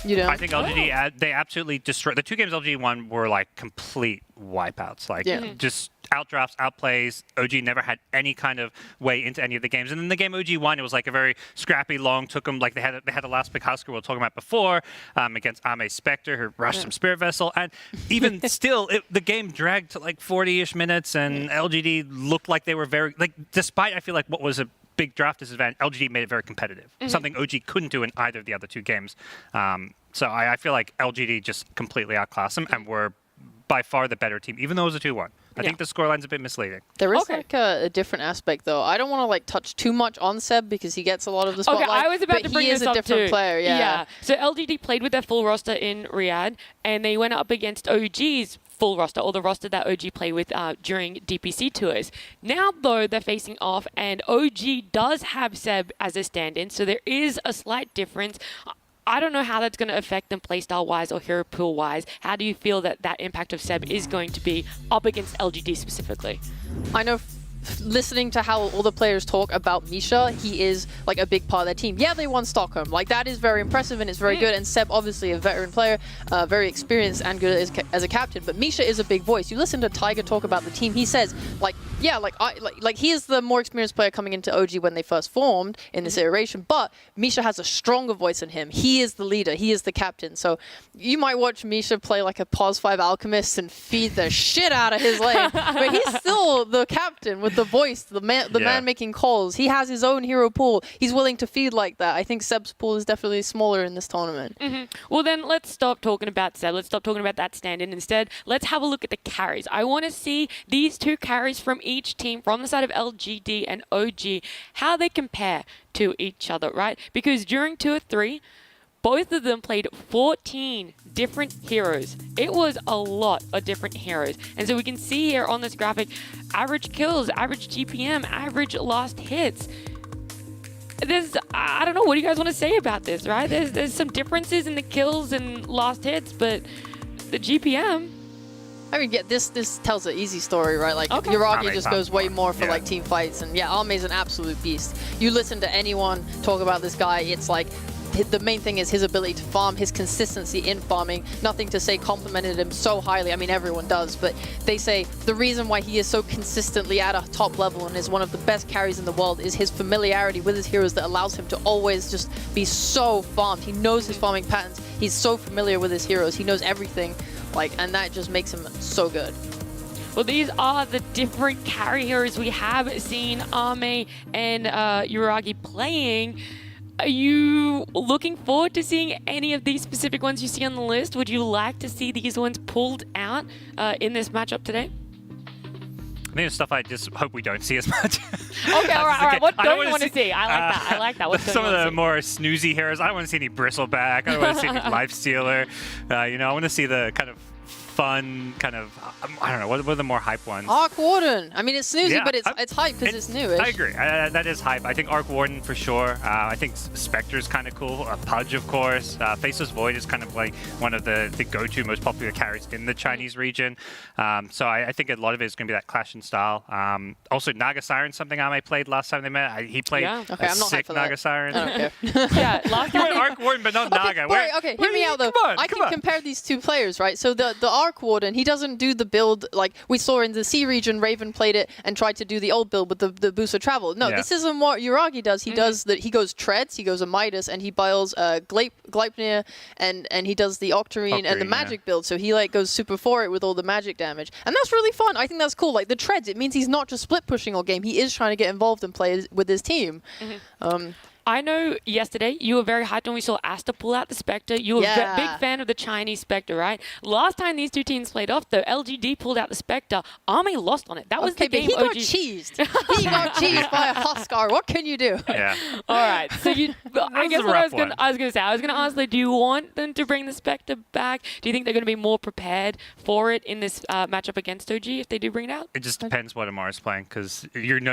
You know, I think LGD, they absolutely destroyed. The 2 games LGD won were like complete wipeouts. Like just outdrafts, outplays. OG never had any kind of way into any of the games. And then the game OG won, it was like a very scrappy, long, took them, like they had the last pick Husker we were talking about before, against Ame Spectre, who rushed some Spirit Vessel. And even still, the game dragged to like 40-ish minutes, and LGD looked like they were very, like, despite I feel like what was a big draft disadvantage, LGD made it very competitive. Something OG couldn't do in either of the other 2 games. So I feel like LGD just completely outclassed them and were by far the better team, even though it was a 2-1. I think the scoreline's a bit misleading. There is like a different aspect, though. I don't want to like touch too much on Seb because he gets a lot of the spotlight. Okay, I was about to bring this up too. He is a different player, yeah. So LGD played with their full roster in Riyadh, and they went up against OG's full roster, or the roster that OG played with during DPC tours. Now, though, they're facing off, and OG does have Seb as a stand-in, so there is a slight difference. I don't know how that's going to affect them playstyle-wise or hero pool-wise. How do you feel that that impact of Seb is going to be up against LGD specifically? I know listening to how all the players talk about Misha, he is like a big part of their team. Yeah, they won Stockholm. Like, that is very impressive and it's very good. And Seb, obviously a veteran player, very experienced and good as a captain. But Misha is a big voice. You listen to Tiger talk about the team. He says, like, yeah, like he is the more experienced player coming into OG when they first formed in this iteration. But Misha has a stronger voice in him. He is the leader. He is the captain. So you might watch Misha play like a POS 5 Alchemist and feed the shit out of his lane. But he's still the captain with the voice, the man making calls. He has his own hero pool. He's willing to feed like that. I think Seb's pool is definitely smaller in this tournament. Well, then let's stop talking about Seb. Let's stop talking about that stand-in. Instead, let's have a look at the carries. I want to see these 2 carries from each team, from the side of LGD and OG, how they compare to each other, right? Because during 2 or 3, both of them played 14 different heroes. It was a lot of different heroes. And so we can see here on this graphic, average kills, average GPM, average last hits. I don't know, what do you guys want to say about this, right? There's some differences in the kills and last hits, but the GPM... I mean, this tells an easy story, right? Like, Yuragi just goes way more for like team fights. And yeah, Ame's an absolute beast. You listen to anyone talk about this guy, it's like, the main thing is his ability to farm, his consistency in farming. Nothing to say complimented him so highly. I mean, everyone does, but they say the reason why he is so consistently at a top level and is one of the best carries in the world is his familiarity with his heroes that allows him to always just be so farmed. He knows his farming patterns. He's so familiar with his heroes. He knows everything, like, and that just makes him so good. Well, these are the different carry heroes we have seen Ame and Yuragi playing. Are you looking forward to seeing any of these specific ones you see on the list? Would you like to see these ones pulled out in this matchup today? I think it's stuff I just hope we don't see as much. Okay, all right. What don't you want to see? I like that. What some of the more snoozy heroes. I don't want to see any Bristleback. I don't want to see any Lifestealer. You know, I want to see the kind of fun, kind of, I don't know, what are the more hype ones? Arc Warden. I mean, it's snoozy, but it's hype because it's newish. I agree. That is hype. I think Arc Warden for sure. I think Spectre's kind of cool. Pudge, of course. Faceless Void is kind of like one of the go-to most popular carries in the Chinese region. So I think a lot of it is going to be that clash in style. Also, Naga Siren, something Ame played last time they met. He played a sick Naga Siren. I don't care. Yeah, last time Arc Warden, but not Naga. Okay, hear me out though. I can compare these 2 players, right? So the Arc Warden, he doesn't do the build like we saw in the C region. Raven played it and tried to do the old build with the boost of travel. No, this isn't what Yuragi does. He does that. He goes Treads, he goes a Midas, and he builds Gleipnir, and he does the Octarine and the magic build. So he like goes super for it with all the magic damage, and that's really fun. I think that's cool. Like the Treads, it means he's not just split pushing all game. He is trying to get involved and play with his team. I know yesterday you were very hyped when we saw Aster pull out the Spectre. You were a big fan of the Chinese Spectre, right? Last time these 2 teams played off, though, LGD pulled out the Spectre. Ame lost on it. That was the game he got cheesed. He got cheesed by a Huskar. What can you do? Yeah. All right. So I guess what I was going to say, I was going to ask, do you want them to bring the Spectre back? Do you think they're going to be more prepared for it in this matchup against OG if they do bring it out? It just depends what Amar is playing, because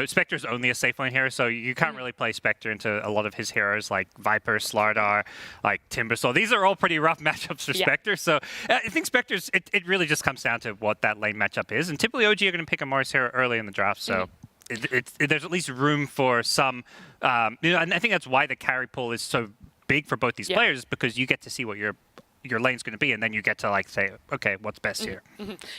Spectre's only a safe lane hero, so you can't really play Spectre into a lot of his heroes like Viper, Slardar, like Timbersaw. These are all pretty rough matchups for Spectre. So I think Spectre's, it really just comes down to what that lane matchup is. And typically OG are going to pick Amar's hero early in the draft. So there's at least room for some, and I think that's why the carry pool is so big for both these players, is because you get to see what your lane's going to be, and then you get to like say, okay, what's best here.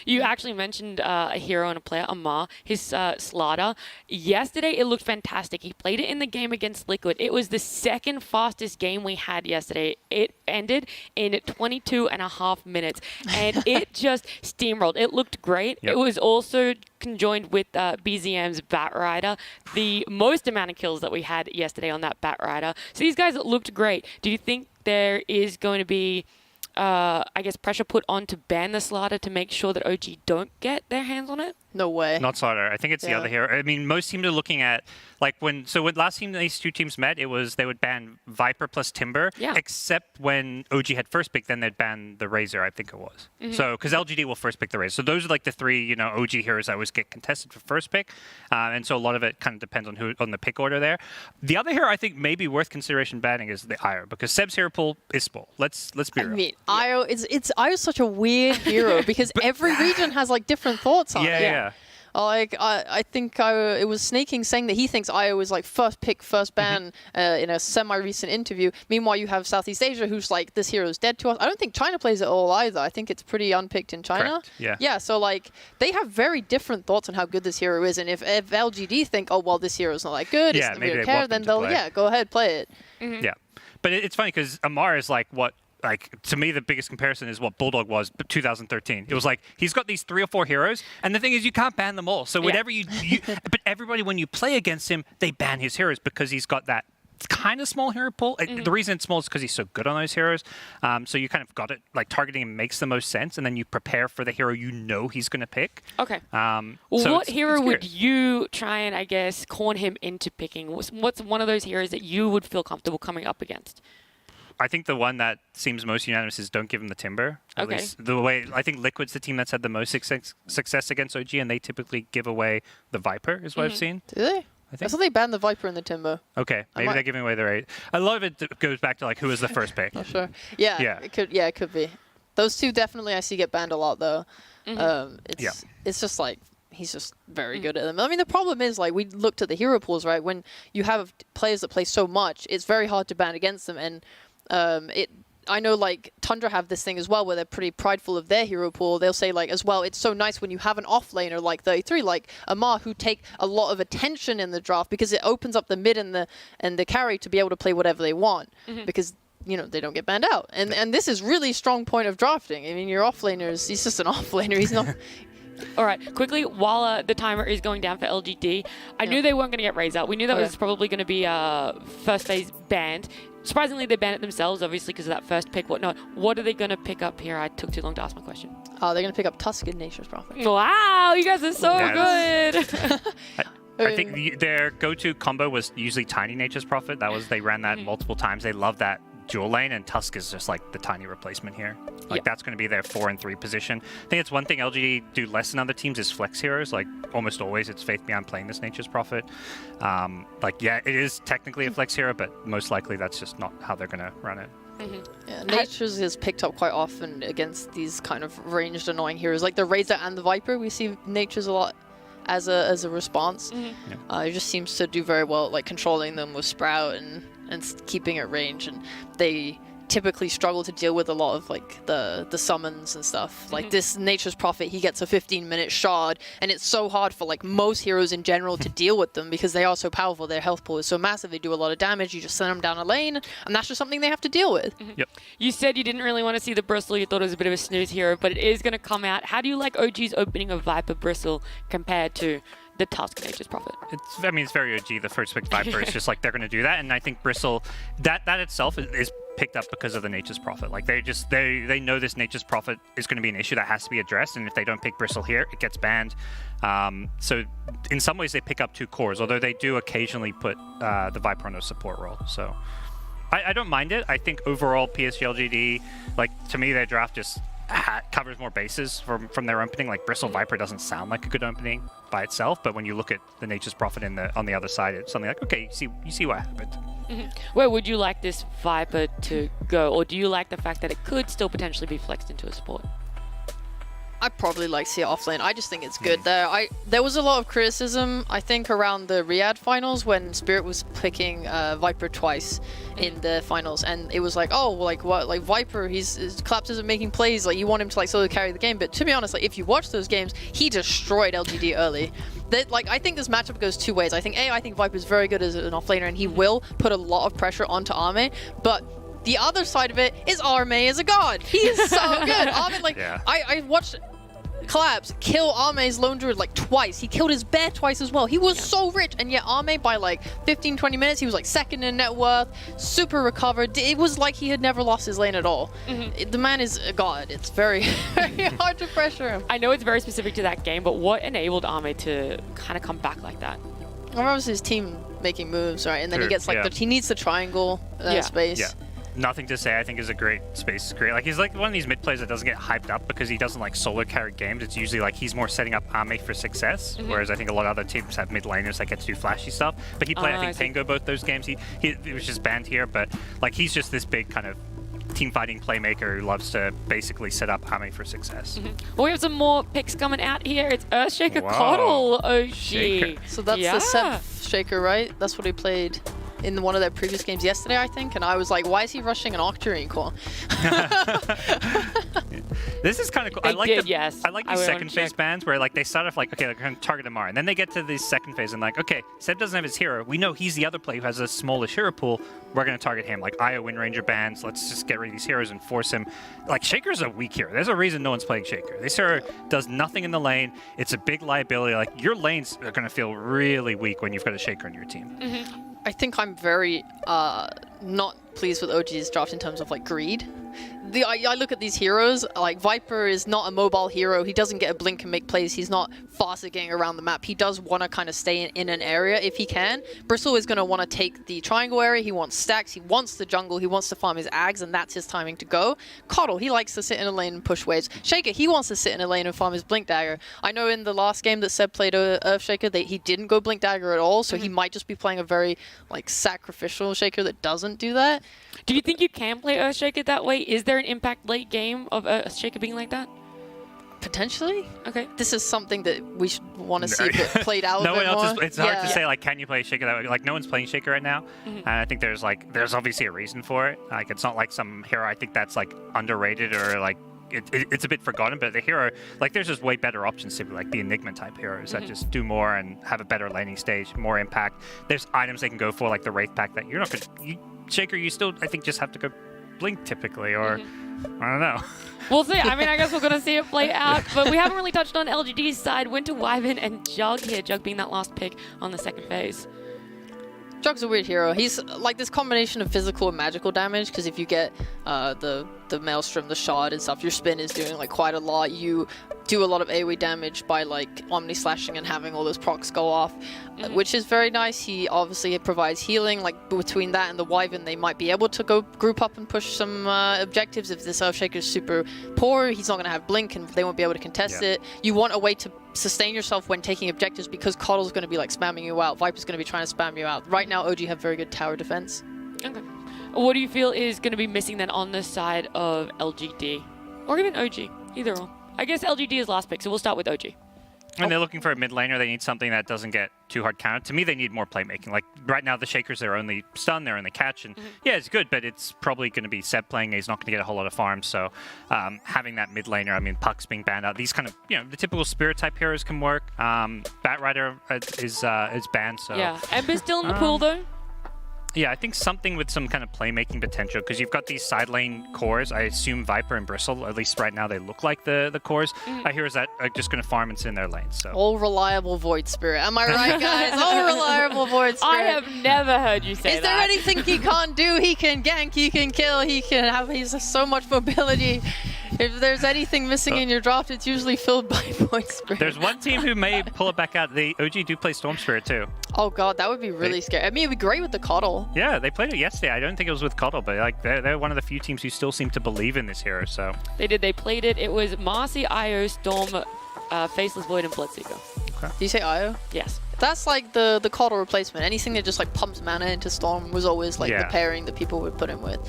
You actually mentioned a hero and a player, Amar, his Slaughter. Yesterday, it looked fantastic. He played it in the game against Liquid. It was the second fastest game we had yesterday. It ended in 22.5 minutes, and it just steamrolled. It looked great. It was also conjoined with BZM's Batrider, the most amount of kills that we had yesterday on that Batrider. So these guys looked great. Do you think there is going to be I guess pressure put on to ban the Slaughter to make sure that OG don't get their hands on it? No way. Not Slaughter. I think it's the other hero. I mean, most teams are looking at like when last team these two teams met, it was they would ban Viper plus Timber, except when OG had first pick, then they'd ban the Razor, I think it was. So because LGD will first pick the Razor. So those are like the three, OG heroes that always get contested for first pick. And so a lot of it kind of depends on the pick order there. The other hero I think may be worth consideration banning is the Io, because Seb's hero pool is full. Let's be real. I mean, Io's such a weird hero because every region has like different thoughts on it. Yeah. Like I think it was Snaking saying that he thinks Io is like first pick, first ban in a semi-recent interview. Meanwhile, you have Southeast Asia who's like, this hero is dead to us. I don't think China plays it all either. I think it's pretty unpicked in China. Correct. Yeah. So like they have very different thoughts on how good this hero is, and if LGD think, oh well, this hero is not that good, it's maybe don't care, then they'll go ahead, play it. Yeah, but it's funny because Amar is like what. Like, to me, the biggest comparison is what Bulldog was 2013. It was like, he's got these 3 or 4 heroes, and the thing is, you can't ban them all. So whatever but everybody, when you play against him, they ban his heroes because he's got that kind of small hero pool. The reason it's small is because he's so good on those heroes. So you kind of got it, like, targeting him makes the most sense, and then you prepare for the hero he's going to pick. Okay. So what hero would you try and, I guess, corn him into picking? What's one of those heroes that you would feel comfortable coming up against? I think the one that seems most unanimous is don't give him the Timber. At least the way I think Liquid's the team that's had the most success against OG, and they typically give away the Viper, is what I've seen. Do they? I thought they banned the Viper and the Timber. Okay, maybe they're giving away the raid. A lot of it goes back to like who was the first pick. Not sure. Yeah. It could be. Those two definitely I see get banned a lot though. It's just like he's just very good at them. I mean, the problem is, like, we looked at the hero pools, right? When you have players that play so much, it's very hard to ban against them. And I know, like, Tundra have this thing as well where they're pretty prideful of their hero pool. They'll say, like, as well, it's so nice when you have an offlaner like 33, like Amar, who take a lot of attention in the draft because it opens up the mid and the carry to be able to play whatever they want because, they don't get banned out. And this is really strong point of drafting. I mean, your offlaner he's just an offlaner. He's not... All right, quickly, while the timer is going down for LGD, I knew they weren't going to get Razor. We knew that was probably going to be first phase banned. Surprisingly, they banned it themselves, obviously, because of that first pick, whatnot. What are they going to pick up here? I took too long to ask my question. They're going to pick up Tusk in Nature's Prophet. Wow, you guys are so good. I think their go-to combo was usually Tiny Nature's Prophet. They ran that multiple times. They love that dual lane, and Tusk is just like the tiny replacement here. Like that's going to be their 4 and 3 position. I think it's one thing LGD do less than other teams is flex heroes. Like almost always, it's Faith Beyond playing this Nature's Prophet. It is technically a flex hero, but most likely that's just not how they're going to run it. Yeah, Nature's is picked up quite often against these kind of ranged annoying heroes, like the Razor and the Viper. We see Nature's a lot as a response. It just seems to do very well at like controlling them with Sprout and keeping at range, and they typically struggle to deal with a lot of like the summons and stuff. Like this Nature's Prophet, he gets a 15-minute shard, and it's so hard for like most heroes in general to deal with them because they are so powerful. Their health pool is so massive. They do a lot of damage. You just send them down a lane, and that's just something they have to deal with. You said you didn't really want to see the Bristle. You thought it was a bit of a snooze hero, but it is going to come out. How do you like OG's opening of Viper Bristle compared to the Tusk Nature's Prophet? It's very OG. The first pick Viper is just like they're going to do that, and I think Bristle that itself is picked up because of the Nature's Prophet. Like they know this Nature's Prophet is going to be an issue that has to be addressed, and if they don't pick Bristle here, it gets banned. So in some ways they pick up 2 cores, although they do occasionally put the Viper on a support role. So I don't mind it. I think overall PSG LGD, like to me, their draft just covers more bases from their opening. Like Bristle Viper doesn't sound like a good opening by itself, but when you look at the Nature's Prophet on the other side, it's something like, okay, you see what happened. Where would you like this Viper to go, or do you like the fact that it could still potentially be flexed into a support? I probably like to see it offlane. I just think it's good there. There was a lot of criticism, I think, around the Riyadh finals when Spirit was picking Viper twice in the finals, and it was like, oh, like what? Like Viper, Collapse isn't making plays. Like you want him to like solo carry the game. But to be honest, like if you watch those games, he destroyed LGD early. Like I think this matchup goes two ways. I think Viper's very good as an offlaner, and he will put a lot of pressure onto Arme, but the other side of it is Arme is a god. He is so good. Arme, like, I watched Collapse kill Arme's lone druid like twice. He killed his bear twice as well. He was so rich, and yet Arme by like 15-20 minutes, he was like second in net worth, super recovered. It was like he had never lost his lane at all. The man is a god. It's very, very hard to pressure him. I know it's very specific to that game, but what enabled Arme to kind of come back like that? Well, obviously his team making moves, right? And then he gets like he needs the triangle space. Yeah. Nothing to say. I think is a great space. Great. Like he's like one of these mid players that doesn't get hyped up because he doesn't like solo carry games. It's usually like he's more setting up Arme for success. Whereas I think a lot of other teams have mid laners that get to do flashy stuff. But he played I think Tango both those games. He was just banned here, but like he's just this big kind of team fighting playmaker who loves to basically set up Arme for success. Well, we have some more picks coming out here. It's Earthshaker Coddle OG. Shaker. So that's the Sep Shaker, right? That's what he played in one of their previous games yesterday, I think, and I was like, why is he rushing an Octarine core? This is kind of cool. I like these second phase bans where like they start off like, okay, they're going to target Amar, and then they get to the second phase and like, okay, Seb doesn't have his hero. We know he's the other player who has a smallish hero pool. We're going to target him. Like Io Wind Ranger bans. Let's just get rid of these heroes and force him. Like Shaker's a weak hero. There's a reason no one's playing Shaker. This hero does nothing in the lane. It's a big liability. Like your lanes are going to feel really weak when you've got a Shaker on your team. I think I'm very not pleased with OG's draft in terms of like greed. I look at these heroes, like Viper is not a mobile hero. He doesn't get a blink and make plays. He's not fast at getting around the map. He does want to kind of stay in an area if he can. Bristle is going to want to take the triangle area. He wants stacks. He wants the jungle. He wants to farm his Ags, and that's his timing to go. Coddle, he likes to sit in a lane and push waves. Shaker, he wants to sit in a lane and farm his Blink Dagger. I know in the last game that Seb played Earthshaker, he didn't go Blink Dagger at all, so he might just be playing a very like sacrificial Shaker that doesn't do that. Do you think you can play Earthshaker that way? Is there an impact late game of Earthshaker being like that? Potentially. Okay. This is something that we should want to see if it played out no a bit one else more. It's hard to say, like, can you play Shaker that way? Like, no one's playing Shaker right now. And I think there's obviously a reason for it. Like, it's not like some hero I think that's, like, underrated or, like, it's a bit forgotten, but the hero, like, there's just way better options to like the Enigma type heroes that just do more and have a better laning stage, more impact. There's items they can go for, like the Wraith Pack that you're not going to... Shaker, you still, I think, just have to go Blink typically, or... I don't know. We'll see. I mean, I guess we're going to see it play out, but we haven't really touched on LGD's side. Winter Wyvern and Jug here. Jug being that last pick on the second phase. Jug's a weird hero. He's like this combination of physical and magical damage, because if you get the Maelstrom, the Shard and stuff, your spin is doing like quite a lot. You do a lot of AoE damage by like Omni Slashing and having all those procs go off, which is very nice. He obviously provides healing. Like between that and the Wyvern, they might be able to go group up and push some objectives. If this Earthshaker is super poor, he's not going to have Blink and they won't be able to contest it. You want a way to sustain yourself when taking objectives, because Coddle's going to be like spamming you out. Viper's going to be trying to spam you out. Right now, OG have very good tower defense. Okay. What do you feel is going to be missing then on the side of LGD? Or even OG? Either or. I guess LGD is last pick, so we'll start with OG. When they're looking for a mid laner, they need something that doesn't get too hard counted. To me, they need more playmaking. Like right now, the Shakers, they're only stun, they're only catch, and yeah, it's good, but it's probably going to be Seb playing. He's not going to get a whole lot of farms, so having that mid laner, I mean, Puck's being banned out. These kind of, the typical Spirit type heroes can work. Batrider is banned, so yeah. Ember's still in the pool though. Yeah, I think something with some kind of playmaking potential, because you've got these side lane cores. I assume Viper and Bristle, at least right now, they look like the cores. Heroes that are just going to farm and sit in their lanes. So. All reliable Void Spirit. Am I right, guys? All reliable Void Spirit. I have never heard you say that. Is there anything he can't do? He can gank, he can kill, he has so much mobility. If there's anything missing in your draft, it's usually filled by Void Spirit. There's one team who may pull it back out. The OG do play Storm Spirit too. Oh god, that would be really scary. I mean, it'd be great with the Coddle. Yeah, they played it yesterday. I don't think it was with Coddle, but like they're one of the few teams who still seem to believe in this hero. So they did. They played it. It was Marcy, Io, Storm, Faceless Void, and Bloodseeker. Okay. Do you say Io? Yes. That's like the Coddle replacement. Anything that just like pumps mana into Storm was always like the pairing that people would put him with.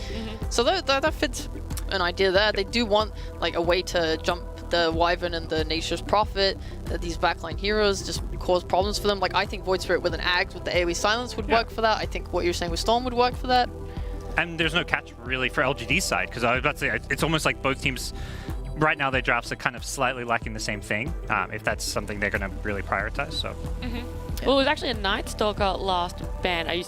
So that fits an idea there. They do want like a way to jump the Wyvern and the Nature's Prophet, these backline heroes just cause problems for them. Like, I think Void Spirit with an Ags with the AoE silence would work for that. I think what you're saying with Storm would work for that. And there's no catch really for LGD's side, because I was about to say, it's almost like both teams, right now their drafts are kind of slightly lacking the same thing, if that's something they're going to really prioritize. So. Well, it was actually a Night Stalker last ban. Are you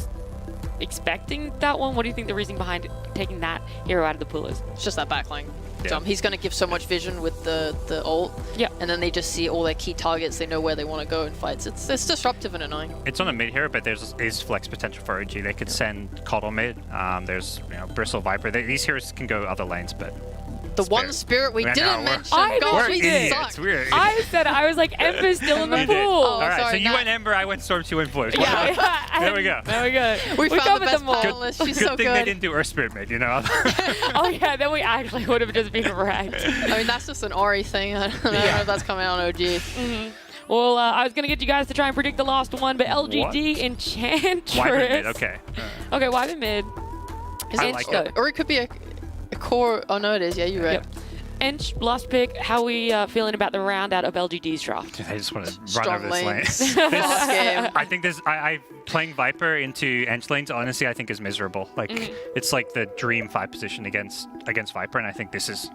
expecting that one? What do you think the reason behind taking that hero out of the pool is? It's just that backline. Yeah. He's going to give so much vision with the ult, and then they just see all their key targets. They know where they want to go in fights. It's disruptive and annoying. It's on a mid hero, but there's flex potential for OG. They could send Coddle mid. There's Bristle, Viper. These heroes can go other lanes, but the one spirit we didn't mention. We're idiots. I said I was like, Ember's still in the pool. All right, so you went Ember, I went Storm 2 and Blue. There we go. We found the best them all. panelist. She's good so thing good. they didn't do Earth Spirit mid, you know? Oh yeah, then we actually would have just been wrecked. I mean, that's just an Ori thing. I don't know if that's coming out on OG. Well, I was going to get you guys to try and predict the last one, but LGD Enchantress. Wyvern mid, okay. Okay, Wyvern mid. I like it. Or it could be a core. Oh, no, it is. Yeah, you're right. Yep. Ench, last pick. How are we feeling about the round out of LGD's draft? I just want to run Strong over lanes. this lane. Game. I think I playing Viper into Ench lanes, honestly, I think is miserable. Like, it's like the dream 5 position against Viper, and I think this is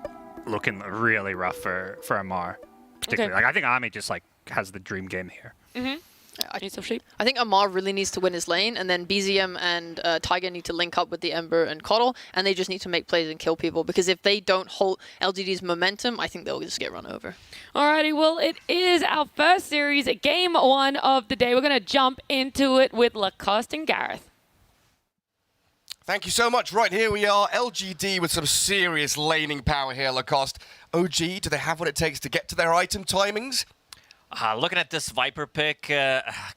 looking really rough for Amar. Particularly. Like, I think Army just like has the dream game here. I think Amar really needs to win his lane, and then BZM and Tiger need to link up with the Ember and Coddle, and they just need to make plays and kill people, because if they don't hold LGD's momentum, I think they'll just get run over. Alrighty, well, it is our first series, game 1 of the day. We're going to jump into it with Lacoste and Gareth. Thank you so much. Right, here we are, LGD with some serious laning power here, Lacoste. OG, do they have what it takes to get to their item timings? Looking at this Viper pick,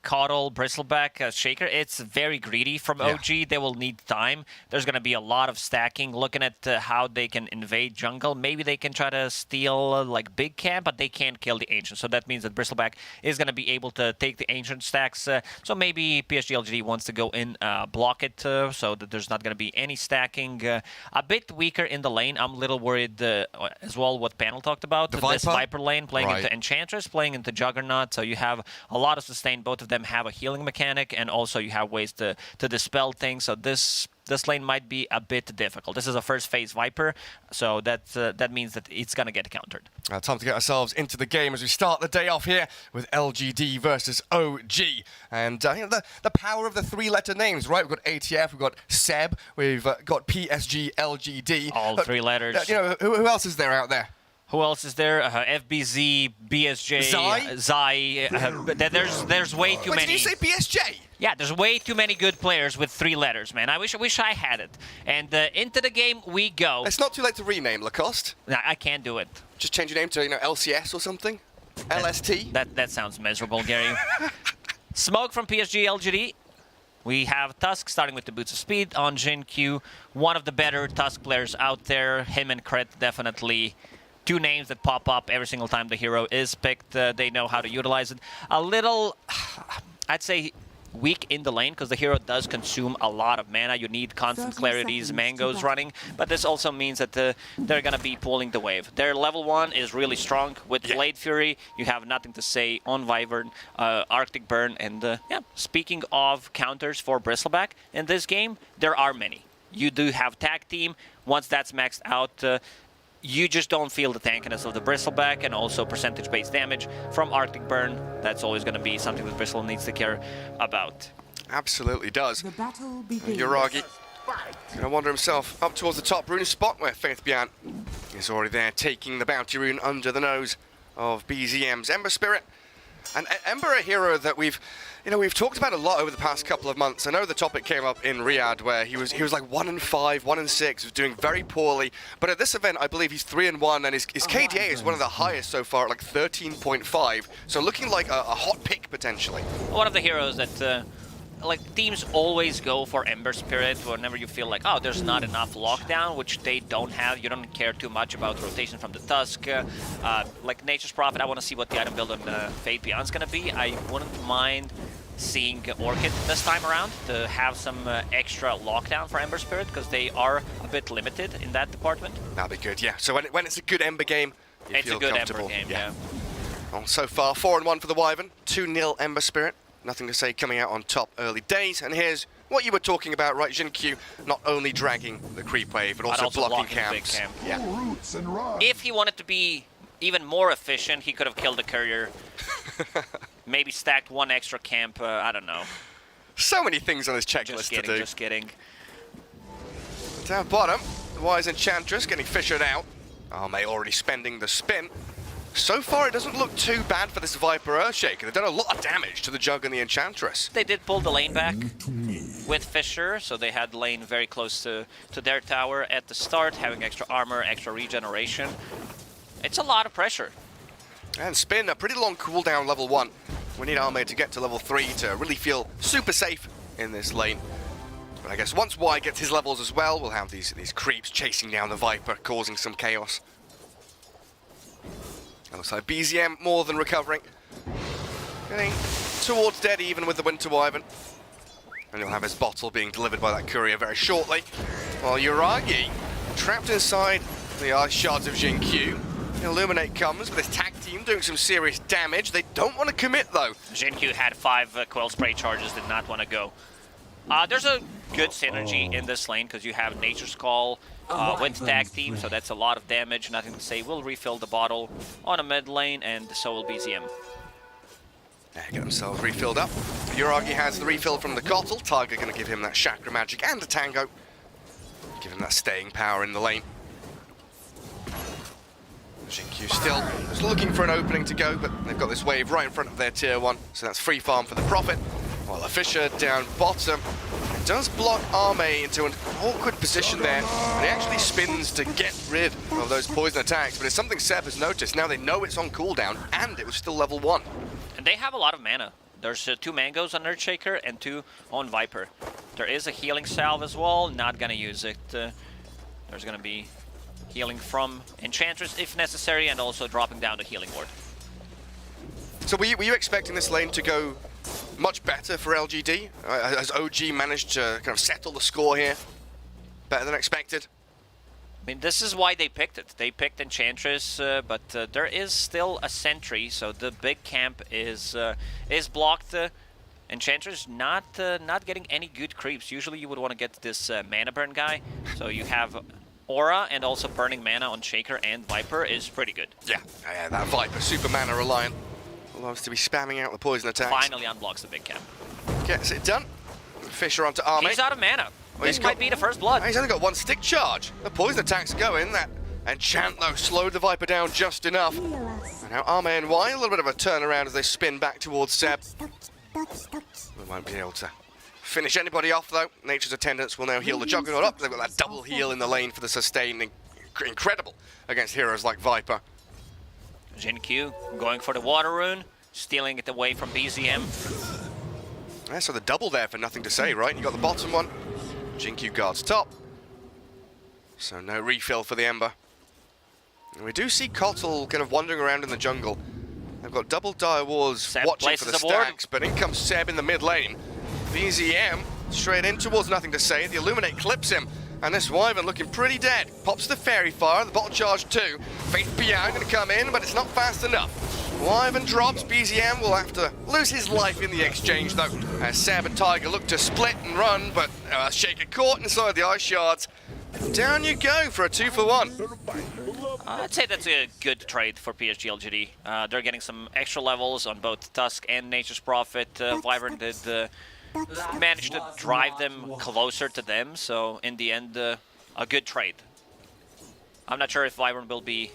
Coddle, Bristleback, Shaker, it's very greedy from OG. They will need time. There's going to be a lot of stacking. Looking at how they can invade jungle, maybe they can try to steal like big camp, but they can't kill the Ancient. So that means that Bristleback is going to be able to take the Ancient stacks. So maybe PSG LGD wants to go in, block it, so that there's not going to be any stacking. A bit weaker in the lane. I'm a little worried as well what Panel talked about. This Viper lane playing into Enchantress, playing into Juggernaut, so you have a lot of sustain. Both of them have a healing mechanic, and also you have ways to dispel things. So this lane might be a bit difficult. This is a first phase Viper, so that means that it's gonna get countered. Time to get ourselves into the game as we start the day off here with LGD versus OG. And the power of the 3-letter names, right? We've got ATF, we've got Seb, we've got PSG LGD. All 3 letters. Who else is there out there? Who else is there? FBZ, BSJ, Zai. There's way too many. Did you say BSJ? Yeah, there's way too many good players with 3 letters, man. I wish I had it. And into the game we go. It's not too late to rename, Lacoste. Nah, I can't do it. Just change your name to LCS or something. LST. That sounds miserable, Gary. Smoke from PSG LGD. We have Tusk starting with the Boots of Speed on Jin Q. One of the better Tusk players out there. Him and Kret definitely 2 names that pop up every single time the hero is picked. They know how to utilize it. A little, I'd say, weak in the lane, because the hero does consume a lot of mana. You need constant clarities, mangoes running, but this also means that they're going to be pulling the wave. Their level 1 is really strong. With Blade Fury, you have nothing to say on Wyvern, Arctic Burn, and speaking of counters for Bristleback, in this game, there are many. You do have Tag Team. Once that's maxed out, you just don't feel the tankiness of the Bristleback, and also percentage-based damage from Arctic Burn. That's always going to be something that Bristle needs to care about. Absolutely does. The battle begins. Yuragi going to wander himself up towards the top rune spot where Faith Biant is already there, taking the bounty rune under the nose of BZM's Ember Spirit. And Ember, a hero that we've talked about a lot over the past couple of months. I know the topic came up in Riyadh where he was like 1-5, 1-6, was doing very poorly. But at this event, I believe he's 3-1, and his KDA is one of the highest so far, like 13.5. So looking like a hot pick potentially. One of the heroes that teams always go for Ember Spirit whenever you feel like, oh, there's not enough lockdown, which they don't have. You don't care too much about rotation from the Tusk. Like Nature's Prophet, I want to see what the item build on Fate Beyond's going to be. I wouldn't mind seeing Orchid this time around to have some extra lockdown for Ember Spirit, because they are a bit limited in that department. That'd be good, yeah. So when it's a good Ember game, you It's feel a good comfortable. Ember game, yeah. Well, so far, 4-1 for the Wyvern, 2-0 Ember Spirit. Nothing to say, coming out on top early days. And here's what you were talking about, right? Jinq not only dragging the creep wave, but also blocking the big camps. camp. Yeah. If he wanted to be even more efficient, he could have killed the courier. Maybe stacked one extra camp, I don't know. So many things on this checklist to do. Just kidding. Down bottom, the Wise Enchantress getting fissured out. Arme already spending the spin. So far, it doesn't look too bad for this Viper Earthshaker. They've done a lot of damage to the Jug and the Enchantress. They did pull the lane back with Fisher, so they had lane very close to their tower at the start, having extra armor, extra regeneration. It's a lot of pressure. And spin, a pretty long cooldown level 1. We need Arme to get to level 3 to really feel super safe in this lane. But I guess once Y gets his levels as well, we'll have these creeps chasing down the Viper, causing some chaos. It looks like BZM more than recovering. Getting towards dead even with the Winter Wyvern. And he'll have his bottle being delivered by that courier very shortly. While Yuragi, trapped inside the ice shards of Jinq. Illuminate comes with his tag team doing some serious damage. They don't want to commit though. Jinq had 5 Quill Spray charges, did not want to go. There's a good synergy in this lane because you have Nature's Call with tag team, so that's a lot of damage. Nothing to say. We'll refill the bottle on a mid lane, and so will BZM. Yeah, get themselves refilled up. Yuragi has the refill from the Kotl. Tiger going to give him that Chakra Magic and a Tango. Give him that staying power in the lane. Jinq still just looking for an opening to go, but they've got this wave right in front of their tier 1, so that's free farm for the Prophet. While the Fisher down bottom does block Arme into an awkward position there, and he actually spins to get rid of those poison attacks, but it's something Seb has noticed. Now they know it's on cooldown, and it was still level 1. And they have a lot of mana. There's 2 Mangoes on Earthshaker and 2 on Viper. There is a healing salve as well, not gonna use it. There's gonna be healing from Enchantress if necessary, and also dropping down the healing ward. So were you expecting this lane to go much better for LGD? Has OG managed to kind of settle the score here better than expected? I mean, this is why they picked it. They picked Enchantress, but there is still a sentry, so the big camp is blocked. Enchantress not getting any good creeps. Usually you would want to get this mana burn guy, so you have Aura and also burning mana on Shaker and Viper is pretty good. Yeah, that Viper, super mana reliant. Loves to be spamming out the poison attacks. Finally unblocks the big camp. Gets it done. Fisher onto Arme. He's out of mana. Well, This might be the first blood. He's only got 1 stick charge. The poison attack's going. That Enchant, though, slowed the Viper down just enough. And now Arme and Y, a little bit of a turnaround as they spin back towards Seb. We won't be able to finish anybody off, though. Nature's Attendants will now heal the Juggernaut up. They've got that double heal in the lane for the sustain. Incredible against heroes like Viper. Jinq going for the Water Rune, stealing it away from BZM. Yeah, so the double there for nothing to say, right? You got the bottom one. Jinq guards top. So no refill for the Ember. And we do see Kotl kind of wandering around in the jungle. They've got double Dire Wars Seb watching for the places a ward. stacks, but in comes Seb in the mid lane. BZM straight in towards nothing to say. The Illuminate clips him. And this Wyvern looking pretty dead. Pops the Fairy Fire, the bottle charge too. Faith Beyond gonna come in, but it's not fast enough. Wyvern drops, BZM will have to lose his life in the exchange though. As Seb and Tiger look to split and run, but Shaker caught inside the ice shards. Down you go for a 2-for-1. I'd say that's a good trade for PSG LGD. They're getting some extra levels on both Tusk and Nature's Prophet. Wyvern did managed to drive them closer to them, so in the end, a good trade. I'm not sure if Wyvern will be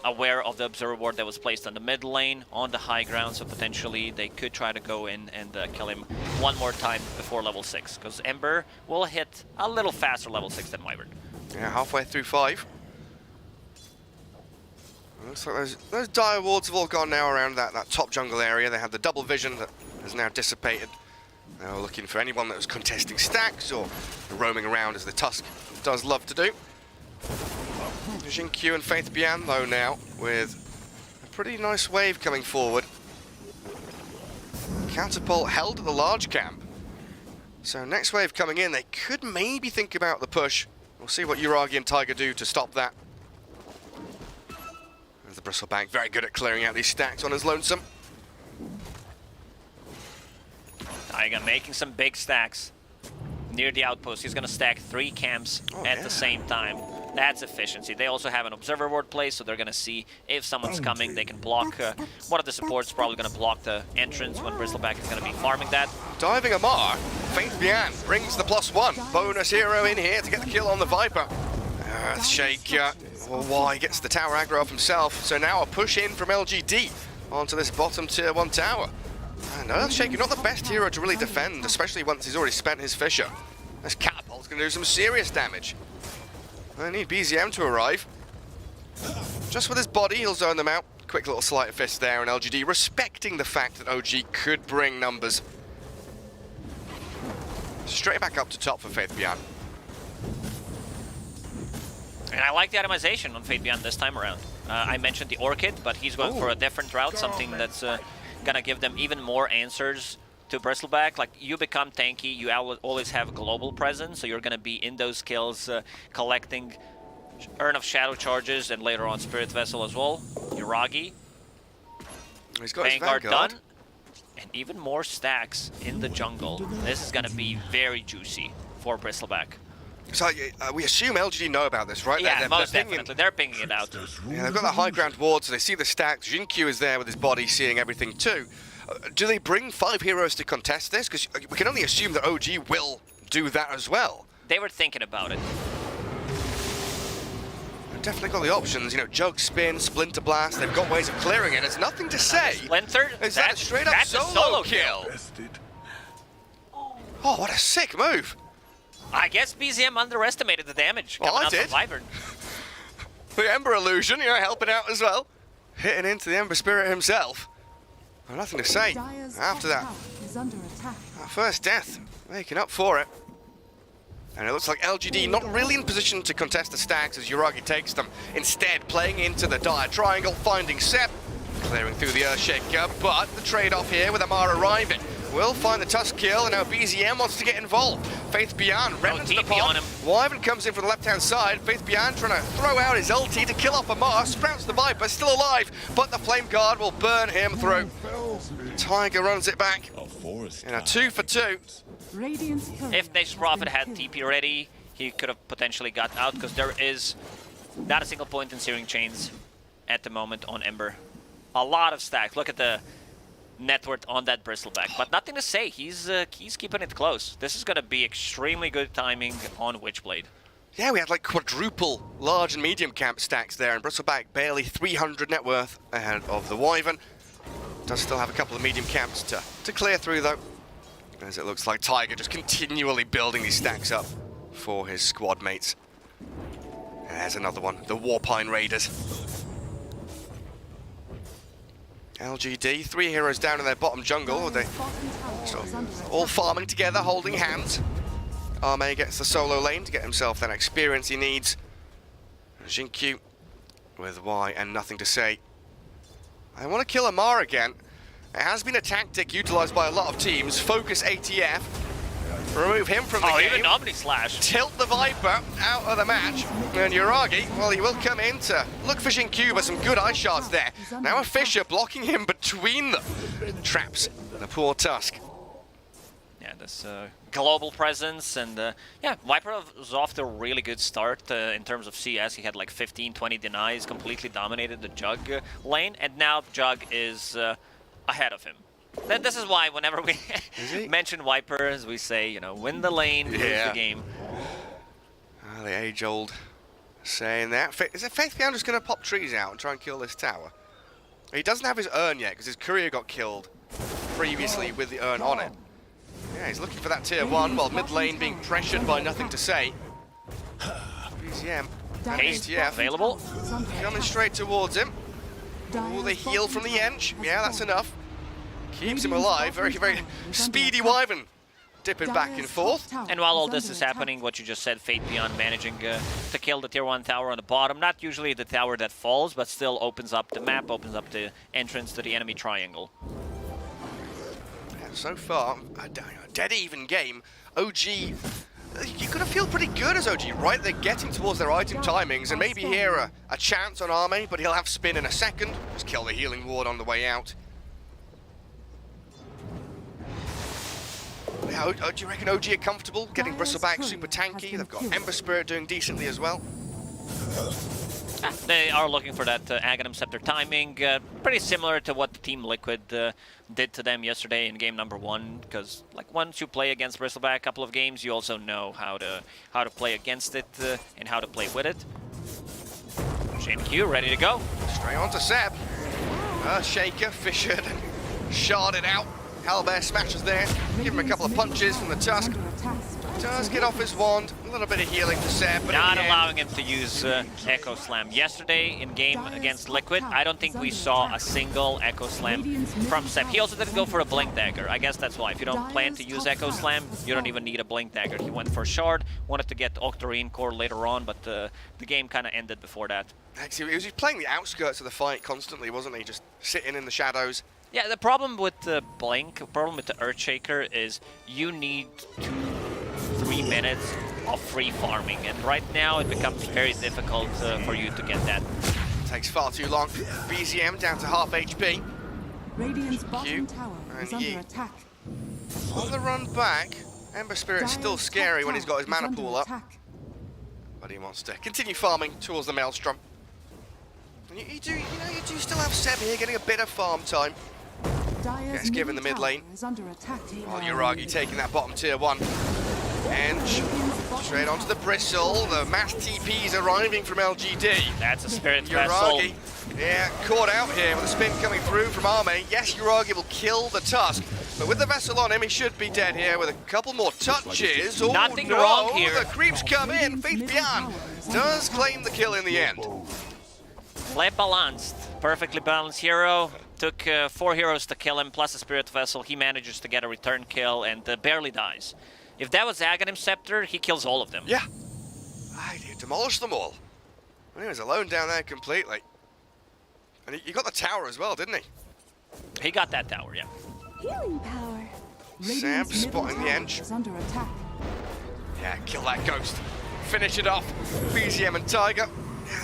aware of the Observer Ward that was placed on the mid lane on the high ground, so potentially they could try to go in and kill him one more time before level 6, because Ember will hit a little faster level 6 than Wyvern. Yeah, halfway through 5. Looks like those Dire Wards have all gone now around that top jungle area. They have the double vision that has now dissipated. Now we're looking for anyone that was contesting stacks or roaming around as the Tusk does love to do. Jinq and Faith Bian though now with a pretty nice wave coming forward. Counterpult held at the large camp. So next wave coming in, they could maybe think about the push. We'll see what Yuragi and Tiger do to stop that. As the Bristleback very good at clearing out these stacks on his lonesome. Taiga making some big stacks near the outpost. He's going to stack 3 camps at the same time. That's efficiency. They also have an observer ward place, so they're going to see if someone's coming. They can block. One of the supports probably going to block the entrance when Bristleback is going to be farming that. Diving Amar, Faith Bian brings the +1. Bonus hero in here to get the kill on the Viper. Earthshake, why gets the tower aggro off himself. So now a push in from LGD onto this bottom tier 1 tower. And Earthshake, not the best hero to really defend, especially once he's already spent his Fissure. This Catapult's going to do some serious damage. I need BZM to arrive. Just with his body, he'll zone them out. Quick little sleight of fist there, and LGD respecting the fact that OG could bring numbers. Straight back up to top for Faith Bian. And I like the itemization on Faith Bian this time around. I mentioned the Orchid, but he's going for a different route, something that's gonna give them even more answers to Bristleback. Like, you become tanky, you always have global presence, so you're gonna be in those kills, collecting Urn of Shadow charges, and later on Spirit Vessel as well. Yuragi. He's got Vanguard his Vanguard done. And even more stacks in the jungle. This is gonna be very juicy for Bristleback. So we assume LGD know about this, right? Yeah, most definitely. They're pinging it out. Yeah, they've got the high ground ward, so they see the stacks. Jinkyu is there with his body, seeing everything too. Do they bring 5 heroes to contest this? Because we can only assume that OG will do that as well. They were thinking about it. They've definitely got the options, you know, Jug Spin, Splinter Blast. They've got ways of clearing it. It's nothing to say. Splinter? Is that a straight up solo kill? Oh, what a sick move. I guess BZM underestimated the damage Well, coming I out did. from Wyvern. The Ember Illusion, you know, helping out as well. Hitting into the Ember Spirit himself. Well, nothing to say after that. That first death, making up for it. And it looks like LGD not really in position to contest the stacks as Yuragi takes them. Instead, playing into the dire triangle, finding Sep, clearing through the Earthshaker, but the trade-off here with Amar arriving. Will find the Tusk kill, and now BZM wants to get involved. Faith Bian, Remnant to the TP on pond. him. Wyvern comes in from the left-hand side. Faith Bian trying to throw out his ulti to kill off Amar. Sprouts the Viper, still alive, but the Flame Guard will burn him through. Tiger runs it back in a 2 for 2. If Nature Prophet had TP ready, he could have potentially got out, because there is not a single point in Searing Chains at the moment on Ember. A lot of stacks. Look at the net worth on that Bristleback, but nothing to say. He's keeping it close. This is going to be extremely good timing on Witchblade. Yeah, we had like quadruple large and medium camp stacks there, and Bristleback barely 300 net worth ahead of the Wyvern. Does still have a couple of medium camps to clear through though, as it looks like Tiger just continually building these stacks up for his squad mates. And there's another one, the Warpine Raiders. LGD, 3 heroes down in their bottom jungle. They all farming together, holding hands. Arme gets the solo lane to get himself that experience he needs. Jinkyu with Y and nothing to say. I want to kill Amar again. It has been a tactic utilized by a lot of teams. Focus ATF. Remove him from the game. Even Omni Slash. Tilt the Viper out of the match. And Yuragi, well, he will come in to look for Jinkyu, but some good eye shots there. Now a Fissure blocking him between them. Traps the poor Tusk. Yeah, this global presence, and yeah, Viper was off to a really good start in terms of CS. He had like 15, 20 denies, completely dominated the Jug lane, and now Jug is ahead of him. This is why whenever we mention Vipers, we say, you know, win the lane, lose the game. The age-old saying that. Is it Faith Bian just going to pop trees out and try and kill this tower? He doesn't have his urn yet because his courier got killed previously with the urn on it. Yeah, he's looking for that tier 1 while mid lane being pressured by nothing to say. BZM, ATF available. Coming straight towards him. Oh, the heal from the Ench. Yeah, that's enough. Keeps him alive. Very, very speedy Wyvern. Dipping back and forth. And while all this is happening, what you just said, Faith Bian managing to kill the tier 1 tower on the bottom. Not usually the tower that falls, but still opens up the map, opens up the entrance to the enemy triangle. So far, a dead even game. OG you gotta feel pretty good as OG, right? They're getting towards their item timings, and maybe here a chance on Arme, but he'll have spin in a second. Just kill the healing ward on the way out. Yeah, do you reckon OG are comfortable getting Bristleback super tanky? They've got Ember Spirit doing decently as well. They are looking for that Aghanim Scepter timing, pretty similar to what Team Liquid did to them yesterday in game number 1. Because like once you play against Bristleback a couple of games, you also know how to play against it and how to play with it. JNQ ready to go. Straight on to Seb. Shaker, fissured, and sharded out. Hellbear smashes there. Give him a couple of punches from the Tusk. Does get off his wand. A little bit of healing to Seb, but not allowing him to use Echo Slam. Yesterday in game against Liquid, I don't think we saw a single Echo Slam from Seb. He also didn't go for a Blink Dagger. I guess that's why. If you don't plan to use Echo Slam, you don't even need a Blink Dagger. He went for Shard, wanted to get Octarine Core later on, but the game kind of ended before that. Actually, he was playing the outskirts of the fight constantly, wasn't he? Just sitting in the shadows. Yeah, the problem with the Blink, problem with the Earthshaker is you need 2-3 minutes of free farming, and right now it becomes very difficult for you to get that. Takes far too long. BZM down to half HP. Radiant's bottom tower is under attack. On the run back, Ember Spirit's still scary when he's got his mana pool up. But he wants to continue farming towards the Maelstrom. And you do still have Seb here getting a bit of farm time. Gets given the mid lane. While Uragi taking that bottom tier 1. And straight onto the Bristle. The mass TP's arriving from LGD. That's a Spirit Vessel. Uragi, yeah, caught out here with a spin coming through from Arme. Yes, Uragi will kill the Tusk. But with the Vessel on him, he should be dead here with a couple more touches. Oh, nothing no, wrong here. The creeps come in. Faithbian does claim the kill in the end. Play balanced. Perfectly balanced hero. Took 4 heroes to kill him, plus a Spirit Vessel. He manages to get a return kill and barely dies. If that was Aghanim Scepter, he kills all of them. Yeah. He demolished them all. He was alone down there completely. And he got the tower as well, didn't he? He got that tower, yeah. Healing power. Sam spotting the edge. Under attack. Yeah, kill that ghost. Finish it off. BZM and Tiger.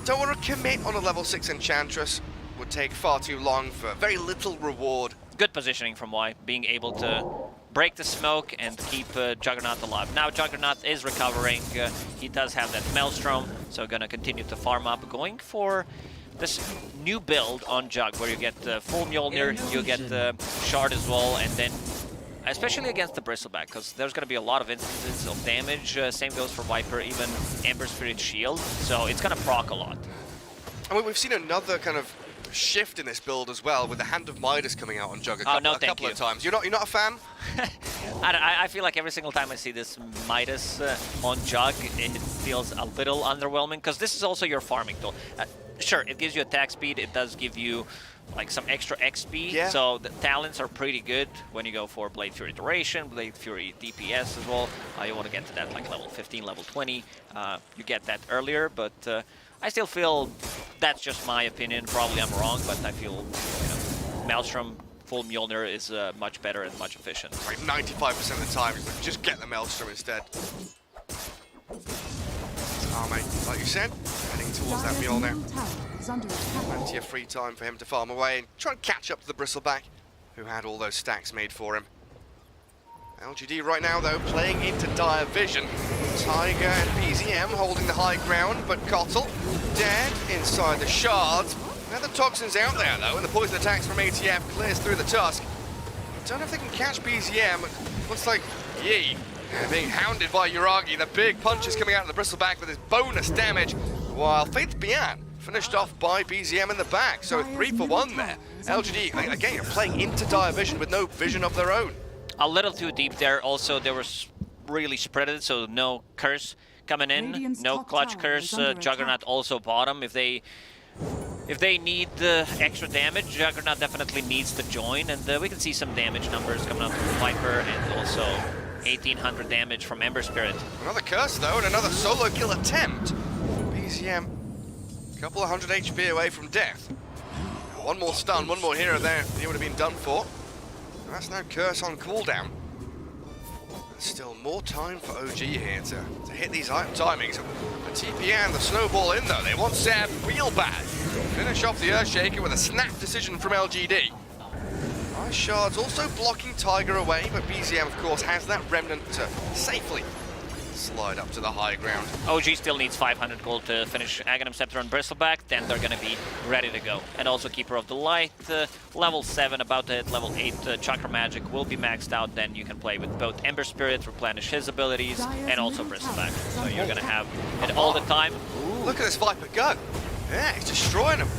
Don't want to commit on a level 6 Enchantress. Would take far too long for very little reward. Good positioning from Y, being able to break the smoke and keep Juggernaut alive. Now Juggernaut is recovering. He does have that Maelstrom, so gonna continue to farm up. Going for this new build on Jug, where you get full Mjolnir, you get the Shard as well, and then especially against the Bristleback, because there's going to be a lot of instances of damage. Same goes for Viper, even Ember Spirit Shield, so it's going to proc a lot. I mean, we've seen another kind of shift in this build as well, with the Hand of Midas coming out on Jug a couple of times. You're not a fan? I feel like every single time I see this Midas on Jug, it feels a little underwhelming, because this is also your farming tool. Sure, it gives you attack speed, it does give you like some extra XP, yeah. So the talents are pretty good when you go for Blade Fury Duration, Blade Fury DPS as well. You want to get to that like level 15, level 20. You get that earlier, but I still feel that's just my opinion. Probably I'm wrong, but I feel Maelstrom full Mjolnir is much better and much efficient. Like 95% of the time, just get the Maelstrom instead. Mate, like you said, heading towards that Mjolnir. Plenty of free time for him to farm away and try and catch up to the Bristleback, who had all those stacks made for him. LGD right now, though, playing into dire vision. Tiger and PZM holding the high ground, but Kotl dead inside the shards. Now the Toxin's out there, though, and the poison attacks from ATF clears through the Tusk. Don't know if they can catch PZM. Looks like Yi being hounded by Uragi. The big punches coming out of the Bristleback with his bonus damage, while Faithbian finished off by BZM in the back. So 3 for 1 there. LGD, again, playing into dire vision with no vision of their own. A little too deep there. Also, they were really spreaded, so no curse coming in. No clutch curse. Juggernaut also bottom. If they need extra damage, Juggernaut definitely needs to join, and we can see some damage numbers coming out from Viper, and also 1800 damage from Ember Spirit. Another curse though, and another solo kill attempt. BZM, a couple of 100 HP away from death. One more stun, one more hero there, he would have been done for. That's no curse on cooldown. still more time for OG here to hit these timings. The TP and the snowball in though. They want Seb real bad. Finish off the Earthshaker with a snap decision from LGD. Ice Shards also blocking Tiger away, but BZM of course has that remnant to safely slide up to the high ground. OG still needs 500 gold to finish Aghanim Scepter on Bristleback, then they're gonna be ready to go. And also Keeper of the Light, level 7, about to hit level 8, Chakra Magic will be maxed out, then you can play with both Ember Spirit, replenish his abilities, and also Bristleback. So you're gonna have it all the time. Look at this Viper gun. Yeah, he's destroying them.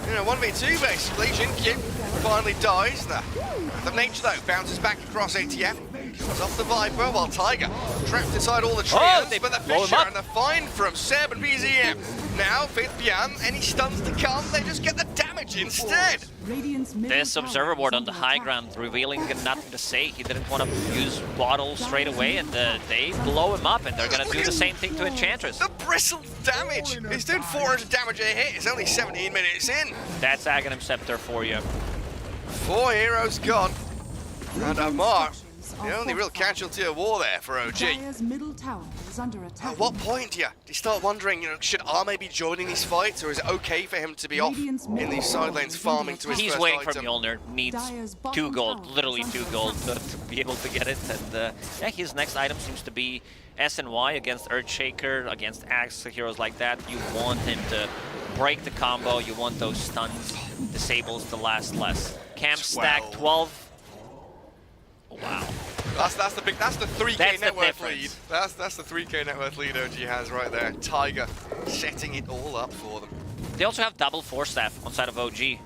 You know, 1v2 basically. Jinkyu finally dies. The nature though bounces back across ATF. Comes off the Viper while Tiger trapped inside all the trios. They but the blow him Fisher up. and the find from Seb and BZM. Now, Faith Beyond, any stuns to come, they just get the damage instead. Radiant's middle This tower observer board is on the under high attack. ground revealing nothing to say. He didn't want to use bottle straight away, and they blow him up, and they're gonna do the same thing to Enchantress. The bristle damage. He's doing 400 damage a hit. It's only 17 minutes in. That's Aghanim Scepter for you. 4 heroes gone. And Amar, the only real casualty of war there for OG. Dire's middle tower is under attack. At what point do you start wondering, should Arme be joining these fights, or is it okay for him to be off in these side lanes farming to his He's first waiting for item? Mjolnir, needs 2 gold, literally 2 gold to be able to get it. And yeah, his next item seems to be SNY against Earthshaker, against Axe heroes like that. You want him to break the combo, you want those stuns, disables to last less. Camp stack 12. Wow. That's the 3K That's the net worth difference. lead. That's the 3K net worth lead OG has right there. Tiger setting it all up for them. They also have double Force Staff on side of OG.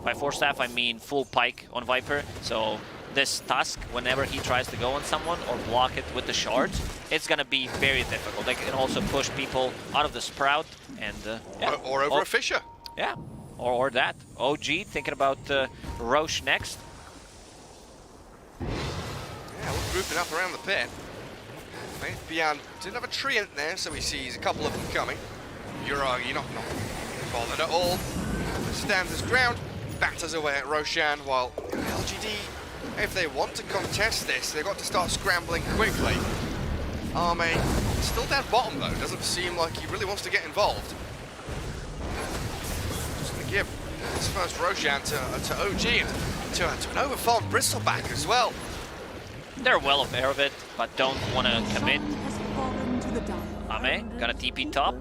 By Force Staff, I mean full pike on Viper. So this Tusk, whenever he tries to go on someone or block it with the shards, it's gonna be very difficult. They can also push people out of the Sprout and yeah. Or over a Fisher. Yeah, or that. OG thinking about Roche next. Yeah, we're grouping up around the pit. Faith Beyond didn't have a tree in there, so he sees a couple of them coming. You're not bothered at all. Stands his ground, batters away at Roshan, while LGD, if they want to contest this, they've got to start scrambling quickly. Arme still down bottom though, doesn't seem like he really wants to get involved. Just gonna give his first Roshan to OG and to an overfarmed Bristleback as well. They're well aware of it, but don't want to commit. Sun has fallen to the Dire. Ame, gonna TP top.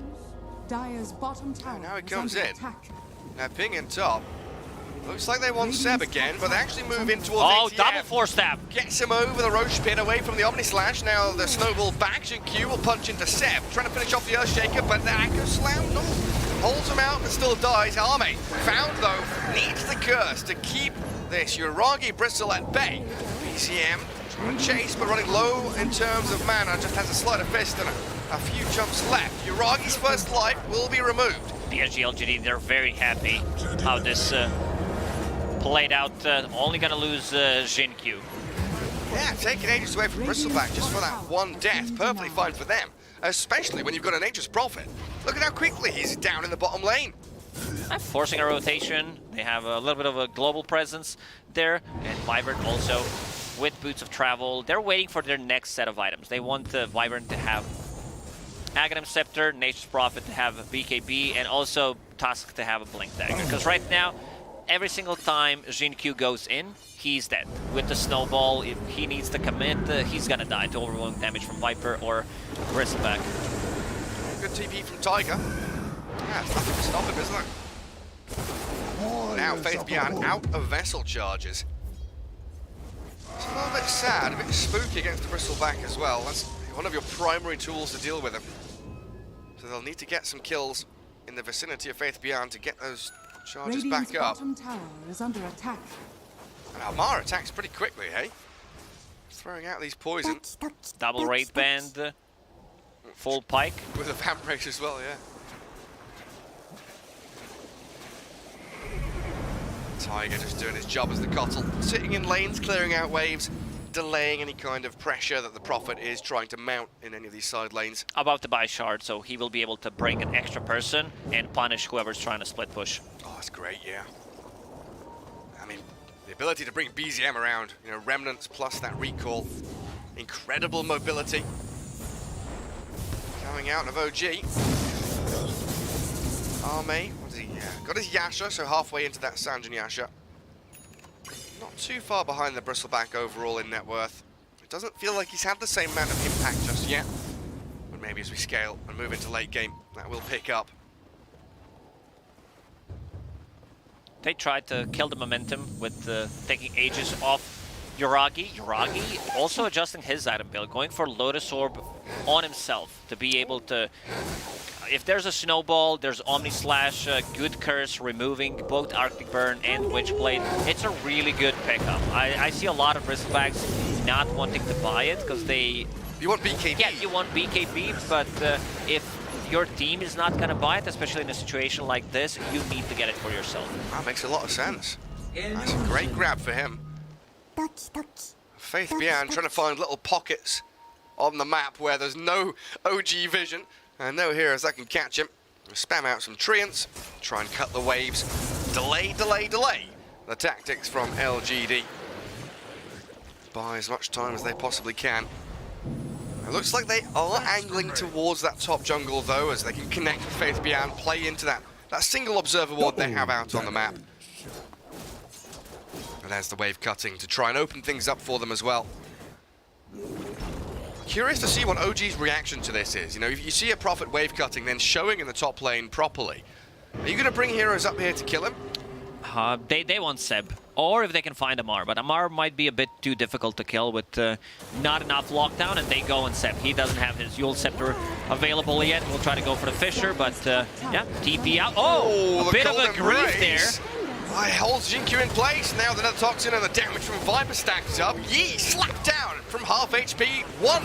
Dire's bottom tower now he is comes under in. attack. Now ping in top. Looks like they want Seb again, but they actually move in towards Oh, ATF. double Force Staff. Gets him over the Roche pit away from the Omni Slash. Now the snowball back. Q will punch into Seb, trying to finish off the Earthshaker, but the Echo Slam holds him out and still dies. Arme, found though, needs the curse to keep this Uragi Bristle at bay. BCM trying to chase, but running low in terms of mana, just has a sleight of fist and a few jumps left. Uragi's first life will be removed. PSG LGD, they're very happy how this played out. Only gonna lose Jinkyu. Yeah, taking ages away from Bristleback just for that one death. Perfectly fine for them, especially when you've got an Nature's Prophet. Look at how quickly he's down in the bottom lane. I'm forcing a rotation. They have a little bit of a global presence there. And Wyvern also with Boots of Travel. They're waiting for their next set of items. They want Wyvern to have Aghanim Scepter, Nature's Prophet to have a BKB, and also Tusk to have a Blink Dagger. Because right now, every single time Jinkyu goes in, he's dead. With the Snowball, if he needs to commit, he's gonna die to overwhelming damage from Viper or Bristleback. Good TP from Tiger. Yeah, it's nothing to stop him, isn't it? Now Faith Beyond out of Vessel charges. It's a little bit sad, a bit spooky against the Bristleback as well. That's one of your primary tools to deal with him. So they'll need to get some kills in the vicinity of Faith Beyond to get those charges Radiant's back up. bottom tower is under attack. And Almar attacks pretty quickly, hey? Throwing out these poisons Double Raid Band, full Pike. with a Vamp Race as well, yeah. Tiger just doing his job as the Cottle, sitting in lanes, clearing out waves, delaying any kind of pressure that the Prophet is trying to mount in any of these side lanes. About to buy shard, so he will be able to bring an extra person and punish whoever's trying to split push. Oh, that's great, yeah. I mean, the ability to bring BZM around, remnants plus that recall Incredible mobility. Coming out of OG. Arme, what is he? Yeah, got his Yasha, so halfway into that Sanjin Yasha. Not too far behind the Bristleback overall in net worth. It doesn't feel like he's had the same amount of impact just yet. But maybe as we scale and move into late game, that will pick up. They tried to kill the momentum with taking Aegis off Yuragi. Yuragi also adjusting his item build, going for Lotus Orb on himself to be able to... If there's a snowball, there's Omni Slash, good curse, removing both Arctic Burn and Witchblade. It's a really good pickup. I see a lot of Bristlebacks not wanting to buy it because they... You want BKB? Yeah, you want BKB, but if your team is not going to buy it, especially in a situation like this, you need to get it for yourself. That makes a lot of sense. That's a great grab for him. Faith Bian trying to find little pockets on the map where there's no OG vision and no heroes that can catch him. Spam out some treants, try and cut the waves. Delay, delay, delay. The tactics from LGD. Buy as much time as they possibly can. It looks like they are angling towards that top jungle though, as they can connect with Faith Bian, play into that single observer ward they have out on the map. And there's the wave cutting to try and open things up for them as well. Curious to see what OG's reaction to this is. You know, if you see a Prophet wave cutting, then showing in the top lane properly. Are you going to bring heroes up here to kill him? They want Seb, or if they can find Amar, but Amar might be a bit too difficult to kill with not enough lockdown, and they go on Seb. He doesn't have his Yule Scepter available yet. We'll try to go for the Fisher, but yeah, TP out. Oh, a bit of a grief there. Holds Jinkyu in place. Now the Nether Toxin and the damage from Viper stacks up. Yee slapped down from half HP. One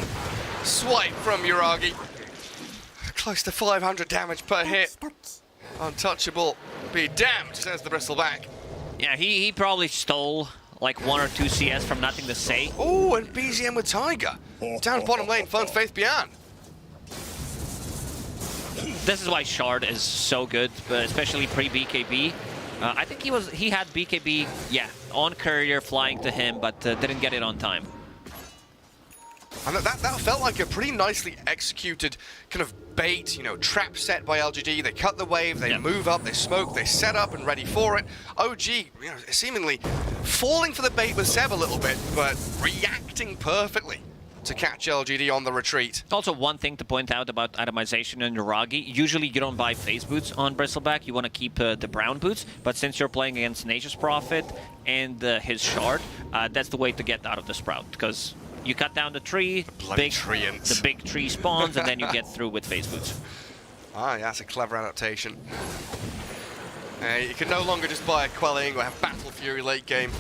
swipe from Yuragi. Close to 500 damage per hit. Untouchable. Be damned, says the Bristleback. Yeah, he probably stole like 1 or 2 CS from nothing to say. Oh, and BZM with Tiger. Down bottom lane, finds Faith Bian. This is why Shard is so good, especially pre-BKB. I think he had BKB, yeah, on courier flying to him, but didn't get it on time. And that felt like a pretty nicely executed kind of bait, you know, trap set by LGD. They cut the wave, they move up, they smoke, they set up and ready for it. OG, you know, seemingly falling for the bait with Seb a little bit, but reacting perfectly to catch LGD on the retreat. Also, one thing to point out about itemization in Yuragi, usually you don't buy phase boots on Bristleback, you want to keep the brown boots, but since you're playing against Nature's Prophet and his Shard, that's the way to get out of the Sprout, because you cut down the tree, the big tree spawns, and then you get through with phase boots. Ah, yeah, that's a clever adaptation. You can no longer just buy a Quelling or have Battle Fury late game.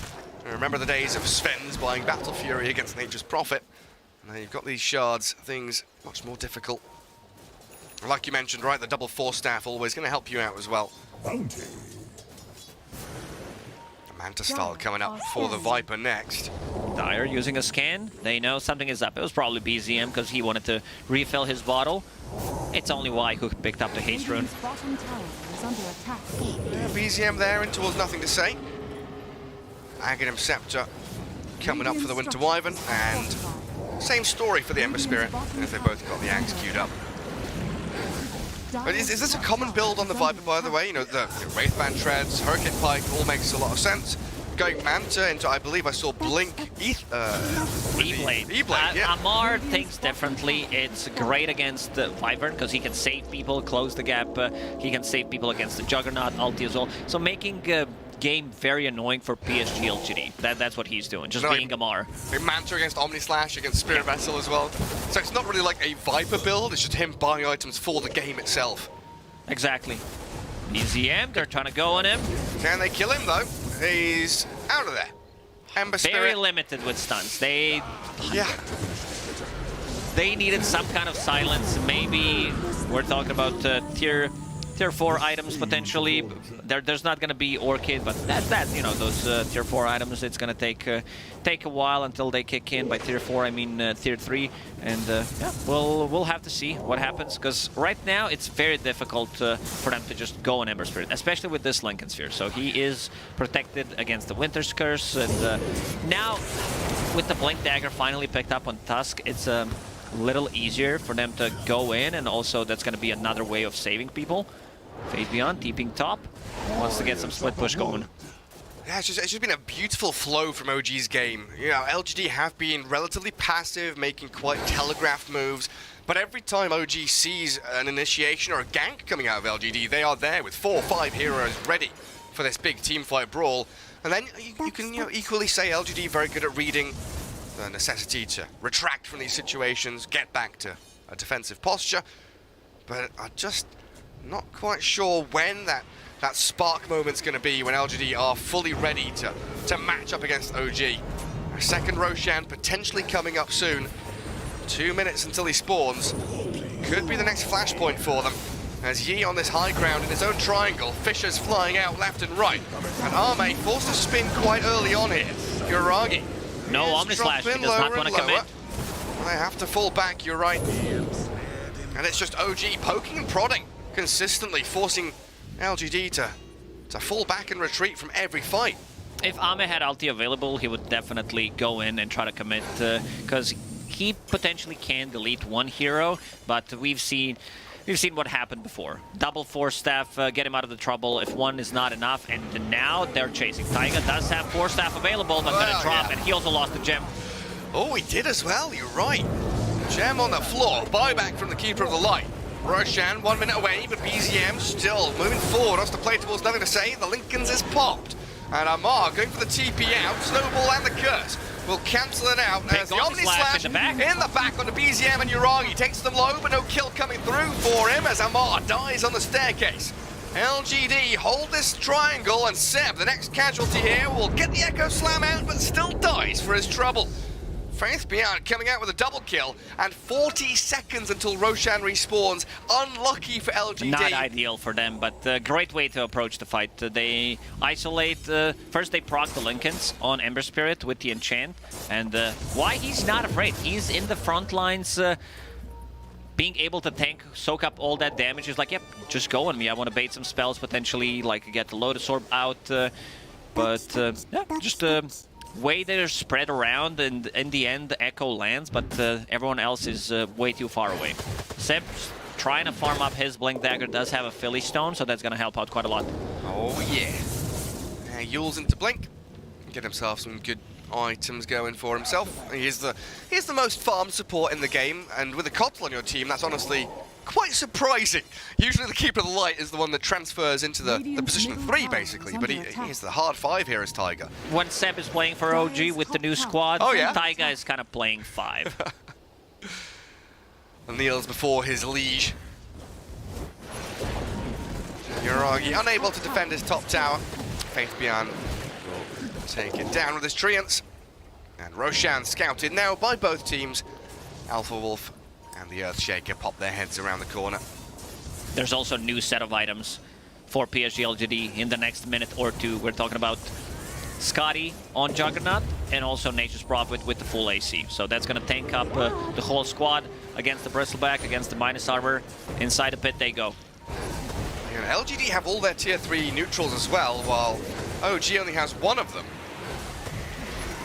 Remember the days of Sven's buying Battle Fury against Nature's Prophet. Now you've got these shards, things much more difficult. Like you mentioned, right, the double force staff always going to help you out as well. Bounty. Manta style coming up for the Viper next. Dire using a scan. They know something is up. It was probably BZM because he wanted to refill his bottle. It's only Y who picked up the haste rune. Yeah, BZM there in towards nothing to say. Aghanim Scepter coming up for the Winter Wyvern, and same story for the Ember Spirit, as they both got the axe queued up. But is this a common build on the Viper, by the way? You know, the Wraithband Treads, Hurricane Pike, all makes a lot of sense. Going Manta into, I believe I saw Blink, E-Blade. E-Blade, yeah. Amar thinks differently. It's great against the Wyvern because he can save people, close the gap. He can save people against the Juggernaut, ulti as well. So making game very annoying for PSG LGD. That's what he's doing, just being Amar. Manta against Omni Slash, against Spirit Vessel as well. So it's not really like a Viper build, it's just him buying items for the game itself. Exactly. BZM, they're trying to go on him. Can they kill him though? He's out of there. Ember Spirit. Very limited with stuns. They needed some kind of silence. Maybe we're talking about tier 4 items potentially. There's not going to be Orchid, but that you know, those tier 4 items, it's going to take a while until they kick in. By tier 4 I mean tier 3, and yeah, we'll have to see what happens, because right now it's very difficult for them to just go on Ember Spirit, especially with this Lincoln Sphere. So he is protected against the Winter's Curse, and now with the Blink Dagger finally picked up on Tusk, it's a little easier for them to go in, and also that's going to be another way of saving people. Fabian, deeping top, wants to get some split push going. Yeah, it's just been a beautiful flow from OG's game. You know, LGD have been relatively passive, making quite telegraphed moves, but every time OG sees an initiation or a gank coming out of LGD, they are there with 4 or 5 heroes ready for this big teamfight brawl. And then you can equally say LGD very good at reading the necessity to retract from these situations, get back to a defensive posture, but I'm just not quite sure when that spark moment's going to be, when LGD are fully ready to match up against OG. A second Roshan potentially coming up soon. 2 minutes until he spawns. Could be the next flashpoint for them. As Yi on this high ground in his own triangle, Fisher's flying out left and right. And Arme forced to spin quite early on here. Yuragi. No Omnislash, he does not want to commit. They have to fall back, you're right. And it's just OG poking and prodding, consistently forcing LGD to fall back and retreat from every fight. If Ame had ulti available, he would definitely go in and try to commit, because he potentially can delete one hero, but we've seen what happened before. Double Force Staff, get him out of the trouble if one is not enough, and now they're chasing. Taiga does have Force Staff available, but gonna drop, and he also lost the gem. Oh, he did as well, you're right. Gem on the floor, buyback from the Keeper of the Light. Roshan 1 minute away, but BZM still moving forward. Wants to play towards nothing to say. The Lincolns is popped. And Amar going for the TP out. Snowball and the Curse will cancel it out. As the Omnislash in the back on the BZM, and Yuragi takes them low, but no kill coming through for him as Amar dies on the staircase. LGD hold this triangle, and Seb, the next casualty here, will get the Echo Slam out, but still dies for his trouble. Faithbeyond coming out with a double kill, and 40 seconds until Roshan respawns. Unlucky for LGD. Not ideal for them, but a great way to approach the fight. They isolate, first they proc the Lincolns on Ember Spirit with the enchant, and why he's not afraid. He's in the front lines, being able to tank, soak up all that damage. Is like, yep, just go on me. I want to bait some spells, potentially, like get the Lotus Orb out, but yeah, just way they're spread around, and in the end the Echo lands, but everyone else is way too far away. Seb trying to farm up his Blink Dagger, does have a Philly Stone, so that's going to help out quite a lot. Oh yeah. Yule's into Blink. Get himself some good items going for himself. He's the most farm support in the game, and with a Kotl on your team, that's honestly quite surprising. Usually the Keeper of the Light is the one that transfers into the position of 3, basically, but he's the hard 5 here as Taiga. When Seb is playing for OG with the new squad, Taiga is kind of playing 5. Kneels before his liege. Yuragi unable to defend his top tower. Faithbeyond will take it down with his Treants. And Roshan scouted now by both teams. Alpha Wolf and the Earthshaker pop their heads around the corner. There's also a new set of items for PSG LGD in the next minute or two. We're talking about Scotty on Juggernaut, and also Nature's Prophet with the full AC. So that's going to tank up the whole squad against the Bristleback, against the minus armor. Inside the pit they go. And LGD have all their tier 3 neutrals as well, while OG only has 1 of them.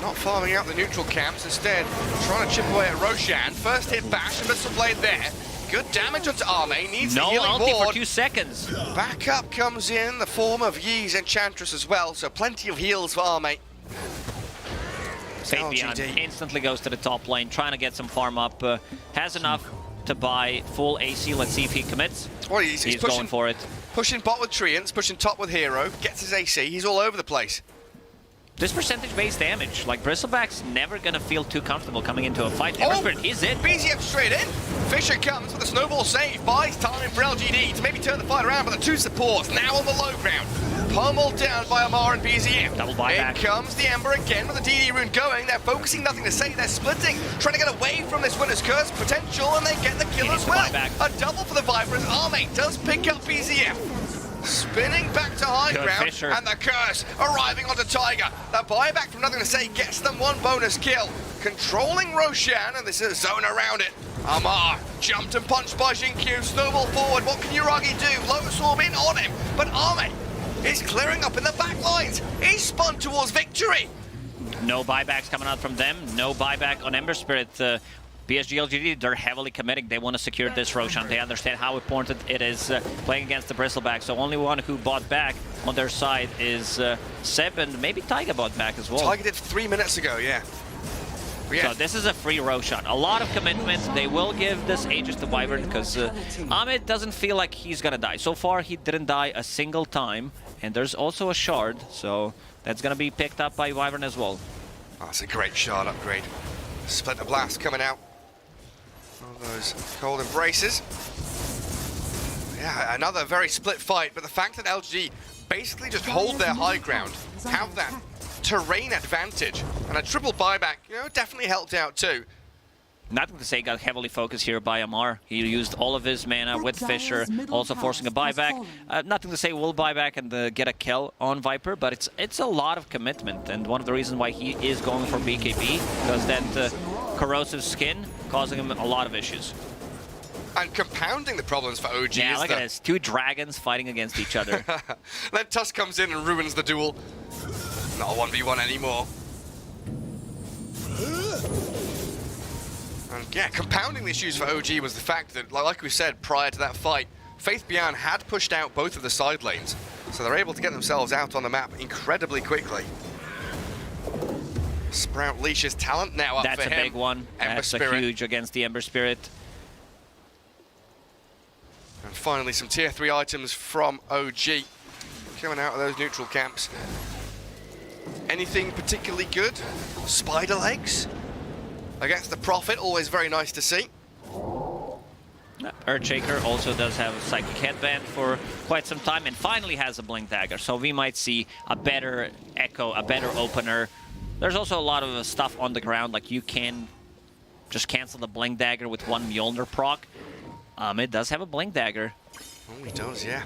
Not farming out the neutral camps, instead trying to chip away at Roshan. First hit bash, and Missile Blade there. Good damage onto Arme, needs the healing ulti ward. for 2 seconds. Backup comes in the form of Yi's Enchantress as well, so plenty of heals for Arme. Fabian instantly goes to the top lane, trying to get some farm up. Has enough to buy full AC. Let's see if he commits. Well, he's pushing, going for it. Pushing bot with Treants, pushing top with Hero, gets his AC, he's all over the place. This percentage-based damage, like Bristleback's never gonna feel too comfortable coming into a fight. Everspirit is it. BZM straight in. Fisher comes with a snowball save, buys time for LGD to maybe turn the fight around, but the 2 supports now on the low ground. Pummeled down by Amar and BZM. Double buyback. In comes the Ember again with the DD rune going. They're focusing, nothing to say. They're splitting, trying to get away from this Winner's Curse potential, and they get the kill as well. A double for the Vipers. Arme does pick up BZM. Spinning back to high ground, Fisher. and the Curse arriving onto Taiga. The buyback from nothing to say gets them 1 bonus kill. Controlling Roshan, and this is a zone around it. Amar jumped and punched by Jinkyu. Snowball forward. What can Yuragi do? Lotus Orb in on him, but Arme is clearing up in the back lines. He's spun towards victory. No buybacks coming out from them. No buyback on Ember Spirit. PSG LGD, they're heavily committing. They want to secure this Roshan. They understand how important it is playing against the Bristleback. So only one who bought back on their side is Seb, and maybe Taiga bought back as well. Taiga did 3 minutes ago, yeah. So this is a free Roshan. A lot of commitment. They will give this Aegis to Wyvern because Ahmed doesn't feel like he's going to die. So far, he didn't die a single time. And there's also a shard, so that's going to be picked up by Wyvern as well. Oh, that's a great shard upgrade. Splinter Blast coming out. All those cold embraces. Yeah, another very split fight, but the fact that LG basically just hold their high ground, have that terrain advantage, and a triple buyback, you know, definitely helped out too. Nothing to say, got heavily focused here by Amar. He used all of his mana with Fisher, also forcing a buyback. Nothing to say, we'll buy back and get a kill on Viper, but it's a lot of commitment, and one of the reasons why he is going for BKB, because that corrosive skin causing him a lot of issues. And compounding the problems for OG. Yeah, look at this. Two dragons fighting against each other. Then Tusk comes in and ruins the duel. Not a 1v1 anymore. And yeah, compounding the issues for OG was the fact that, like we said prior to that fight, Faith Bian had pushed out both of the side lanes, so they're able to get themselves out on the map incredibly quickly. Sprout leashes talent now up That's for him. That's a big one. That's a huge against the Ember Spirit. And finally, some tier 3 items from OG coming out of those neutral camps. Anything particularly good? Spider legs against the Prophet, always very nice to see. Earthshaker also does have a Psychic Headband for quite some time, and finally has a Blink Dagger, so we might see a better Echo, a better opener. There's also a lot of stuff on the ground, like you can just cancel the Blink Dagger with one Mjolnir proc. It does have a Blink Dagger. Oh, he does, yeah.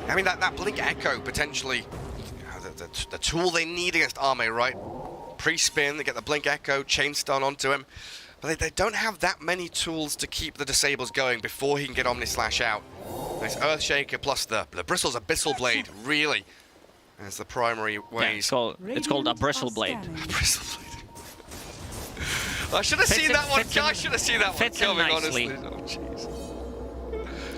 I mean, that Blink Echo, potentially, the tool they need against Arme, right? Pre-spin, they get the Blink Echo, chain stun onto him. But they don't have that many tools to keep the disables going before he can get Omni Slash out. There's Earthshaker plus the Bristle's Abyssal Blade, really, as the primary ways. Yeah, it's called a Bristle Blade. A Bristle Blade. I should have seen that one. I should have seen that one coming, honestly. Oh, jeez.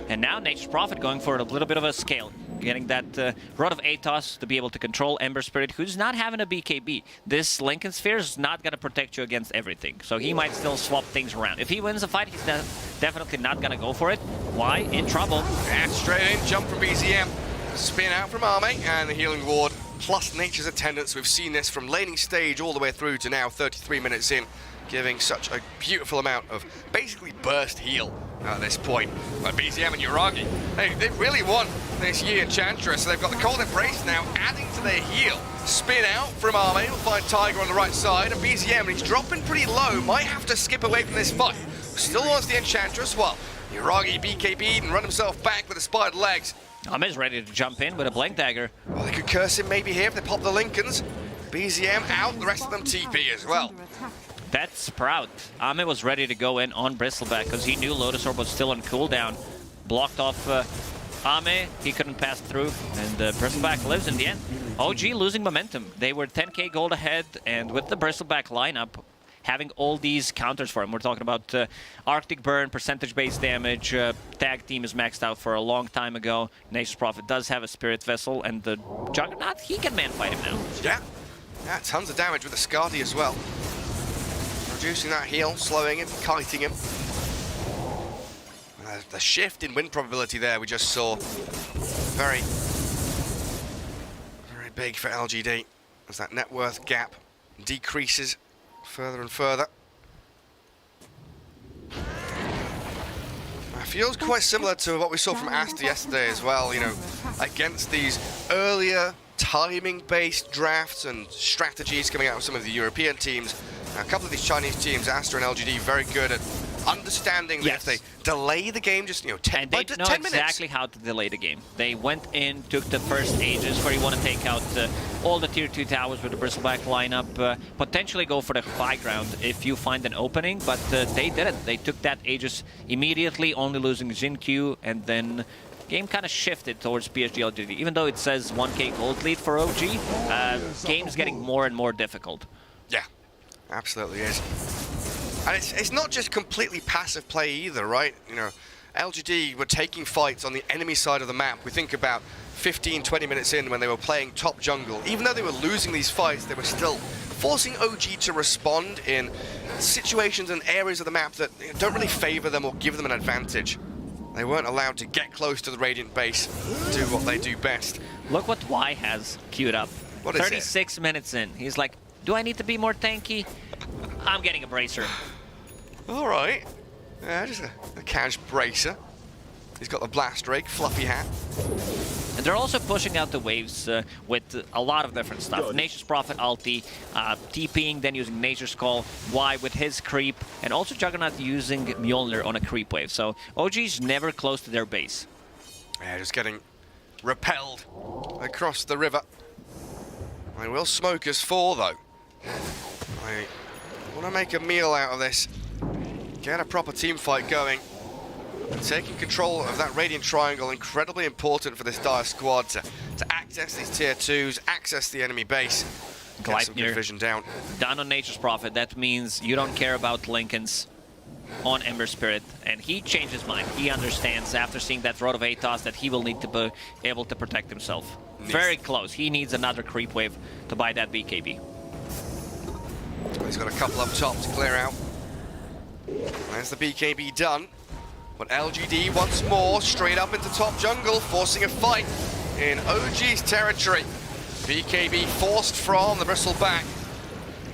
And now Nature's Prophet going for a little bit of a scale. Getting that Rod of Atos to be able to control Ember Spirit, who's not having a BKB. This Lincoln Sphere is not going to protect you against everything, so he might still swap things around. If he wins a fight, he's definitely not going to go for it. Why? In trouble. And straight in, jump from BZM, spin out from Arme, and the Healing Ward, plus Nature's Attendance. We've seen this from laning stage all the way through to now 33 minutes in, giving such a beautiful amount of basically burst heal at this point. But BZM and Yuragi, they really won this Yi Enchantress, so they've got the Cold Embrace now adding to their heal. Spin out from Arme, we'll find Tiger on the right side, and BZM, and he's dropping pretty low, might have to skip away from this fight. Still wants the Enchantress, while Yuragi BKB'd and run himself back with the spider legs. Ahmed's ready to jump in with a Blink Dagger. Well, they could curse him maybe here if they pop the Lincolns. BZM out, the rest of them TP as well. That's Sprout. Ahmed was ready to go in on Bristleback because he knew Lotus Orb was still on cooldown. Blocked off Ahmed, he couldn't pass through, and Bristleback lives in the end. OG losing momentum. They were 10k gold ahead, and with the Bristleback lineup, having all these counters for him. We're talking about Arctic Burn, percentage-based damage, tag team is maxed out for a long time ago. Nature's Prophet does have a Spirit Vessel, and the Juggernaut, he can man-fight him now. Yeah, tons of damage with the Skadi as well. Reducing that heal, slowing him, kiting him. The shift in win probability there we just saw. Very big for LGD as that net worth gap decreases further and further. It feels quite similar to what we saw from Aster yesterday as well, you know, against these earlier timing-based drafts and strategies coming out of some of the European teams. Now, a couple of these Chinese teams, Aster and LGD, very good at understanding that if they delay the game just, 10 minutes. And they know exactly how to delay the game. They went in, took the first Aegis where you want to take out all the tier 2 towers with the Bristleback lineup, potentially go for the high ground if you find an opening, but they didn't. They took that Aegis immediately, only losing Jin Q, and then game kind of shifted towards PSG LGD. Even though it says 1k gold lead for OG, game's getting more and more difficult. Yeah, absolutely is. And it's not just completely passive play either, right? You know, LGD were taking fights on the enemy side of the map. We think about 15, 20 minutes in when they were playing top jungle. Even though they were losing these fights, they were still forcing OG to respond in situations and areas of the map that don't really favor them or give them an advantage. They weren't allowed to get close to the Radiant base, do what they do best. Look what Y has queued up. What is it? 36 minutes in. He's like, do I need to be more tanky? I'm getting a bracer. All right. Yeah, just a cash bracer. He's got the blast rake, fluffy hat. And they're also pushing out the waves with a lot of different stuff. Nature's Prophet ulti, TPing, then using Nature's Call, Y with his creep, and also Juggernaut using Mjolnir on a creep wave. So OG's never close to their base. Yeah, just getting repelled across the river. I will smoke us 4 though. I want to make a meal out of this. Get a proper team fight going. And taking control of that Radiant Triangle, incredibly important for this Dire squad to access these tier 2s, access the enemy base, get some good vision down. Down on Nature's Prophet, that means you don't care about Lincoln's on Ember Spirit, and he changed his mind. He understands after seeing that Road of Atos that he will need to be able to protect himself. Very close. He needs another creep wave to buy that BKB. He's got a couple up top to clear out. There's the BKB done. But LGD once more straight up into top jungle, forcing a fight in OG's territory. BKB forced from the bristleback.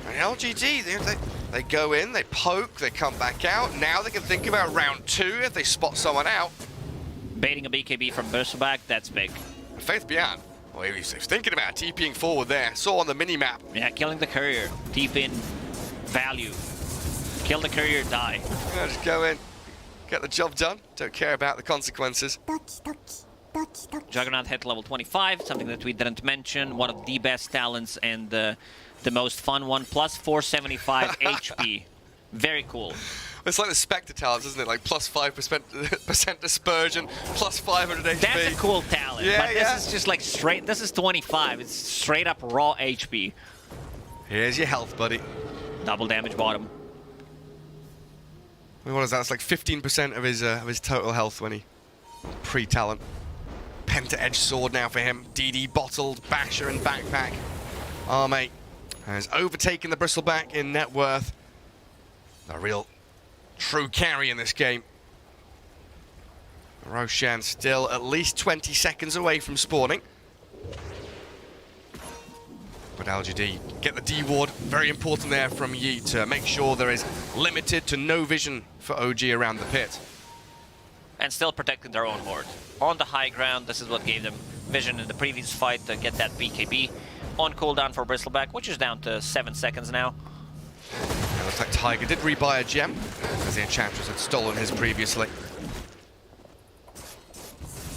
And LGD, they go in, they poke, they come back out. Now they can think about round 2 if they spot someone out. Baiting a BKB from bristleback, that's big. Faith Beyond, well, he was thinking about TPing forward there. Saw on the mini-map. Yeah, killing the courier. Deep in value. Kill the courier, die. Yeah, just go in. Get the job done. Don't care about the consequences. Juggernaut hit level 25, something that we didn't mention. One of the best talents and the most fun one. Plus 475 HP. Very cool. It's like the Spectre talents, isn't it? Like plus 5% dispersion, plus 500 HP. That's a cool talent. Yeah, but this is just like straight. This is 25. It's straight up raw HP. Here's your health, buddy. Double damage bottom. What is that? It's like 15% of his total health when he pre-talent. Penta-edge sword now for him. DD bottled, Basher and backpack. Oh, mate. Has overtaken the bristleback in net worth. A real true carry in this game. Roshan still at least 20 seconds away from spawning. But LGD get the D ward. Very important there from Yi to make sure there is limited to no vision for OG around the pit. And still protecting their own horde. On the high ground, this is what gave them vision in the previous fight to get that BKB on cooldown for bristleback, which is down to 7 seconds now. It looks like Tiger did rebuy a gem, as the Enchantress had stolen his previously.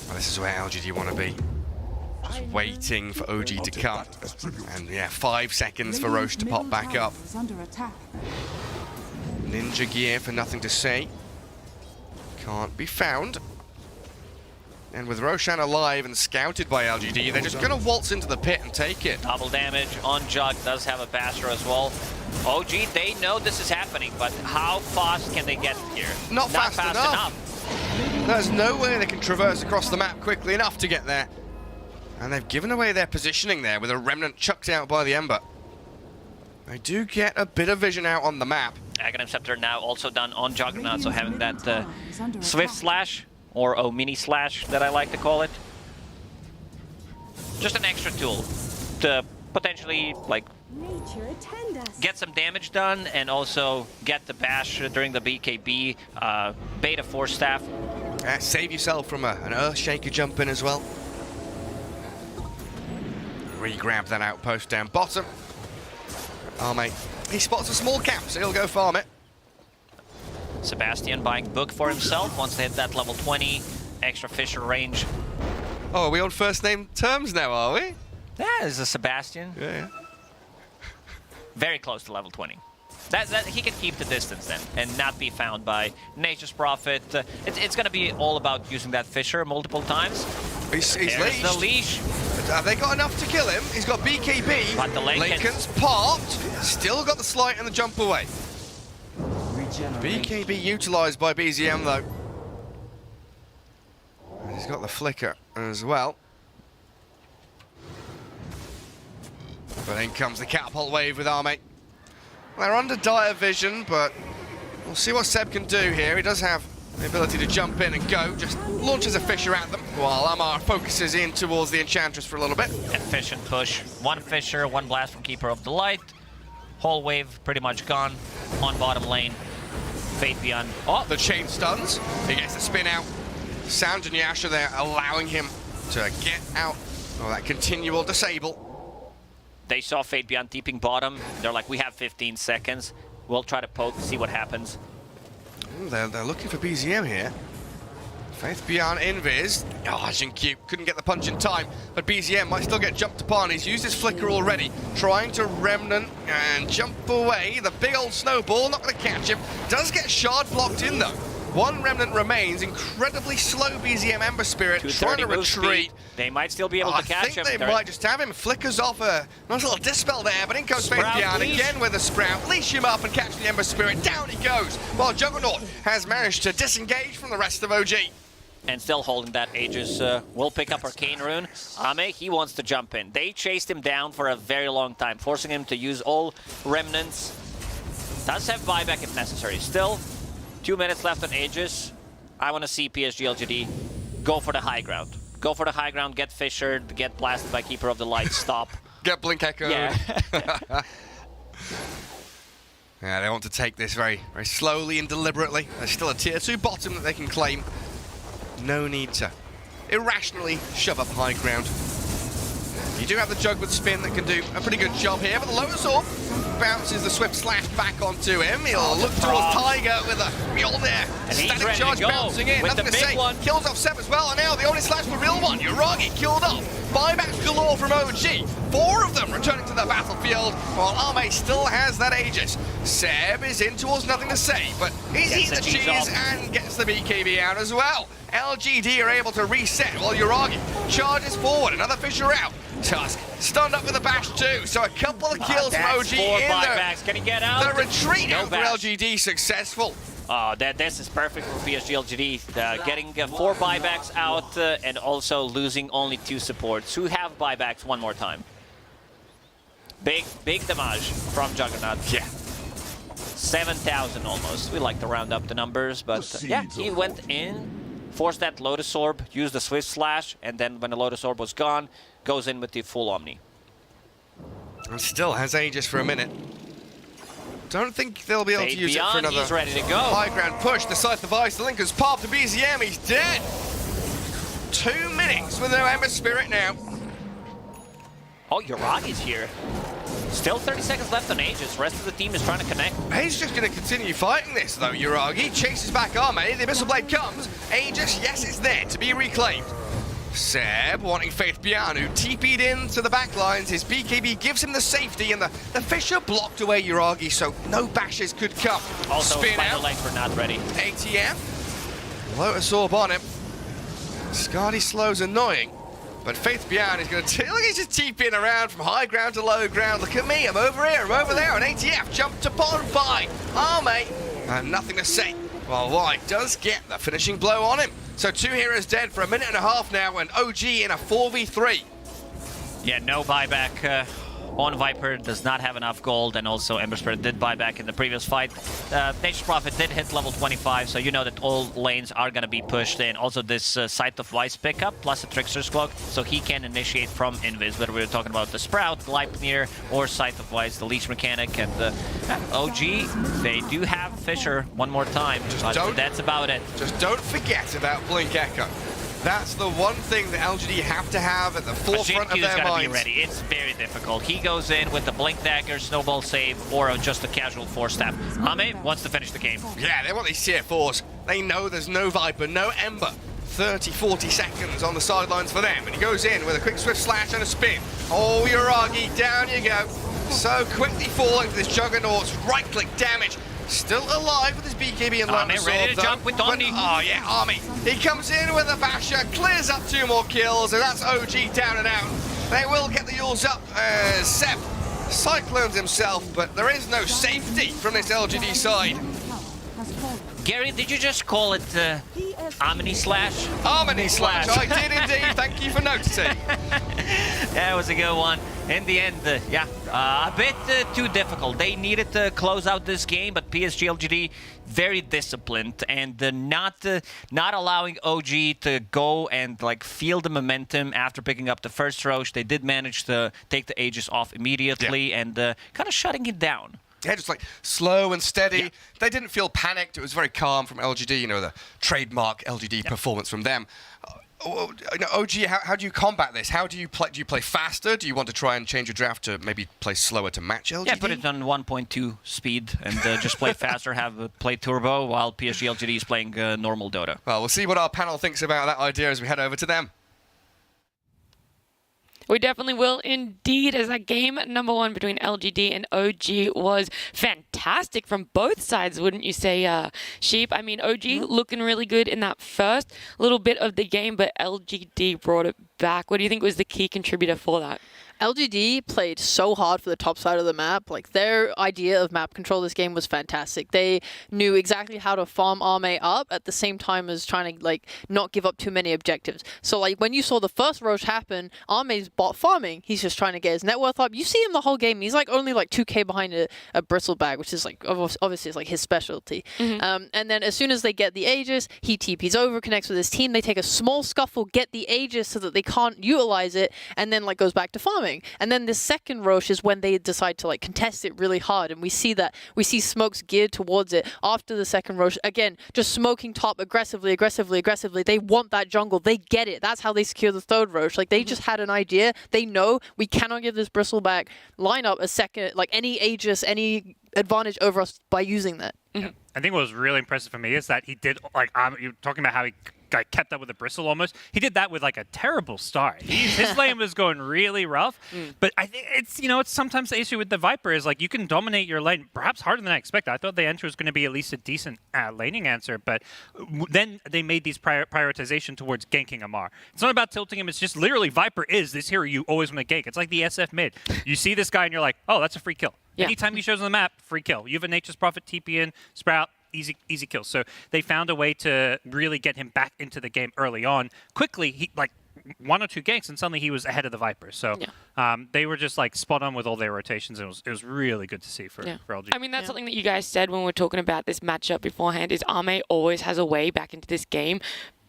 Well, this is where LGD want to be. Just waiting for OG to come. And yeah, 5 seconds for Roche to pop back up. Ninja gear for nothing to say. Can't be found. And with Roshan alive and scouted by LGD, they're just going to waltz into the pit and take it. Double damage on Jug, does have a Basher as well. OG, they know this is happening, but how fast can they get here? Not fast enough. There's no way they can traverse across the map quickly enough to get there. And they've given away their positioning there with a Remnant chucked out by the Ember. They do get a bit of vision out on the map. Aghanim Scepter now also done on Juggernaut, so having that Swift Slash, or mini slash that I like to call it. Just an extra tool to potentially like get some damage done and also get the bash during the BKB, beta 4 staff. Save yourself from an Earthshaker jump in as well. Re-grab that outpost down bottom. Oh mate, he spots a small cap, so he'll go farm it. Sebastian buying book for himself, wants to hit that level 20, extra Fisher range. Oh, are we on first name terms now, are we? That is a Sebastian. Yeah. Very close to level 20. That he can keep the distance then and not be found by Nature's Prophet. It's going to be all about using that Fisher multiple times. He's There's leashed. the leash. Have they got enough to kill him? He's got BKB. But the Laken's popped. Still got the slight and the jump away. BKB utilised by BZM though. And he's got the flicker as well. But in comes the catapult wave with Arme. They're under dire vision, but we'll see what Seb can do here. He does have the ability to jump in and go, just launches a Fisher at them, while Amar focuses in towards the Enchantress for a little bit. Efficient push. One Fisher, one blast from Keeper of the Light. Whole wave pretty much gone on bottom lane. Fate Beyond. Oh, the chain stuns. He gets the spin out. Sound and Yasha there allowing him to get out of that continual disable. They saw Fate Beyond deeping bottom. They're like, we have 15 seconds. We'll try to poke, see what happens. They're looking for BZM here. Faith Beyond Invis. Oh, Jinkyu couldn't get the punch in time, but BZM might still get jumped upon. He's used his flicker already, trying to Remnant and jump away. The big old snowball, not going to catch him. Does get shard blocked in though. One Remnant remains. Incredibly slow BZM Ember Spirit, trying to retreat. They might still be able to catch him. I think they might just have him. Flickers off a nice little dispel there, but in goes Faith Beyond again with a Sprout. Leash him up and catch the Ember Spirit. Down he goes, while Juggernaut has managed to disengage from the rest of OG. And still holding that Aegis. Will pick up Arcane Rune. Ame, he wants to jump in. They chased him down for a very long time, forcing him to use all Remnants. Does have buyback if necessary. Still, 2 minutes left on Aegis. I want to see PSG LGD go for the high ground. Go for the high ground, get fissured, get blasted by Keeper of the Light, stop. Get Blink Echoed. Yeah. Yeah, they want to take this very, very slowly and deliberately. There's still a tier 2 bottom that they can claim. No need to irrationally shove up high ground. You do have the Jug with spin that can do a pretty good job here, but the Lotus Orb bounces the Swift Slash back onto him. He'll look towards Tiger with a Mjolnir. And he's Static ready charge to go bouncing in. with Nothing the to big say. one. Kills off Seb as well, and now the only slash for real one. Yuragi killed off. Buybacks galore from OG. 4 of them returning to the battlefield, while Arme still has that Aegis. Seb is in towards Nothing to Say, but he's eating the cheese and gets the BKB out as well. LGD are able to reset while Yuragi charges forward. Another Fisher out. Tusk stunned up with a bash too, so a couple of kills from OG in there. Can he get out? The retreat No out for bash. LGD successful. This is perfect for PSG LGD. Getting 4 buybacks out and also losing only 2 supports who have buybacks one more time. Big damage from Juggernaut. Yeah. 7,000 almost. We like to round up the numbers, but yeah, he went in, forced that Lotus Orb, used the Swift Slash, and then when the Lotus Orb was gone, goes in with the full Omni. And still has Aegis for a minute. Don't think they'll be able to use it for another he's ready to go. high ground push. The Scythe of Ice, the Linker's popped to BZM, he's dead. 2 minutes with no Ember Spirit now. Oh, Yuragi's here. Still 30 seconds left on Aegis. Rest of the team is trying to connect. He's just going to continue fighting this though, Yuragi. Chases back Arme, the Abyssal Blade comes. Aegis, yes, it's there to be reclaimed. Seb wanting Faith Beyond, who TP'd into the backlines. His BKB gives him the safety, and the Fisher blocked away Yuragi, so no bashes could come. Also, Spin final out. legs were not ready. ATM. Lotus Orb on him. Scardy Slow's annoying, but Faith Beyond is going to... Look, he's just TPing around from high ground to low ground. Look at me, I'm over here, I'm over there, and ATF jumped upon by Arme. And Nothing to Say. Well, White does get the finishing blow on him. So 2 heroes dead for a minute and a half now, and OG in a 4v3. Yeah, no buyback on Viper, does not have enough gold, and also Ember Spirit did buyback in the previous fight. Nature's Prophet did hit level 25, so you know that all lanes are going to be pushed in. Also this Scythe of Vice pickup, plus a Trickster's Cloak, so he can initiate from Invis, whether we're talking about the Sprout, Gleipnir, or Scythe of Vice, the Leash mechanic, and OG, they do have Fisher one more time, but that's about it. Just don't forget about Blink Echo. That's the one thing that LGD have to have at the forefront of their minds. Be ready. It's very difficult. He goes in with the Blink Dagger, Snowball Save, or just a casual 4-step. Ame wants to finish the game. Yeah, they want these tier 4s. They know there's no Viper, no Ember. 30, 40 seconds on the sidelines for them. And he goes in with a quick Swift Slash and a spin. Oh, Yuragi, down you go. So quickly falling to this Juggernaut's right-click damage. Still alive with his BKB and Lone Sword, ready to though. jump with Omni. Oh yeah, Army. He comes in with a basher, clears up 2 more kills, and that's OG down and out. They will get the Yules up. Seb cyclones himself, but there is no safety from this LGD side. Gary, did you just call it Omni Slash? Omni Slash, I did indeed. Thank you for noticing. That was a good one. In the end, a bit too difficult. They needed to close out this game, but PSG LGD very disciplined and not allowing OG to go and like feel the momentum after picking up the first Roche. They did manage to take the Aegis off immediately and kind of shutting it down. Yeah, just like slow and steady. Yeah. They didn't feel panicked. It was very calm from LGD, you know, the trademark LGD performance from them. OG, how do you combat this? How do you play? Do you play faster? Do you want to try and change your draft to maybe play slower to match LGD? Yeah, put it on 1.2 speed and just play faster, play turbo, while PSG LGD is playing normal Dota. Well, we'll see what our panel thinks about that idea as we head over to them. We definitely will indeed, as that game number 1 between LGD and OG was fantastic from both sides, wouldn't you say, Sheep? I mean, OG looking really good in that first little bit of the game, but LGD brought it back. What do you think was the key contributor for that? LGD played so hard for the top side of the map. Like, their idea of map control this game was fantastic. They knew exactly how to farm Arme up at the same time as trying to, like, not give up too many objectives. So, like, when you saw the first Roche happen, Arme's bot farming. He's just trying to get his net worth up. You see him the whole game. He's, like, only, like, 2k behind a Bristlebag, which is, like, obviously is, like, his specialty. And then as soon as they get the Aegis, he TPs over, connects with his team. They take a small scuffle, get the Aegis so that they can't utilize it, and then, like, goes back to farming. And then the second Roche is when they decide to like contest it really hard, and we see Smokes geared towards it after the second Roche. Again, just smoking top aggressively. They want that jungle. They get it. That's how they secure the third Roche. Like, they just had an idea. They know we cannot give this Bristleback lineup a second, like any Aegis, any advantage over us by using that. Yeah. I think what was really impressive for me is that he did, like, you're talking about how he kept up with a Bristle almost. He did that with like a terrible start. His lane was going really rough, but I think it's, you know, it's sometimes the issue with the Viper is like you can dominate your lane perhaps harder than I expected. I thought the answer was going to be at least a decent laning answer, but then they made these prioritization towards ganking Amar. It's not about tilting him. It's just literally Viper is this hero you always want to gank. It's like the SF mid. You see this guy and you're like, oh, that's a free kill. Yeah. Anytime he shows on the map, free kill. You have a Nature's Prophet, TP in, Sprout, easy kills. So they found a way to really get him back into the game early on. Quickly, he like 1 or 2 ganks, and suddenly he was ahead of the Viper. So they were just like spot on with all their rotations. It was really good to see for LG. I mean, that's something that you guys said when we were talking about this matchup beforehand, is Arme always has a way back into this game.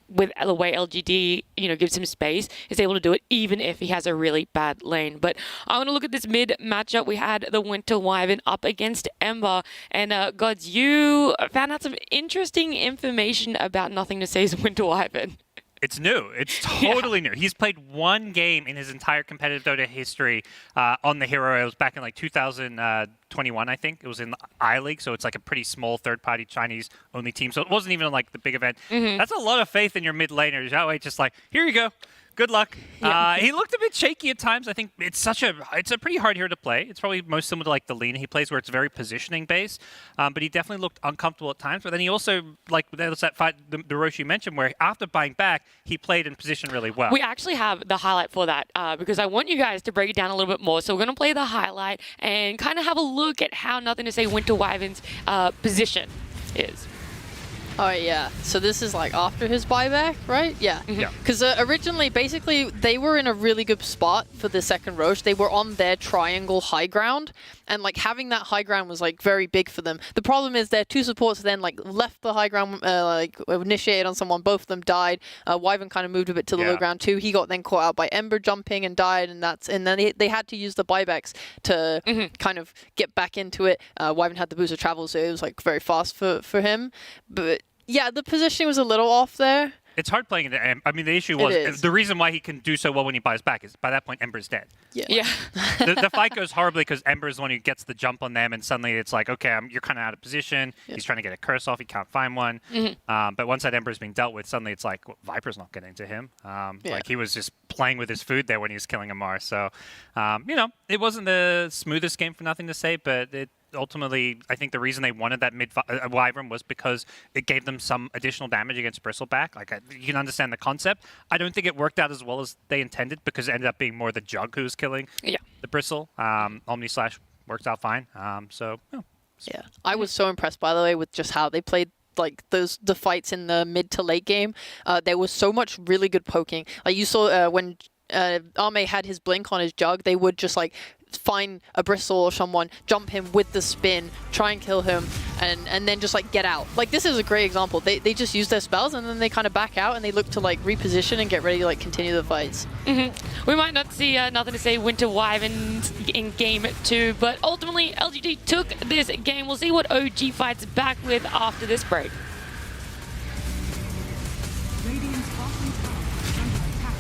With the way LGD, you know, gives him space, is able to do it even if he has a really bad lane. But I want to look at this mid matchup. We had the Winter Wyvern up against Ember, and Gods, you found out some interesting information about Nothing to Say's Winter Wyvern. It's new. It's totally new. He's played 1 game in his entire competitive Dota history on the hero. It was back in like 2021, I think. It was in the I-League, so it's like a pretty small third-party Chinese-only team. So it wasn't even like the big event. That's a lot of faith in your mid laners. That way, just like, here you go. Good luck. He looked a bit shaky at times. I think it's a pretty hard hero to play. It's probably most similar to like the Lina he plays, where it's very positioning based. But he definitely looked uncomfortable at times. But then he also, like there was that fight, the Roche you mentioned, where after buying back, he played in position really well. We actually have the highlight for that because I want you guys to break it down a little bit more. So we're going to play the highlight and kind of have a look at how Nothing to Say Winter Wyvern's position is. Oh, yeah. So this is like after his buyback, right? Yeah. Yeah. Because originally, basically, they were in a really good spot for the second Roche. They were on their triangle high ground, and like having that high ground was like very big for them. The problem is their 2 supports then like left the high ground, like initiated on someone. Both of them died. Wyvern kind of moved a bit to the low ground too. He got then caught out by Ember jumping and died, and then they had to use the buybacks to kind of get back into it. Wyvern had the boost of travel, so it was like very fast for him, but. Yeah, the positioning was a little off there. It's hard playing into Ember. I mean, the issue It was is. the reason why he can do so well when he buys back is by that point Ember's dead. Yeah. The fight goes horribly because Ember is the one who gets the jump on them, and suddenly it's like, okay, you're kind of out of position. He's trying to get a curse off. He can't find one. But once that Ember is being dealt with, suddenly it's like, well, Viper's not getting to him. Like he was just playing with his food there when he was killing Amar. So, it wasn't the smoothest game for nothing to say, but it ultimately, I think the reason they wanted that mid Wyvern was because it gave them some additional damage against Bristleback. Like, you can understand the concept. I don't think it worked out as well as they intended because it ended up being more the Jug who was killing the Bristle. Omni Slash worked out fine. Yeah, I was so impressed, by the way, with just how they played like the fights in the mid to late game. There was so much really good poking. Like you saw when Arme had his blink on his Jug, they would just like find a Bristle or someone, jump him with the spin, try and kill him, and then just like get out. Like this is a great example. They just use their spells and then they kind of back out and they look to like reposition and get ready to like continue the fights. We might not see Nothing to Say Winter Wyverns in Game 2, but ultimately LGD took this game. We'll see what OG fights back with after this break. Radiant's bottom tower is under attack.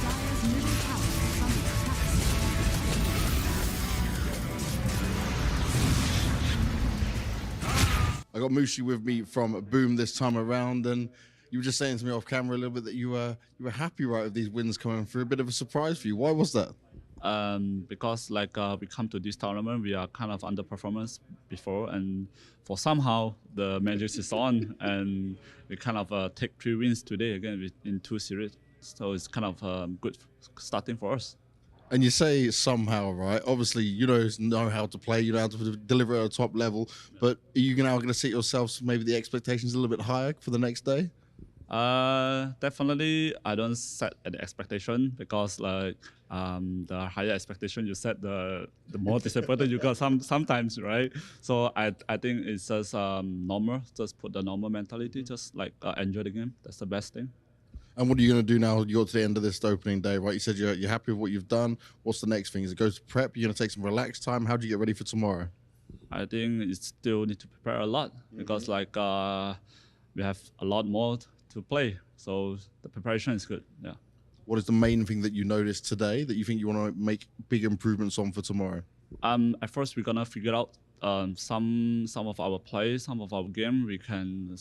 Dire's middle tower is under attack. I got Mushi with me from Boom this time around, and you were just saying to me off camera a little bit that you were happy, right, with these wins coming through. A bit of a surprise for you. Why was that? Because we come to this tournament, we are kind of underperformance before, and for somehow the magic is on, and we kind of take 3 wins today again in 2 series. So it's kind of good starting for us. And you say somehow, right? Obviously, you know how to play, you know how to deliver at a top level, but are you now going to set yourselves maybe the expectations a little bit higher for the next day? Definitely, I don't set an expectation because the higher expectation you set, the more disappointed you got sometimes, right? So I think it's just normal. Just put the normal mentality. Just enjoy the game. That's the best thing. And what are you going to do now? You're to the end of this opening day, right? You said you're happy with what you've done. What's the next thing? Is it go to prep? You're going to take some relaxed time? How do you get ready for tomorrow? I think you still need to prepare a lot because we have a lot more to play. So the preparation is good. Yeah. What is the main thing that you noticed today that you think you want to make big improvements on for tomorrow? At first, we're gonna figure out some of our plays, some of our game. We can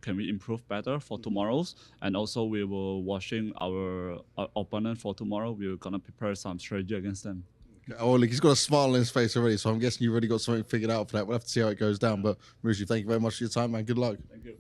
can we improve better for tomorrow's, and also we will watching our opponent for tomorrow. We're gonna prepare some strategy against them. Oh, look, he's got a smile on his face already, so I'm guessing you've already got something figured out for that. We'll have to see how it goes down. But Mauricio, thank you very much for your time, man. Good luck. Thank you.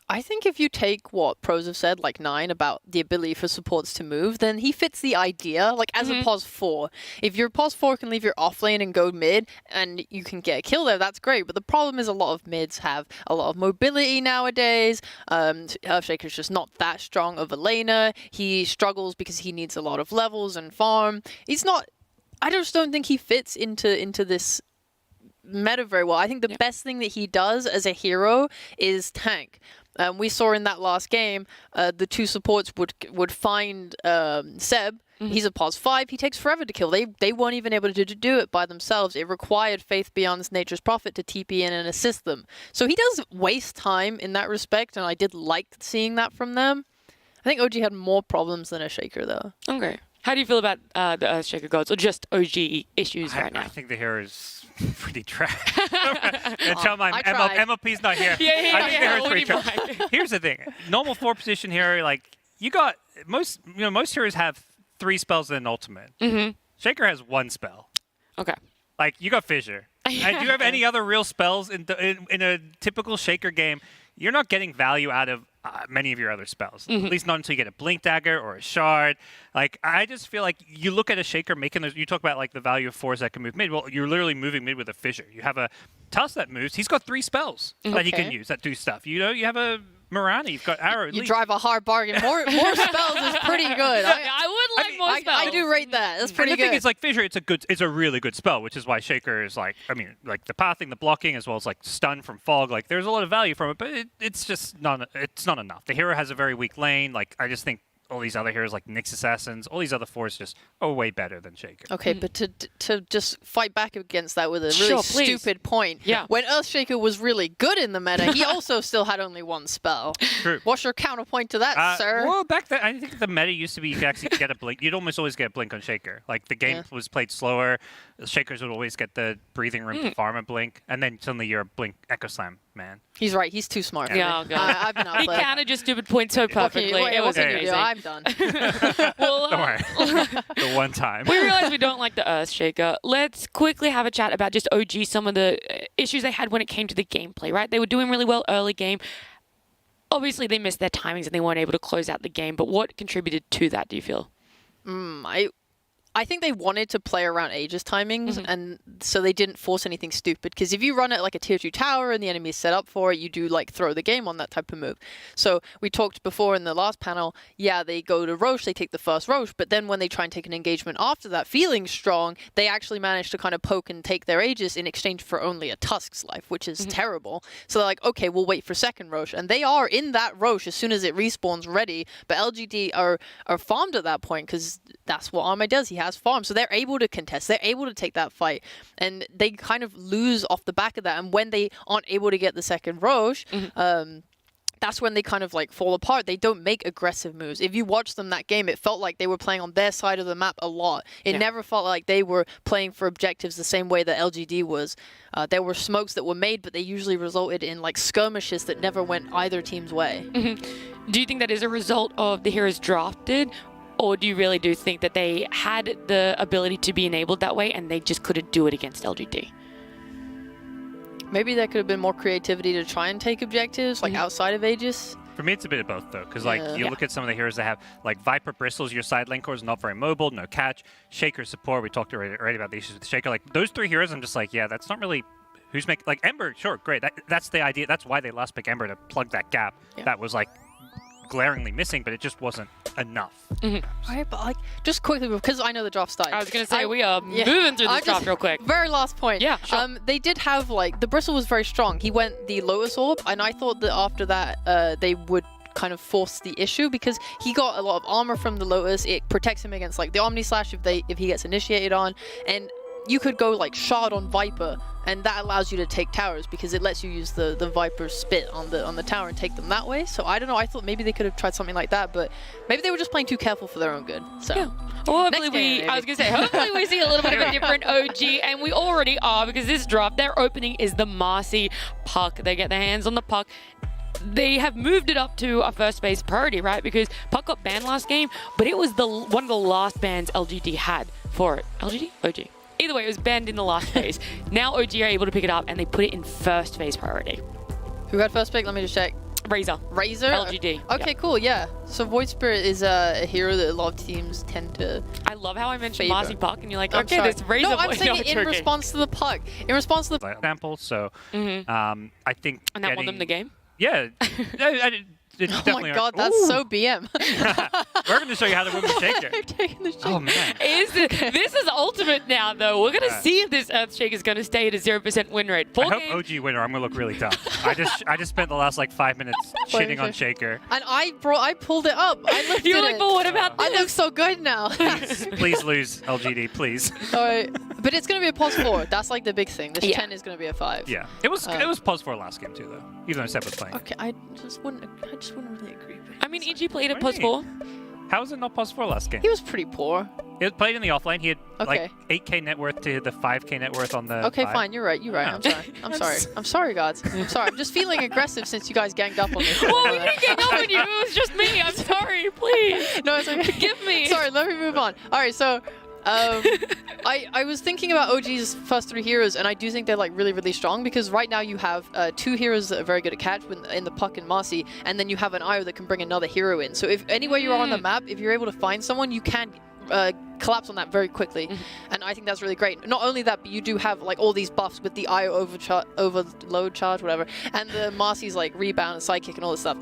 I think if you take what pros have said, like 9, about the ability for supports to move, then he fits the idea, like as a POS 4. If your POS 4 can leave your off lane and go mid, and you can get a kill there, that's great. But the problem is a lot of mids have a lot of mobility nowadays. Earthshaker's just not that strong of a laner. He struggles because he needs a lot of levels and farm. He's not... I just don't think he fits into this meta very well. I think the best thing that he does as a hero is tank. We saw in that last game, the two supports would find Seb. He's a POS 5. He takes forever to kill. They weren't even able to do it by themselves. It required Faith Beyond's Nature's Prophet to TP in and assist them. So he does waste time in that respect, and I did like seeing that from them. I think OG had more problems than a Shaker, though. Okay. How do you feel about the Earthshaker gods, or just OG issues right now? I think the hero is pretty trash. Until my tried. MLP's not here. Yeah, I think the hero's pretty trash. Here's the thing: normal 4 position hero, like you got most heroes have 3 spells and an ultimate. Shaker has 1 spell. Okay. Like you got Fissure. And do you have any other real spells in a typical Shaker game? You're not getting value out of many of your other spells. At least not until you get a Blink Dagger or a Shard. Like, I just feel like you look at a Shaker making those... You talk about, like, the value of 4s that can move mid. Well, you're literally moving mid with a Fissure. You have a Tusk that moves. He's got 3 spells that he can use that do stuff. You know, you have a Mirani. You've got Arrow. You drive a hard bargain. More spells is pretty good. I would like more spells. I do rate that. That's pretty and the good. thing is, like, Fissure, it's a really good spell, which is why Shaker is, like, I mean, like, the pathing, the blocking, as well as, like, stun from Fog. Like, there's a lot of value from it, but it's just not enough. The hero has a very weak lane. Like, I just think all these other heroes like Nyx Assassins, all these other 4s just are way better than Shaker. Okay, but to just fight back against that with a really stupid point. Yeah. When Earthshaker was really good in the meta, he also still had only 1 spell. True. What's your counterpoint to that, sir? Well, back then, I think the meta used to be you could actually get a blink. You'd almost always get a blink on Shaker. Like, the game was played slower. The Shakers would always get the breathing room to farm a blink, and then suddenly you're a blink Echo Slam, man. He's right. He's too smart. Yeah, I've been he outplayed. countered your stupid point so perfectly. Okay, it was what can you amazing. do? I'm done. Well, Don't worry. The one time. we realize we don't like the Earthshaker. Let's quickly have a chat about just OG, some of the issues they had when it came to the gameplay, right? They were doing really well early game. Obviously, they missed their timings and they weren't able to close out the game. But what contributed to that, do you feel? I think they wanted to play around Aegis timings, and so they didn't force anything stupid. Because if you run it like a tier 2 tower and the enemy is set up for it, you do like throw the game on that type of move. So we talked before in the last panel, yeah, they go to Roche, they take the first Roche, but then when they try and take an engagement after that, feeling strong, they actually manage to kind of poke and take their Aegis in exchange for only a Tusk's life, which is terrible. So they're like, okay, we'll wait for second Roche. And they are in that Roche as soon as it respawns ready, but LGD are farmed at that point because that's what Armai does. He has farm, so they're able to contest, they're able to take that fight, and they kind of lose off the back of that. And when they aren't able to get the second Roche, that's when they kind of like fall apart. They don't make aggressive moves. If you watch them that game, it felt like they were playing on their side of the map a lot. It never felt like they were playing for objectives the same way that LGD was. There were smokes that were made, but they usually resulted in like skirmishes that never went either team's way. Do you think that is a result of the heroes drafted? Or do you really do think that they had the ability to be enabled that way and they just couldn't do it against LGD? Maybe there could have been more creativity to try and take objectives, like outside of Aegis. For me, it's a bit of both, though, because like you look at some of the heroes that have like Viper Bristles, your side lane core is not very mobile, no catch, Shaker support. We talked already about the issues with Shaker. Like those 3 heroes, I'm just like, yeah, that's not really who's making. Like Ember, sure, great. That's the idea. That's why they last pick Ember, to plug that gap that was like glaringly missing, but it just wasn't enough. Right, but like just quickly, because I know the draft started. I was going to say, we are moving through this draft real quick. Very last point. Yeah, sure. They did have like, the Bristle was very strong. He went the Lotus Orb, and I thought that after that they would kind of force the issue, because he got a lot of armor from the Lotus. It protects him against like the Omni Slash if he gets initiated on, and you could go like Shard on Viper, and that allows you to take towers because it lets you use the Viper spit on the tower and take them that way. So I don't know, I thought maybe they could have tried something like that, but maybe they were just playing too careful for their own good. So well, hopefully hopefully we see a little bit of a different OG, and we already are, because this draft, their opening is the Marcy Puck. They get their hands on the Puck. They have moved it up to a first phase priority, right? Because Puck got banned last game, but it was one of the last bans LGD had for it. LGD? OG. Either way, it was banned in the last phase. Now OG are able to pick it up, and they put it in first phase priority. Who had first pick? Let me just check. Razor. LGD. Okay, cool, yeah. So Void Spirit is a hero that a lot of teams tend to I love how I mentioned favor. Marcy Puck, and you're like, I'm okay, sorry. this Razor No, I'm boy. saying it in joking. response to the Puck. In response to the Example, so I think And that won them the game? Yeah. It's Oh definitely my god, that's so BM. We're going to show you how to win the Shaker. I'm taking the Shaker. Oh, man. This is ultimate now, though. We're going to see if this Earthshake is going to stay at a 0% win rate. I hope OG winner. I'm going to look really dumb. I just spent the last like 5 minutes shitting on Shaker. And I pulled it up. I lifted You're like, it. but what about this? I look so good now. Please lose, LGD, please. Alright. But it's going to be a pos 4. That's like the big thing. This 10 is going to be a 5. Yeah. It was pos 4 last game, too, though. Even though Seb was playing. Okay, I just wouldn't really agree. I mean, EG played at What do you +4. How was it not pos 4 last game? He was pretty poor. It was played in the offlane. He had Okay. like 8k net worth to the 5k net worth on the Okay, 5. fine. You're right. I'm sorry. I'm sorry, gods. I'm sorry. I'm just feeling aggressive since you guys ganged up on me. Well, we didn't gang up on you. It was just me. I'm sorry. Please. No, it's okay. Forgive me. Sorry, let me move on. All right, so I was thinking about OG's first 3 heroes, and I do think they're like really, really strong, because right now you have 2 heroes that are very good at catch in the Puck and Marcy, and then you have an IO that can bring another hero in. So if anywhere you are on the map, if you're able to find someone, you can collapse on that very quickly, and I think that's really great. Not only that, but you do have like all these buffs with the IO overload charge, whatever, and the Marcy's like rebound and sidekick and all this stuff.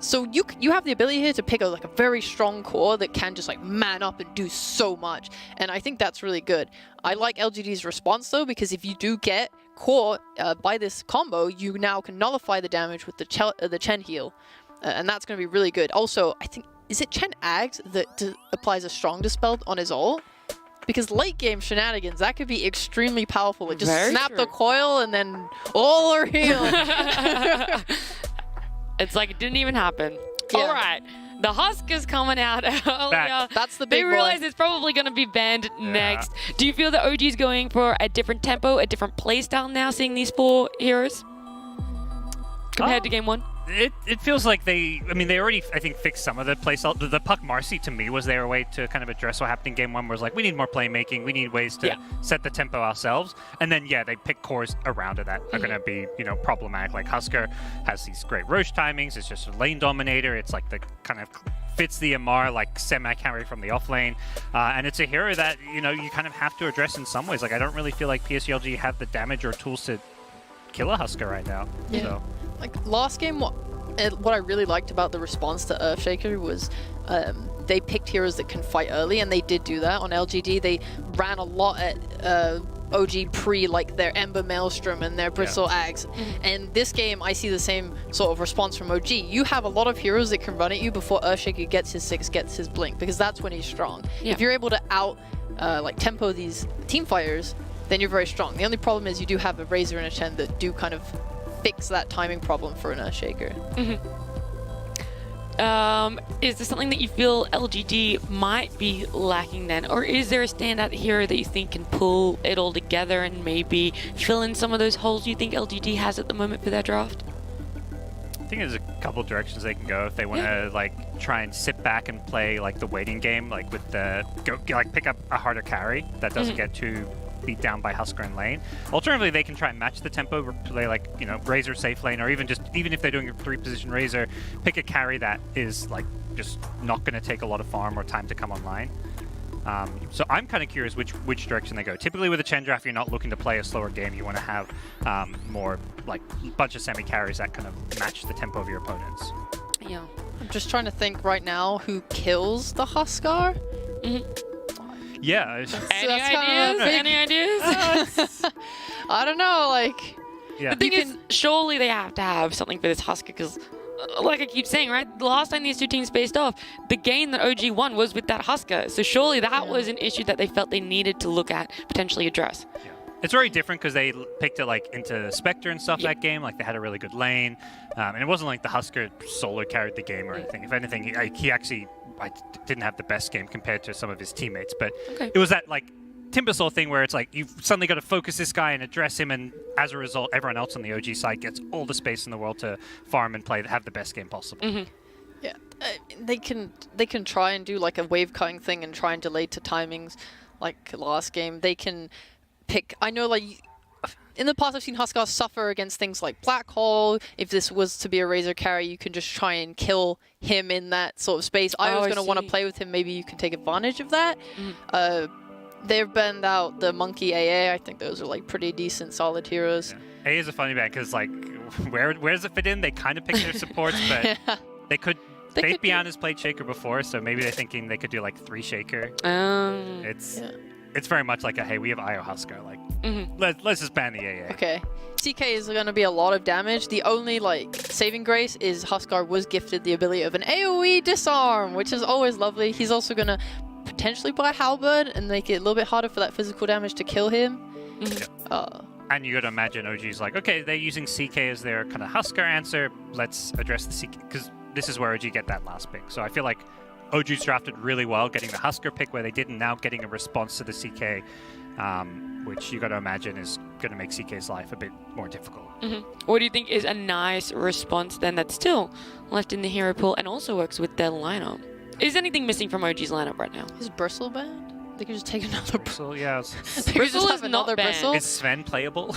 So you have the ability here to pick a very strong core that can just like man up and do so much, and I think that's really good. I like LGD's response though, because if you do get caught by this combo, you now can nullify the damage with the Chen heal, and that's going to be really good. Also, I think, is it Chen Ags that applies a strong dispel on his ult? Because late game shenanigans, that could be extremely powerful. It just snap the coil and then all are healed. It's like it didn't even happen. Yeah. All right. The Husk is coming out earlier. That's the big They boy. realize it's probably going to be banned next. Do you feel that OG is going for a different tempo, a different playstyle now, seeing these 4 heroes compared to game 1? It feels like they already, I think, fixed some of the playstyle. The Puck Marcy, to me, was their way to kind of address what happened in game 1, where it's like, we need more playmaking, we need ways to set the tempo ourselves. And then, they pick cores around it that are going to be, problematic. Like Husker has these great Roche timings, it's just a lane dominator, it's like the kind of fits the MR, like semi-carry from the offlane. And it's a hero that, you kind of have to address in some ways. Like, I don't really feel like PSG LGD have the damage or tools to kill a Husker right now. Yeah. So. Like last game, what I really liked about the response to Earthshaker was they picked heroes that can fight early, and they did do that on LGD. They ran a lot at OG pre, like their Ember Maelstrom and their Bristle Ags. And this game, I see the same sort of response from OG. You have a lot of heroes that can run at you before Earthshaker gets his 6, gets his blink, because that's when he's strong. If you're able to like tempo these team fighters, then you're very strong. The only problem is you do have a Razor and a Chen that do kind of fix that timing problem for an Earthshaker. Is there something that you feel LGD might be lacking then? Or is there a standout hero that you think can pull it all together and maybe fill in some of those holes you think LGD has at the moment for their draft? I think there's a couple directions they can go if they want to like try and sit back and play like the waiting game, like with the like pick up a harder carry that doesn't get too beat down by Husker in lane. Alternatively, they can try and match the tempo, play like, you know, Razor safe lane, or even if they're doing a 3-position Razor, pick a carry that is like just not going to take a lot of farm or time to come online. So I'm kind of curious which direction they go. Typically with a Chen draft, you're not looking to play a slower game. You want to have more like a bunch of semi carries that kind of match the tempo of your opponents. Yeah. I'm just trying to think right now who kills the Huskar. Yeah. Any ideas? Any ideas? I don't know, like... Yeah. The thing is, surely they have to have something for this Husker, because, like I keep saying, right, the last time these two teams faced off, the game that OG won was with that Husker. So surely that was an issue that they felt they needed to look at, potentially address. Yeah. It's very different because they picked it like into Spectre and stuff that game. Like they had a really good lane, and it wasn't like the Husker solo carried the game or anything. If anything, he actually didn't have the best game compared to some of his teammates. But it was that like Timbersaw thing where it's like you've suddenly got to focus this guy and address him, and as a result, everyone else on the OG side gets all the space in the world to farm and play, have the best game possible. Yeah, they can try and do like a wave cutting thing and try and delay to timings, like last game. They can pick. I know, like in the past, I've seen Huskar suffer against things like Black Hole. If this was to be a Razor carry, you can just try and kill him in that sort of space. I was going to want to play with him. Maybe you can take advantage of that. They've banned out the Monkey AA. I think those are like pretty decent, solid heroes. Yeah. AA is a funny band because like, where does it fit in? They kind of pick their supports, but they could. Faith Beyond has played Shaker before, so maybe they're thinking they could do like 3 Shaker. It's very much like a, hey, we have IO Husker, like let's just ban the AA. Okay. CK is going to be a lot of damage. The only like saving grace is Huskar was gifted the ability of an AoE disarm, which is always lovely. He's also going to potentially buy Halberd and make it a little bit harder for that physical damage to kill him. And you got to imagine OG's like, okay, they're using CK as their kind of Husker answer. Let's address the CK, because this is where OG get that last pick. So I feel like OG's drafted really well, getting the Husker pick where they didn't, now getting a response to the CK, which you got to imagine is going to make CK's life a bit more difficult. What do you think is a nice response then that's still left in the hero pool and also works with their lineup? Is anything missing from OG's lineup right now? Is Bristle banned? They could just take another Bristle. Yeah. They could just have another Bristle. Is Sven playable?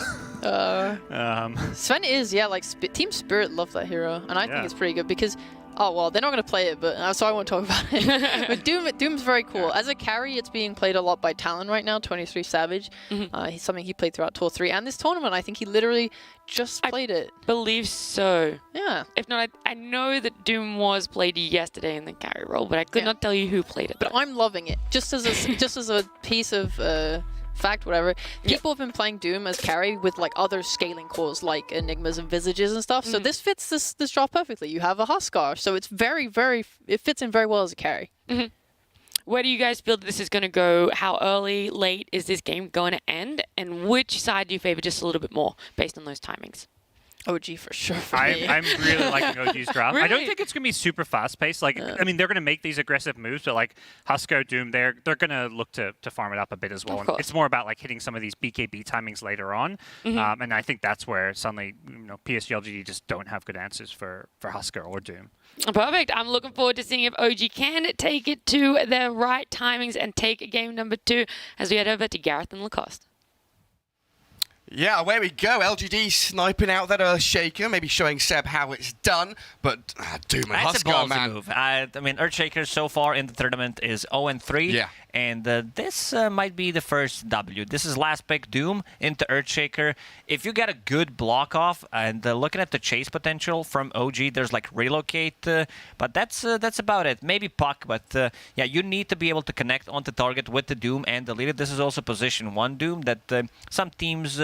Sven is, yeah, like Team Spirit love that hero, and I think it's pretty good because, oh well, they're not going to play it, but so I won't talk about it. But Doom's very cool. As a carry, it's being played a lot by Talon right now, 23 Savage. He's something he played throughout Tour 3 and this tournament. I think he literally just played it. Believe so. Yeah. If not, I know that Doom was played yesterday in the carry role, but I could not tell you who played it. But I'm loving it. Just as a piece of fact, whatever. People have been playing Doom as carry with like other scaling cores like Enigmas and Visages and stuff. So this fits this draft perfectly. You have a Huskar, so it's it fits in very well as a carry. Where do you guys feel that this is going to go? How early, late is this game going to end? And which side do you favor just a little bit more based on those timings? OG for sure. For me. I'm really liking OG's draft. Really? I don't think it's going to be super fast paced. Like, I mean, they're going to make these aggressive moves, but like Husker, Doom, they're going to look to farm it up a bit as well. And it's more about like hitting some of these BKB timings later on. And I think that's where suddenly, PSG LGD just don't have good answers for Husker or Doom. Perfect. I'm looking forward to seeing if OG can take it to their right timings and take game number 2 as we head over to Gareth and Lacoste. Yeah, away we go. LGD sniping out that Shaker, maybe showing Seb how it's done, but Doom and That's a Husker, ballsy man. move. I mean, Earthshaker so far in the tournament is 0-3. Yeah. And this might be the first W. This is last pick Doom into Earthshaker. If you get a good block off and looking at the chase potential from OG, there's like relocate, but that's about it. Maybe puck, but yeah, you need to be able to connect onto target with the Doom and delete it. This is also position 1 Doom that some teams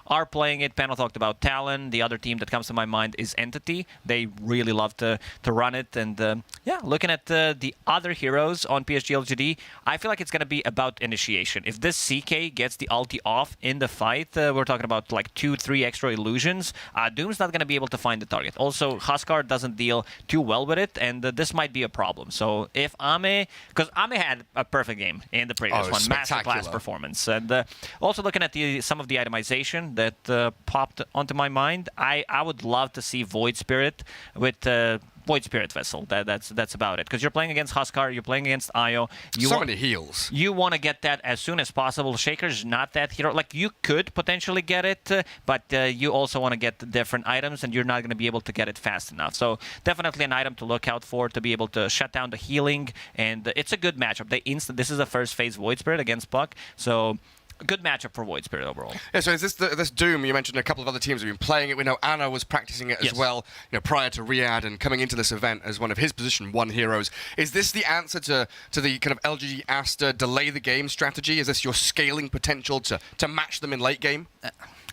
are playing it. Panel talked about Talon. The other team that comes to my mind is Entity. They really love to run it. And yeah, looking at the other heroes on PSG LGD, I feel like it's going to be about initiation. If this CK gets the ulti off in the fight, we're talking about like 2-3 extra illusions. Doom's not going to be able to find the target. Also, Huskar doesn't deal too well with it, and this might be a problem. So if Ame, because Ame had a perfect game in the previous one, masterclass performance. And also looking at some of the itemization that popped onto my mind, I would love to see Void Spirit with Void Spirit Vessel. That's about it. Because you're playing against Huskar, you're playing against Io. So many heals. You want to get that as soon as possible. Shaker's not that hero. Like, you could potentially get it, but you also want to get the different items, and you're not going to be able to get it fast enough. So definitely an item to look out for to be able to shut down the healing, and it's a good matchup. This is the first phase Void Spirit against Puck, so a good matchup for Void Spirit overall. Yeah, so is this Doom, you mentioned a couple of other teams have been playing it. We know Anna was practicing it as well, prior to Riyadh and coming into this event as one of his position 1 heroes. Is this the answer to the kind of LGD Aster delay the game strategy? Is this your scaling potential to match them in late game?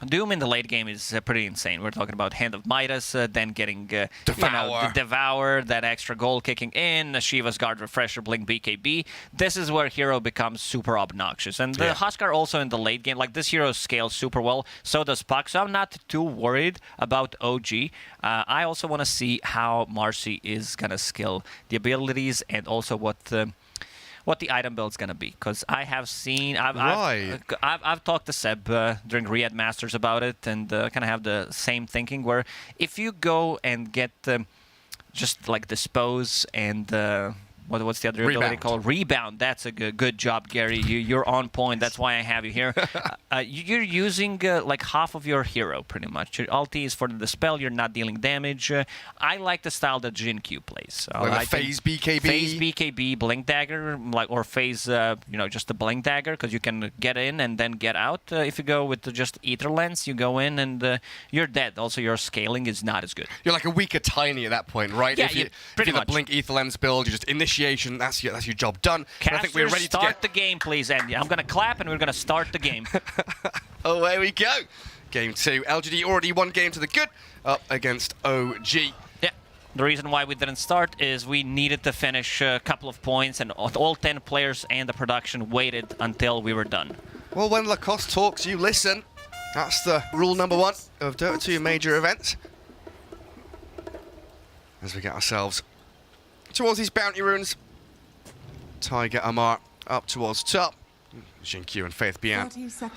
Doom in the late game is pretty insane. We're talking about Hand of Midas, then getting Devour, that extra goal kicking in, Shiva's Guard Refresher, Blink BKB. This is where hero becomes super obnoxious. And the Huskar also in the late game, like this hero scales super well, so does Puck, so I'm not too worried about OG. I also want to see how Marcy is going to skill the abilities and also what the item build's gonna be, because I have seen, I've talked to Seb during Riyadh Masters about it, and kind of have the same thinking where if you go and get just like Dispose and what's the other ability called? Rebound. That's a good job, Gary. You're on point. That's why I have you here. You're using like half of your hero, pretty much. Your ulti is for the dispel. You're not dealing damage. I like the style that Jin Q plays. Like phase BKB? Phase BKB, Blink Dagger, or phase, just the Blink Dagger, because you can get in and then get out. If you go with just Ether Lens, you go in and you're dead. Also, your scaling is not as good. You're like a weaker Tiny at that point, right? Yeah, if you pretty much. The Blink Ether Lens build, you just initiation, that's your job done. Casters, I think we're ready to start the game, please. And I'm going to clap, and we're going to start the game. Away we go. Game 2. LGD already 1 game to the good, up against OG. Yeah. The reason why we didn't start is we needed to finish a couple of points, and all 10 players and the production waited until we were done. Well, when Lacoste talks, you listen. That's the rule number 1 of Dota 2 major events. As we get ourselves towards these bounty runes. Tiger Amar up towards top. Jinkyu and Faith Bian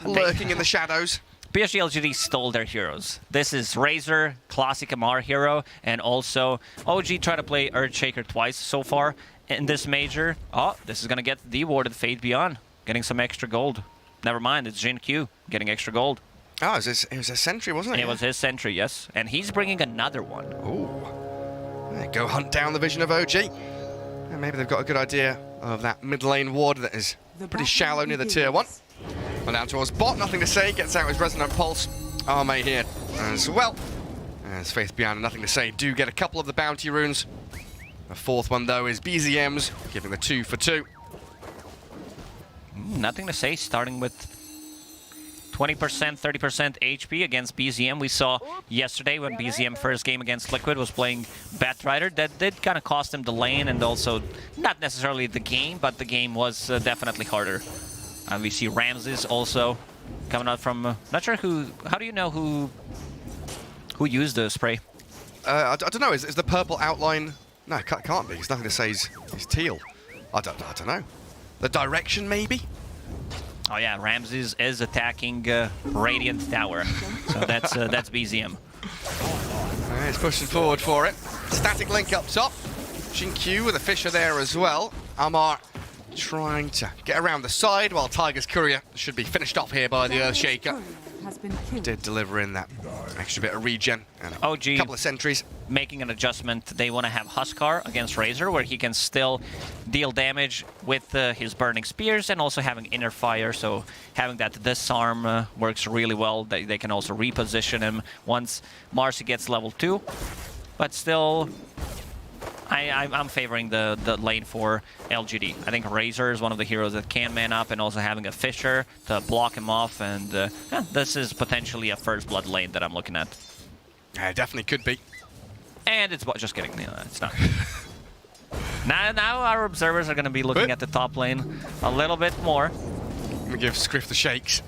lurking in the shadows. PSG LGD stole their heroes. This is Razor, classic Amar hero, and also OG tried to play Earthshaker twice so far in this major. Oh, this is going to get dewarded Faith Bian, getting some extra gold. Never mind, it's Jinkyu getting extra gold. Oh, it was a sentry, wasn't it? It was his sentry, yes. And he's bringing another one. Ooh. Go hunt down the vision of OG. And maybe they've got a good idea of that mid lane ward that is pretty shallow near the tier 1. Well, down towards bot, nothing to say, gets out his Resonant Pulse. Arme here as well. As Faith Bian, nothing to say, do get a couple of the bounty runes. The 4th one, though, is BZM's, giving the 2 for 2. Nothing to say, starting with 20%, 30% HP against BZM. We saw yesterday when BZM first game against Liquid was playing Batrider. That did kind of cost him the lane and also not necessarily the game, but the game was definitely harder. And we see Ramses also coming out from... not sure who... How do you know who used the spray? I don't know. Is the purple outline... No, it can't be. It's nothing to say he's teal. I don't know. The direction, maybe? Oh yeah, Ramses is attacking Radiant Tower, so that's BZM. He's pushing forward for it. Static link up top. Jinkyu with a Fisher there as well. Amar trying to get around the side while Tiger's Courier should be finished off here by the Earthshaker. Did deliver in that extra bit of regen and a couple of sentries. Making an adjustment. They want to have Huskar against Razor, where he can still deal damage with his Burning Spears and also having Inner Fire, so having that disarm works really well. They can also reposition him once Marcy gets level 2. But still, I'm favoring the lane for LGD. I think Razor is one of the heroes that can man up, and also having a Fisher to block him off, and yeah, this is potentially a first blood lane that I'm looking at. Yeah, it definitely could be. And it's just kidding. It's not. now our observers are going to be looking at the top lane a little bit more. I'm going to give Scriff the shakes.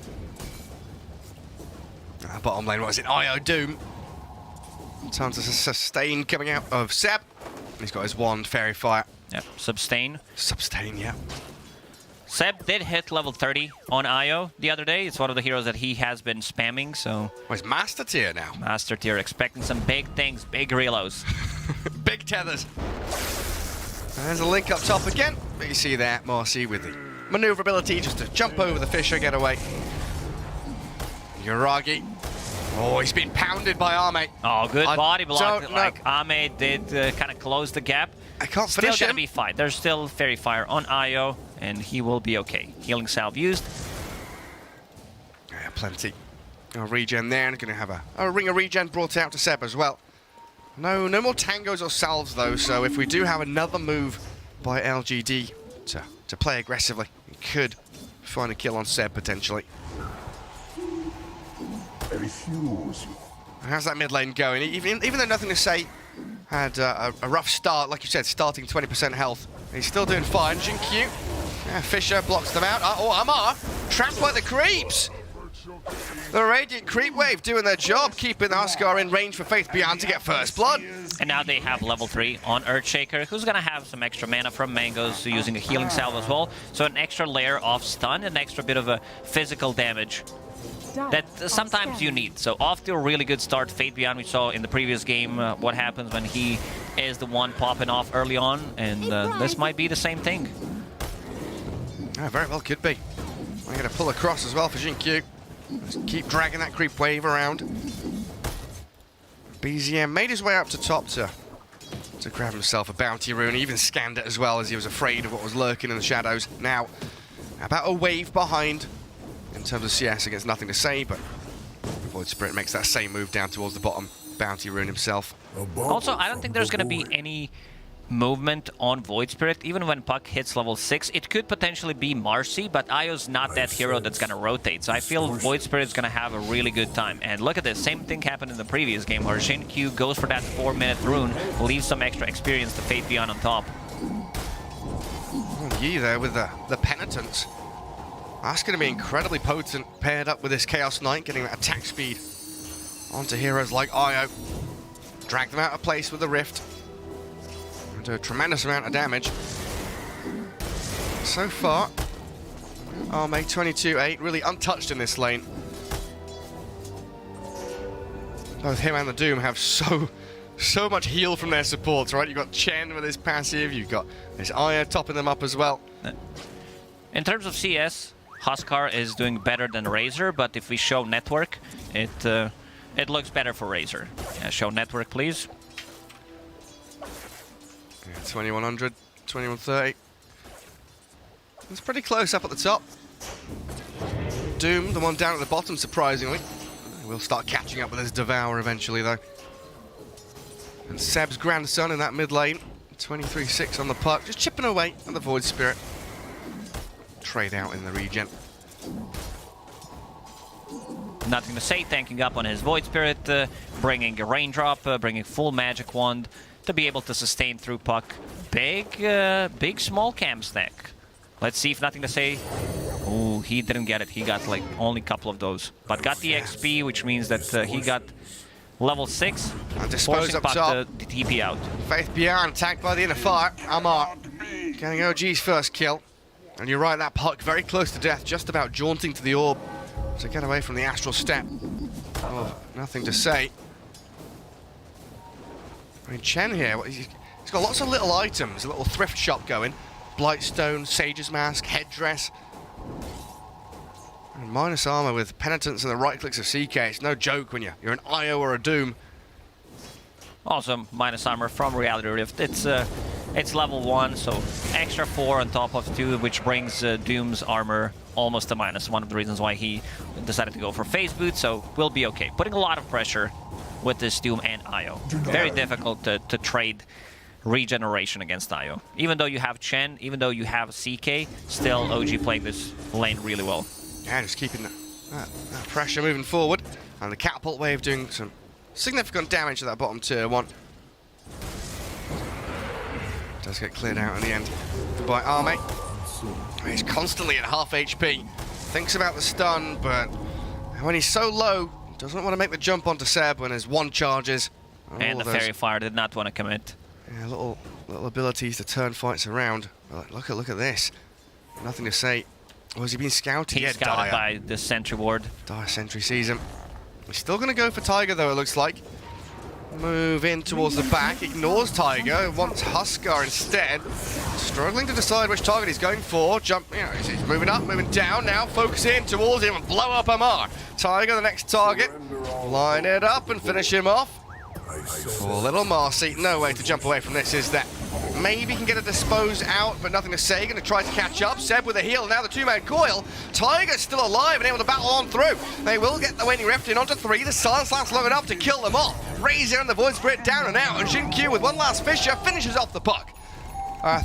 Bottom lane, what is it? IO Doom. Tons of sustain coming out of Seb. He's got his wand, Fairy Fire. Yep, Sustain. Sustain, yeah. Seb did hit level 30 on IO the other day. It's one of the heroes that he has been spamming, so... Well, he's Master Tier now. Master Tier, expecting some big things, big reloads. Big tethers. There's a link up top again. But you see there, Marcy with the maneuverability just to jump over the Fisher, get away. Yuragi. Oh, he's been pounded by Ame. Oh, good body block. Don't Like, Ame did kind of close the gap. I can't Still finish gonna him. be fine. There's still Fairy Fire on IO, and he will be okay. Healing Salve used. Yeah, plenty. A regen there, and going to have a ring of regen brought out to Seb as well. No more tangos or salves though, so if we do have another move by LGD to play aggressively, we could find a kill on Seb potentially. How's that mid lane going? Even though Nothing to Say had a rough start, like you said, starting 20% health, he's still doing fine. Jinkyu, yeah, Fisher blocks them out. Oh, Amar, trapped by the creeps. The Radiant Creep Wave doing their job, keeping Huskar in range for Faith Beyond to get first blood. And now they have level 3 on Earthshaker, who's going to have some extra mana from Mangoes, so using a healing salve as well. So an extra layer of stun, an extra bit of a physical damage that sometimes you need. So off to a really good start. Fate Beyond, we saw in the previous game what happens when he is the one popping off early on, and this might be the same thing. Yeah, very well could be. I'm going to pull across as well for Jinkyu. Just keep dragging that creep wave around. BZM made his way up to top to grab himself a bounty rune. He even scanned it as well as he was afraid of what was lurking in the shadows. Now, about a wave behind in terms of CS against Nothing to Say, but Void Spirit makes that same move down towards the bottom. Bounty rune himself. Also, I don't think there's going to be any movement on Void Spirit. Even when Puck hits level 6, it could potentially be Marcy, but Io's not that hero that's going to rotate. So I feel Void Spirit's going to have a really good time. And look at this, same thing happened in the previous game where Jinkyu goes for that 4-minute rune, leaves some extra experience to Fate Beyond on top. Oh, Yi there with the Penitence. That's going to be incredibly potent paired up with this Chaos Knight, getting that attack speed onto heroes like Io. Drag them out of place with the Rift. And do a tremendous amount of damage. So far, Arme 22-8, really untouched in this lane. Both him and the Doom have so much heal from their supports, right? You've got Chen with his passive, you've got this Io topping them up as well. In terms of CS, Huskar is doing better than Razor, but if we show network, it looks better for Razor. Yeah, show network, please. Yeah, 2100, 2130. It's pretty close up at the top. Doom, the one down at the bottom, surprisingly. We'll start catching up with his Devour eventually, though. And Seb's grandson in that mid lane. 23-6 on the puck, just chipping away at the Void Spirit. Trade out in the regen. Nothing to Say, tanking up on his Void Spirit, bringing a Raindrop, bringing full Magic Wand to be able to sustain through puck. Big small cam stack. Let's see if Nothing to Say. Oh, he didn't get it. He got like only a couple of those, but got the XP, which means that he got level 6. And dispose up puck top. to TP out. Faith Beyond tagged by the inner fire. Amar getting OG's first kill. And you're right, that puck very close to death, just about jaunting to the orb to get away from the astral step. Oh, Nothing to Say. I mean, Chen here, he's got lots of little items, a little thrift shop going. Blightstone, Sage's Mask, Headdress. And minus armor with Penitence and the right clicks of CK. It's no joke when you're an Io or a Doom. Also, minus armor from Reality Rift. It's level 1, so extra 4 on top of 2, which brings Doom's armor almost to minus. One of the reasons why he decided to go for Phase Boot, so we'll be okay. Putting a lot of pressure with this Doom and Io. Very difficult to trade regeneration against IO. Even though you have Chen, even though you have CK, still OG playing this lane really well. Yeah, just keeping that pressure moving forward. And the catapult wave doing some significant damage to that bottom tier 1. Does get cleared out in the end by Arme. He's constantly at half HP. Thinks about the stun, but when he's so low, doesn't want to make the jump onto Seb when his 1 charges. And the Fairy Fire did not want to commit. Yeah, little abilities to turn fights around. But look at this. Nothing to say. Oh, has he been scouted? He's scouted by the sentry ward. Dire sentry sees him. He's still going to go for Tiger though, it looks like. Move in towards the back, ignores Tiger, wants Huskar instead. Struggling to decide which target he's going for. Jump, you know, he's moving up, moving down now, focus in towards him and blow up Amar. Tiger, the next target. Line it up and finish him off. Poor little Marcy, no way to jump away from this, is that? Maybe can get a dispose out, but nothing to say. Going to try to catch up. Seb with a heal. Now the 2-man coil. Tiger's still alive and able to battle on through. They will get the Waning Rift in onto 3. The silence lasts long enough to kill them off. Razor and the Void Spirit down and out. And Xingqiu with one last Fissure finishes off the puck.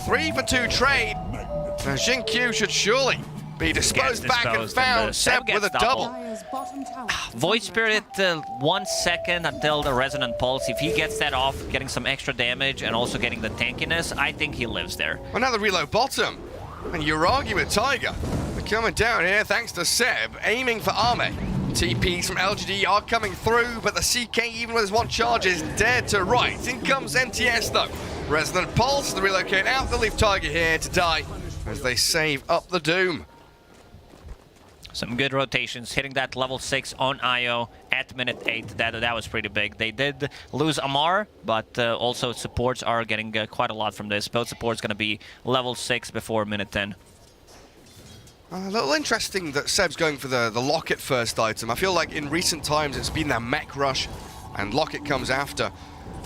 3 for 2 trade. Now Xingqiu should surely be disposed back and found. Seb with a double. Dire's bottom tower is Void under Spirit, attack. 1 second until the Resonant Pulse. If he gets that off, getting some extra damage and also getting the tankiness, I think he lives there. Another reload bottom. And Uragi with Tiger. They're coming down here thanks to Seb, aiming for Arme. TPs from LGD are coming through, but the CK, even with his 1 charge, is dead to rights. In comes NTS though. Resonant Pulse, the relocate out, they'll leave Tiger here to die as they save up the Doom. Some good rotations, hitting that level 6 on IO at minute 8. That was pretty big. They did lose Amar, but also supports are getting quite a lot from this. Both supports going to be level 6 before minute 10. A little interesting that Seb's going for the Locket first item. I feel like in recent times it's been that mech rush and Locket comes after.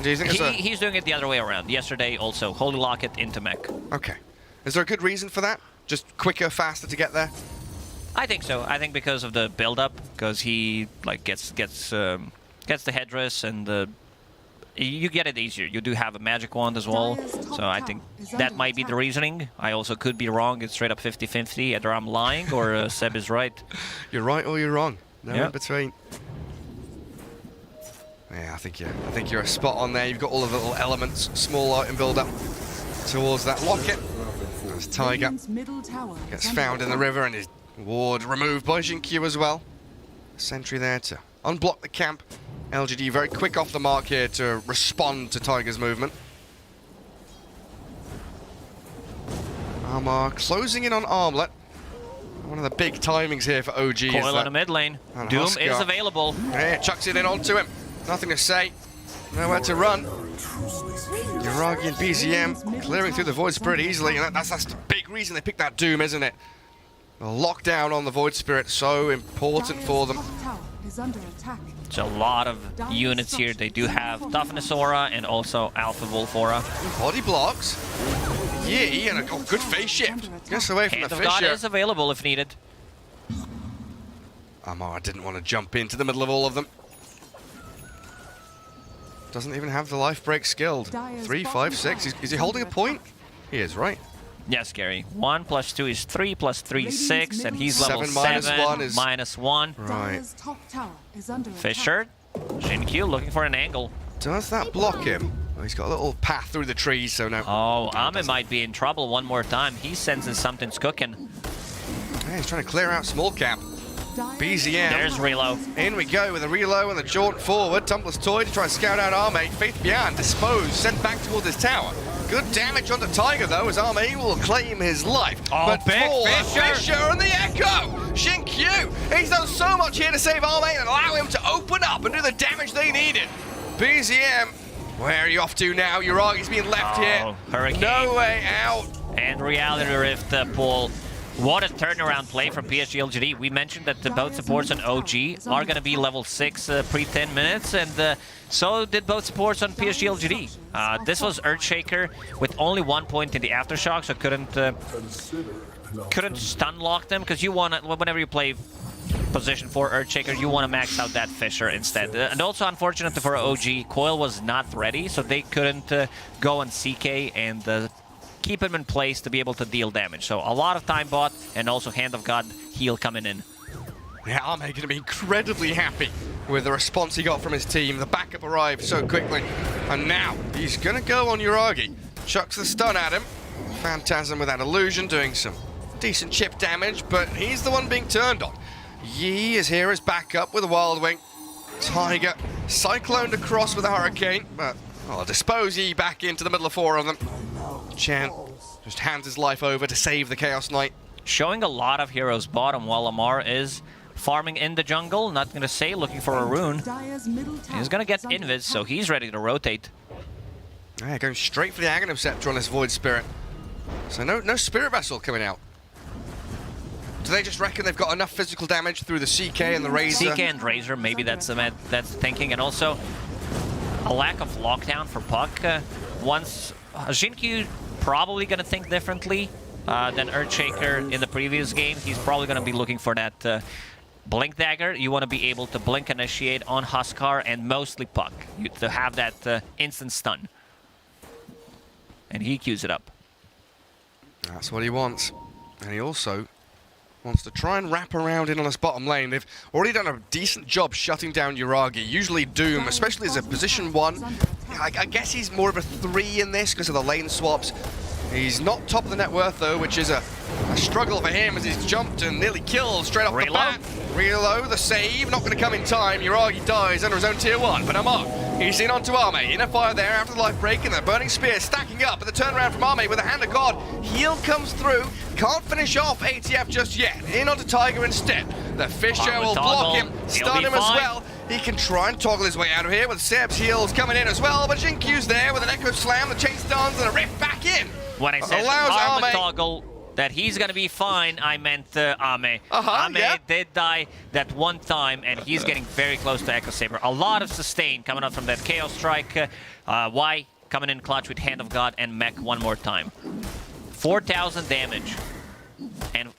Do you think he's doing it the other way around. Yesterday also, Holy Locket into mech. Okay. Is there a good reason for that? Just quicker, faster to get there? I think so. I think because of the build-up, because he like gets the headdress and you get it easier. You do have a magic wand as well, so I think that might be the reasoning. I also could be wrong. It's straight up 50-50. Either I'm lying or Seb is right. You're right or you're wrong. No Yeah. in between. Yeah, I think you're a spot on there. You've got all of the little elements, small item build-up towards that Locket. As Tiger Radiant's middle tower is gets under found in the attack. river and his ward removed by Xingqiu as well. Sentry there to unblock the camp. LGD very quick off the mark here to respond to Tiger's movement. Amar closing in on Armlet. One of the big timings here for OG is Coil that in the mid lane. and Doom Huskar. is available. Yeah, chucks it in onto him. Nothing to say. Nowhere to run. Uragi and BZM clearing through the Void Spirit easily, and that's the big reason they picked that Doom, isn't it? The lockdown on the Void Spirit, so important for them. Dire's top tower is under attack. It's a lot of units here. They do have Toughness Aura and also Alpha Wolf Aura. Body blocks. Yeah, and a good face shift. Gets away from Hand the of God Fissure. is available if needed. Amar didn't want to jump into the middle of all of them. Doesn't even have the life break skilled. 3, 5, 6. Is he holding a point? He is, right? Yes, Gary. 1 + 2 is 3 + 3 is 6, and he's level 7 minus 7. 1 is- -1. Right. Dire's top tower is under attack. Fisher. Xingqiu looking for an angle. Does that block him? Oh, he's got a little path through the trees, so no. Oh, Ame might be in trouble one more time. He senses something's cooking. Yeah, he's trying to clear out small cap. Dire's BZM. There's Relo. In we go with a reload and the jaunt forward. Tumbler's toy to try and scout out Arme. Faith Beyond disposed, sent back towards his tower. Good damage onto Tiger though, as Arme will claim his life. Oh, but big poor Fissure. Fissure and the Echo! Xingqiu! He's done so much here to save Arme and allow him to open up and do the damage they needed. BZM, where are you off to now? Uragi's being left here. Hurricane. No way out. And Reality Rift pull. What a turnaround play from PSG LGD. We mentioned that both supports on OG are going to be level 6 pre-10 minutes, and so did both supports on PSG LGD. This was Earthshaker with only 1 point in the Aftershock, so couldn't stun lock them, because you want, whenever you play position for Earthshaker. You want to max out that Fissure instead. And also, unfortunately for OG, Coil was not ready, so they couldn't go on CK and keep him in place to be able to deal damage. So a lot of time bought, and also Hand of God heal coming in. Yeah, Arme going to be incredibly happy with the response he got from his team. The backup arrived so quickly, and now he's going to go on Yuragi. Chucks the stun at him. Phantasm with that illusion doing some decent chip damage, but he's the one being turned on. Yi is here as backup with a Wild Wing. Tiger cycloned across with a Hurricane, but I'll dispose Yi back into the middle of 4 of them. Chen just hands his life over to save the Chaos Knight. Showing a lot of heroes bottom while Lamar is farming in the jungle. Not going to say, looking for a rune. He's going to get invis, so he's ready to rotate. Yeah, going straight for the Aghanim Scepter on this Void Spirit. So no Spirit Vessel coming out. Do they just reckon they've got enough physical damage through the CK and the Razor? CK and Razor, maybe that's the thinking. And also a lack of lockdown for Puck. Once Jinkyu probably going to think differently than Earthshaker in the previous game. He's probably going to be looking for that Blink Dagger. You want to be able to Blink Initiate on Huskar and mostly Puck to have that instant stun. And he queues it up. That's what he wants. And he also wants to try and wrap around in on this bottom lane. They've already done a decent job shutting down Yuragi. Usually Doom, especially as a position 1, I guess he's more of a 3 in this because of the lane swaps. He's not top of the net worth though, which is a struggle for him as he's jumped and nearly killed straight off the bat. Reload, the save, not going to come in time. Yuragi dies under his own tier 1, but Amok, he's in onto Arme. In a fire there after the life break, and the Burning Spear stacking up, but the turnaround from Arme with a Hand of God. Heal comes through, can't finish off ATF just yet. In onto Tiger instead. The Fissure will block him, stun him as well. He can try and toggle his way out of here with Seb's heals coming in as well, but Jinkyu's there with an Echo Slam, the chase stuns, and a rift back in. When I said Arme toggle, that he's going to be fine, I meant Ame. Ame did die that one time, and he's getting very close to Echo Saber. A lot of sustain coming up from that Chaos Strike. Y coming in clutch with Hand of God and Mech one more time. 4,000 damage. And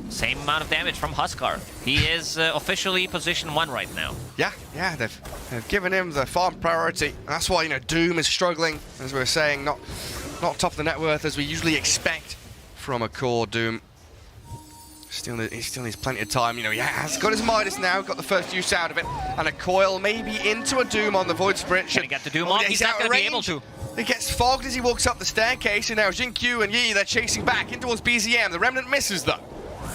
same amount of damage from Huskar. He is officially position 1 right now. Yeah, they've given him the farm priority. That's why, Doom is struggling, as we were saying, not top of the net worth as we usually expect from a core Doom. He still needs plenty of time. He has got his Midas now, got the first use out of it, and a Coil maybe into a Doom on the Void Spirit. Can he get the Doom off? He's not going to be able to. He gets fogged as he walks up the staircase, and now Jinkyu and Yi, they're chasing back in towards BZM. The Remnant misses though.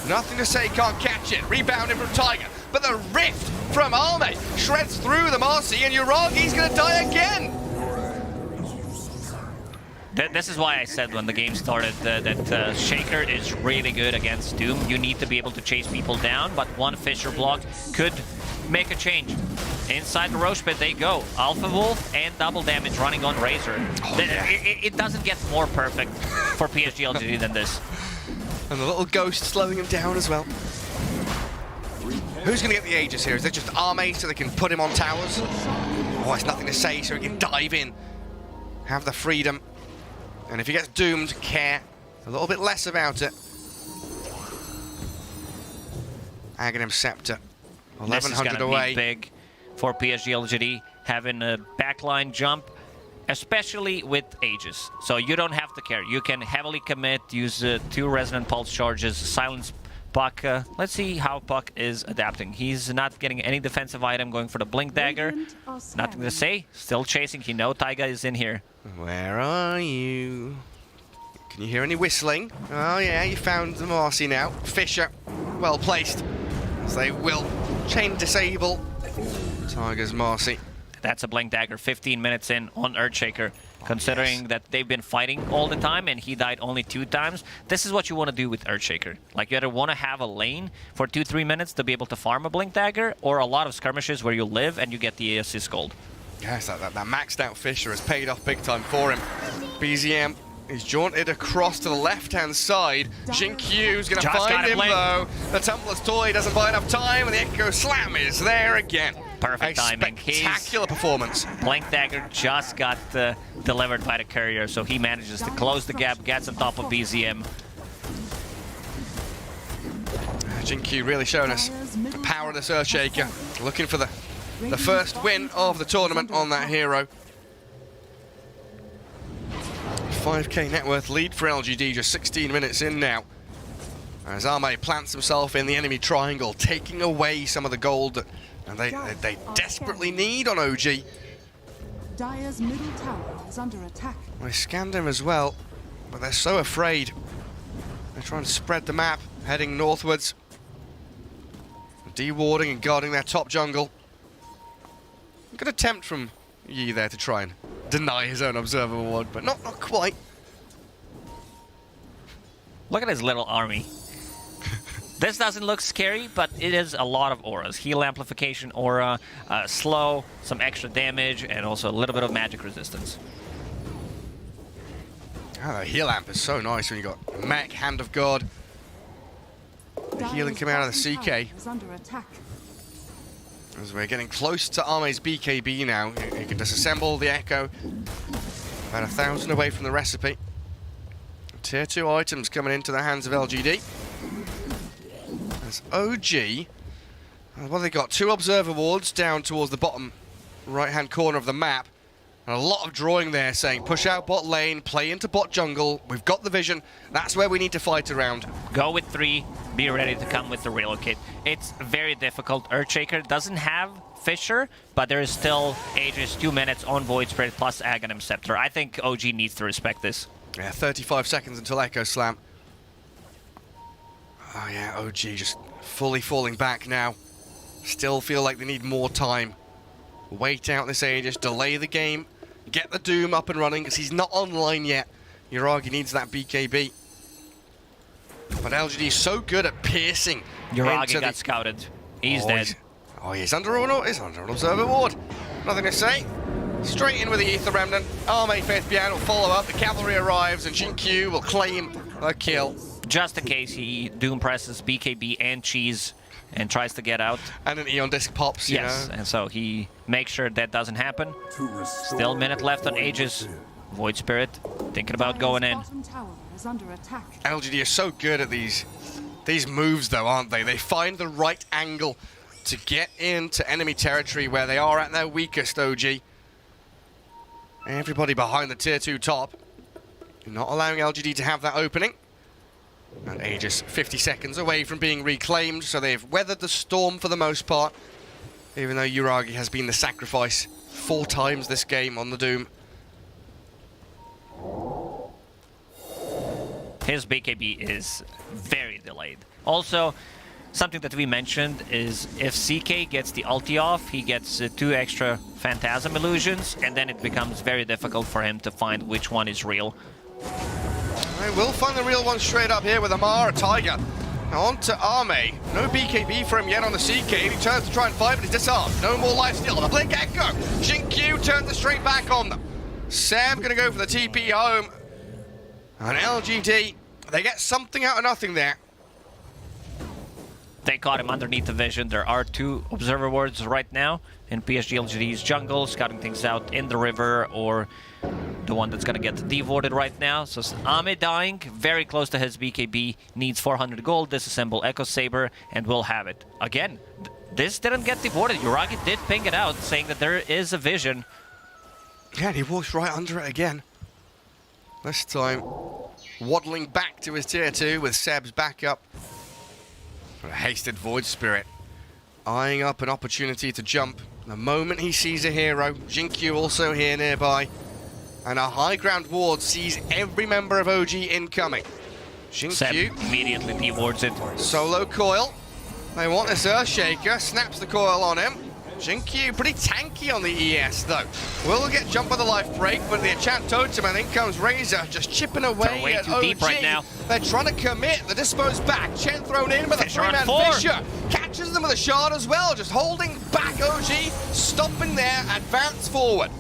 Nothing to say, can't catch it. Rebounding from Tiger, but the rift from Arme shreds through the Marcy, and Yuragi's going to die again. This is why I said when the game started that Shaker is really good against Doom. You need to be able to chase people down, but one Fissure block could make a change. Inside the Roche Pit they go. Alpha Wolf and double damage running on Razor. It doesn't get more perfect for PSG LGD than this. And the little ghost slowing him down as well. Who's going to get the Aegis here? Is it just Arme so they can put him on towers? Oh, it's nothing to say, so he can dive in. Have the freedom. And if he gets doomed, care a little bit less about it. Aghanim Scepter, 1100 away. Be big for PSG LGD, having a backline jump, especially with Aegis. So you don't have to care. You can heavily commit, use 2 Resonant Pulse charges, silence Puck. Let's see how Puck is adapting. He's not getting any defensive item, going for the Blink Dagger. Nothing to say. Still chasing. He knows Taiga is in here. Where are you? Can you hear any whistling? Oh yeah, you found the Marcy now. Fissure, well placed. As they will chain disable Tiger's Marcy. That's a Blink Dagger 15 minutes in on Earthshaker. Considering that they've been fighting all the time and he died only 2 times, this is what you want to do with Earthshaker. Like, you either want to have a lane for 2-3 minutes to be able to farm a Blink Dagger, or a lot of skirmishes where you live and you get the assist gold. Yes, that maxed out Fissure has paid off big time for him. BZM is jaunted across to the left-hand side. Jinkyu's going to find him though. The Tumbler's Toy doesn't buy enough time, and the Echo Slam is there again. Perfect timing. Spectacular performance. Blink Dagger just got delivered by the courier, so he manages to close the gap, gets on top of BZM. Jinkyu really showing us the power of this Earthshaker. Looking for the first win of the tournament on that hero. 5k net worth lead for LGD, just 16 minutes in now. As Arme plants himself in the enemy triangle, taking away some of the gold that they desperately need on OG. Dire's middle tower is under attack. They scanned him as well, but they're so afraid. They're trying to spread the map, heading northwards. De-warding and guarding their top jungle. Good attempt from Yi there to try and deny his own observer ward, but not quite. Look at his little army. This doesn't look scary, but it is a lot of auras. Heal amplification aura, slow, some extra damage, and also a little bit of magic resistance. Oh, the heal amp is so nice when you got Mech, Hand of God. The healing coming out of the CK. Is under attack. As we're getting close to Arme's BKB now, you can disassemble the Echo. About 1,000 away from the recipe. Tier 2 items coming into the hands of LGD. As OG, well, they got 2 observer wards down towards the bottom right-hand corner of the map. And a lot of drawing there saying, push out bot lane, play into bot jungle. We've got the vision. That's where we need to fight around. Go with 3, be ready to come with the relocate. It's very difficult. Earthshaker doesn't have Fissure, but there is still Aegis 2 minutes on Void Spirit plus Aghanim Scepter. I think OG needs to respect this. Yeah, 35 seconds until Echo Slam. Oh yeah, OG just fully falling back now. Still feel like they need more time. Wait out this Aegis, delay the game, get the Doom up and running, because he's not online yet. Yuragi needs that BKB. But LGD is so good at piercing. Yuragi got scouted. He's dead. He's under an observer ward. Nothing to say. Straight in with the Ether Remnant. Arme Faith Bian will follow up. The cavalry arrives and Jin-Q will claim the kill. Just in case he Doom presses BKB and Cheese and tries to get out. And an Eon Disc pops, you know. And so he makes sure that doesn't happen. Still a minute left on Aegis. Void Spirit thinking about going in. Is under attack. LGD are so good at these moves though, aren't they? They find the right angle to get into enemy territory where they are at their weakest, OG. Everybody behind the tier 2 top. Not allowing LGD to have that opening. And Aegis 50 seconds away from being reclaimed, so they've weathered the storm for the most part. Even though Yuragi has been the sacrifice 4 times this game on the Doom. His BKB is very delayed. Also, something that we mentioned is if CK gets the ulti off, he gets 2 extra Phantasm illusions, and then it becomes very difficult for him to find which one is real. I will find the real one straight up here with Amara Tiger. Now on to Arme. No BKB for him yet on the CK. He turns to try and fight, but he's disarmed. No more lifesteal. The Blink Echo. Jin-Q turns it straight back on them. Sam gonna go for the TP home. And LGD, they get something out of nothing there. They caught him underneath the vision. There are 2 observer wards right now in PSG LGD's jungle, scouting things out in the river, or the one that's gonna get de-warded right now. So Ame dying, very close to his BKB, needs 400 gold, disassemble Echo Saber, and we'll have it. Again, this didn't get de-warded. Yuragi did ping it out, saying that there is a vision. Yeah, and he walks right under it again. This time, waddling back to his tier 2 with Seb's backup. A hasted Void Spirit, eyeing up an opportunity to jump. The moment he sees a hero, Jin-Q also here nearby. And a high ground ward sees every member of OG incoming. Jin-Q immediately de-wards it. Solo coil. They want this Earthshaker, snaps the coil on him. Jin-Q pretty tanky on the ES though. Will get jumped by the life break, but the enchant totem, and in comes Razor, just chipping away way at too OG. deep right now. They're trying to commit, the dispo's back. Chen thrown in, but the Fissure on 3-man 4. Fissure catches them with a shard as well, just holding back OG, stopping their advance forward.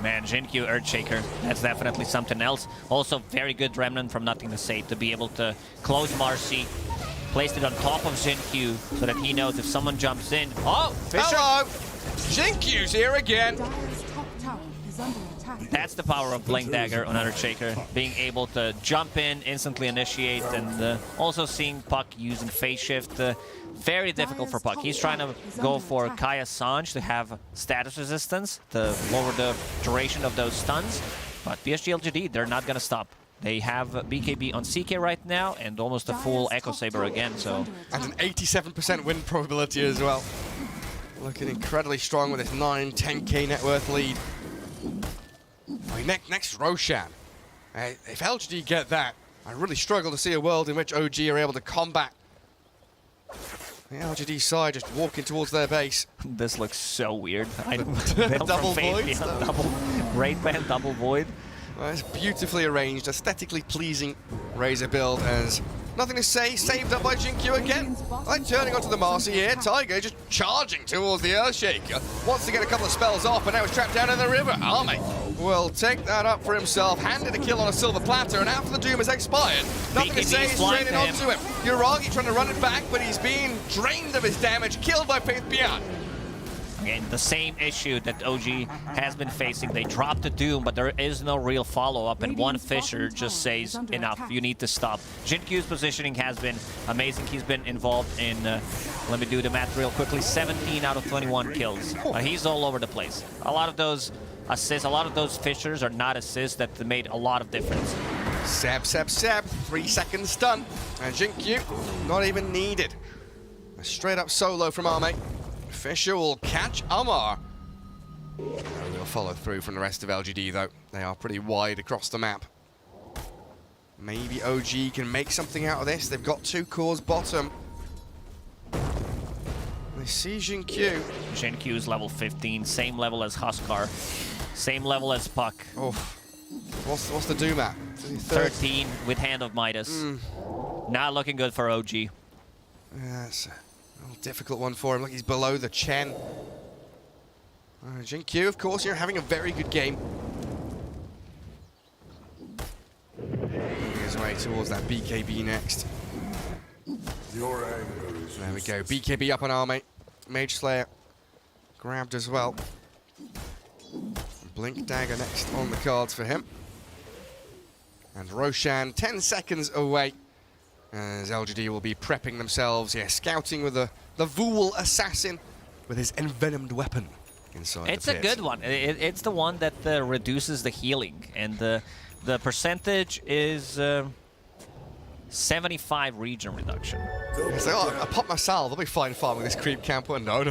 Man, Jin-Q Earthshaker, that's definitely something else. Also, very good Remnant from Nothing to Say to be able to close Marcy, placed it on top of Jin-Q so that he knows if someone jumps in. Oh, Fissure! Hello! Jin-Q's here again. Dire's top tower is under attack. That's the power of Blink Dagger on Undertaker, being able to jump in, instantly initiate, and also seeing Puck using phase shift. Very difficult for Puck. He's trying to go for Kaya Sanj to have status resistance to lower the duration of those stuns. But PSG LGD, they're not going to stop. They have BKB on CK right now and almost a full Echo Saber again. So And an 87% win probability as well. Looking incredibly strong with this 9-10k net worth lead. Next Roshan. If LGD get that, I really struggle to see a world in which OG are able to combat the LGD side just walking towards their base. this looks so weird. Double void. Double Raid Band, double void. Well, it's beautifully arranged, aesthetically pleasing Razor build as nothing to say, saved up by Jinkyu again. Like turning onto the Marcy here, Tiger just charging towards the Earthshaker. Wants to get a couple of spells off, but now he's trapped down in the river. Army will take that up for himself, handed a kill on a silver platter, and after the Doom has expired, nothing to say, he's straight in onto him. Uragi trying to run it back, but he's being drained of his damage, killed by Faith Beyond. Again, the same issue that OG has been facing. They dropped the Doom, but there is no real follow-up, and one Fisher just says, enough, you need to stop. Jinkyu's positioning has been amazing. He's been involved in, let me do the math real quickly, 17 out of 21 kills. He's all over the place. A lot of those assists, a lot of those Fishers are not assists that made a lot of difference. Seb, 3-second stun, and Jinkyu not even needed. A straight-up solo from Arme. Fisher will catch Amar. He'll follow through from the rest of LGD, though. They are pretty wide across the map. Maybe OG can make something out of this. They've got 2 cores bottom. They see Jinkyu. Jinkyu is level 15, same level as Huskar, same level as Puck. Oh, what's the Doom at? 13 with Hand of Midas. Not looking good for OG. Yeah, that's a difficult one for him. Look, he's below the Chen. Jinkyu, of course, you're having a very good game. His way towards that BKB next. There we go. BKB up on Arme. Mage Slayer grabbed as well. Blink Dagger next on the cards for him. And Roshan 10 seconds away. As LGD will be prepping themselves, scouting with the Vool Assassin with his envenomed weapon inside It's the a pit. good one. It's the one that reduces the healing, and the percentage is 75 region reduction. It's like, oh, I pop my salve, I'll be fine farming this creep camper. No.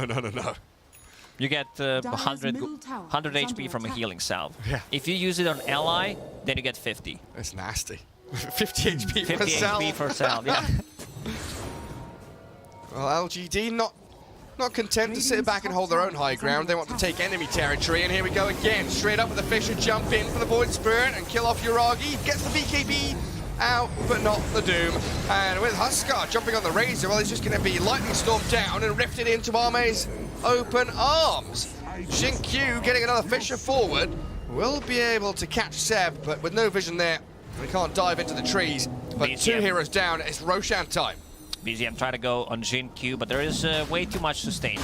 You get 100 HP from a healing salve. Yeah. If you use it on ally, then you get 50. It's nasty. 50 HP 50 for salve. HP for salve, yeah. Well, LGD not content to sit back and hold their own high ground. They want to take enemy territory, and here we go again. Straight up with the Fisher, jump in for the Void Spirit and kill off Uragi. Gets the BKB out, but not the Doom. And with Huskar jumping on the Razor, well, he's just going to be lightning stormed down and rifted into Arme's open arms. Jinkyu getting another Fisher forward. Will be able to catch Seb, but with no vision there. We can't dive into the trees, but BZM. 2 heroes down. It's Roshan time. BZM try to go on Jinkyu, but there is way too much sustain.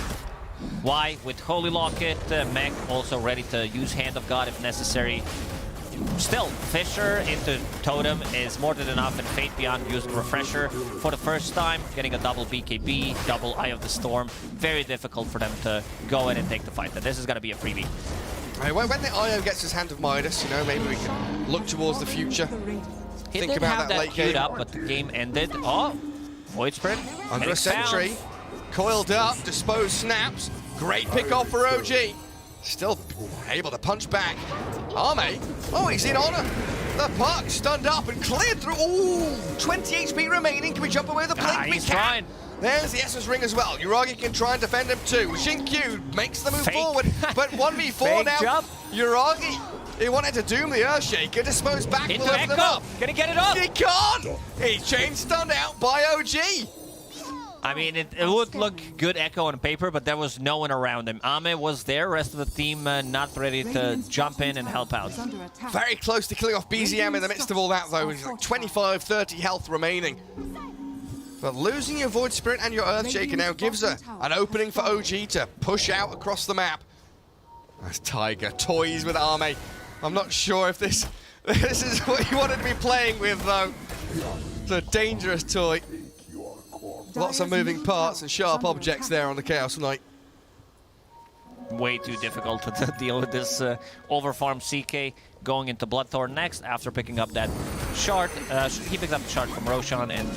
Why? With Holy Locket, Mech also ready to use Hand of God if necessary. Still, Fisher into Totem is more than enough, and Fate Beyond used Refresher for the first time, getting a double BKB, double Eye of the Storm. Very difficult for them to go in and take the fight. But this is going to be a freebie. When the IO gets his Hand of Midas, maybe we can look towards the future. He Think did about have that that late queued game. up, but the game ended. Oh, Void Spirit. Under a sentry, coiled up, disposed snaps. Great pick off for OG. Still able to punch back. Arme, oh, he's in honor. The Puck stunned up and cleared through. Ooh, 20 HP remaining. Can we jump away with the blink? We He's can. trying. There's the Essence Ring as well. Uragi can try and defend him too. Jinkyu makes the move Fake. forward, but 1v4 Fake now. jump. Uragi, he wanted to doom the Earthshaker, disposed back, Into will lift them Echo. up. Gonna get it up. He can't. He's chain stunned out by OG. I mean, it would look good Echo on paper, but there was no one around him. Ame was there, rest of the team not ready to jump in and help out. Very close to killing off BZM in the midst of all that, though. He's like 25, 30 health remaining. But losing your Void Spirit and your Earthshaker now gives an opening for OG to push out across the map. As Tiger toys with Arme. I'm not sure if this is what you wanted to be playing with, though. It's a dangerous toy. Lots of moving parts and sharp objects there on the Chaos Knight. Way too difficult to deal with this overfarmed CK going into Bloodthorn next after picking up that shard. He picks up the shard from Roshan and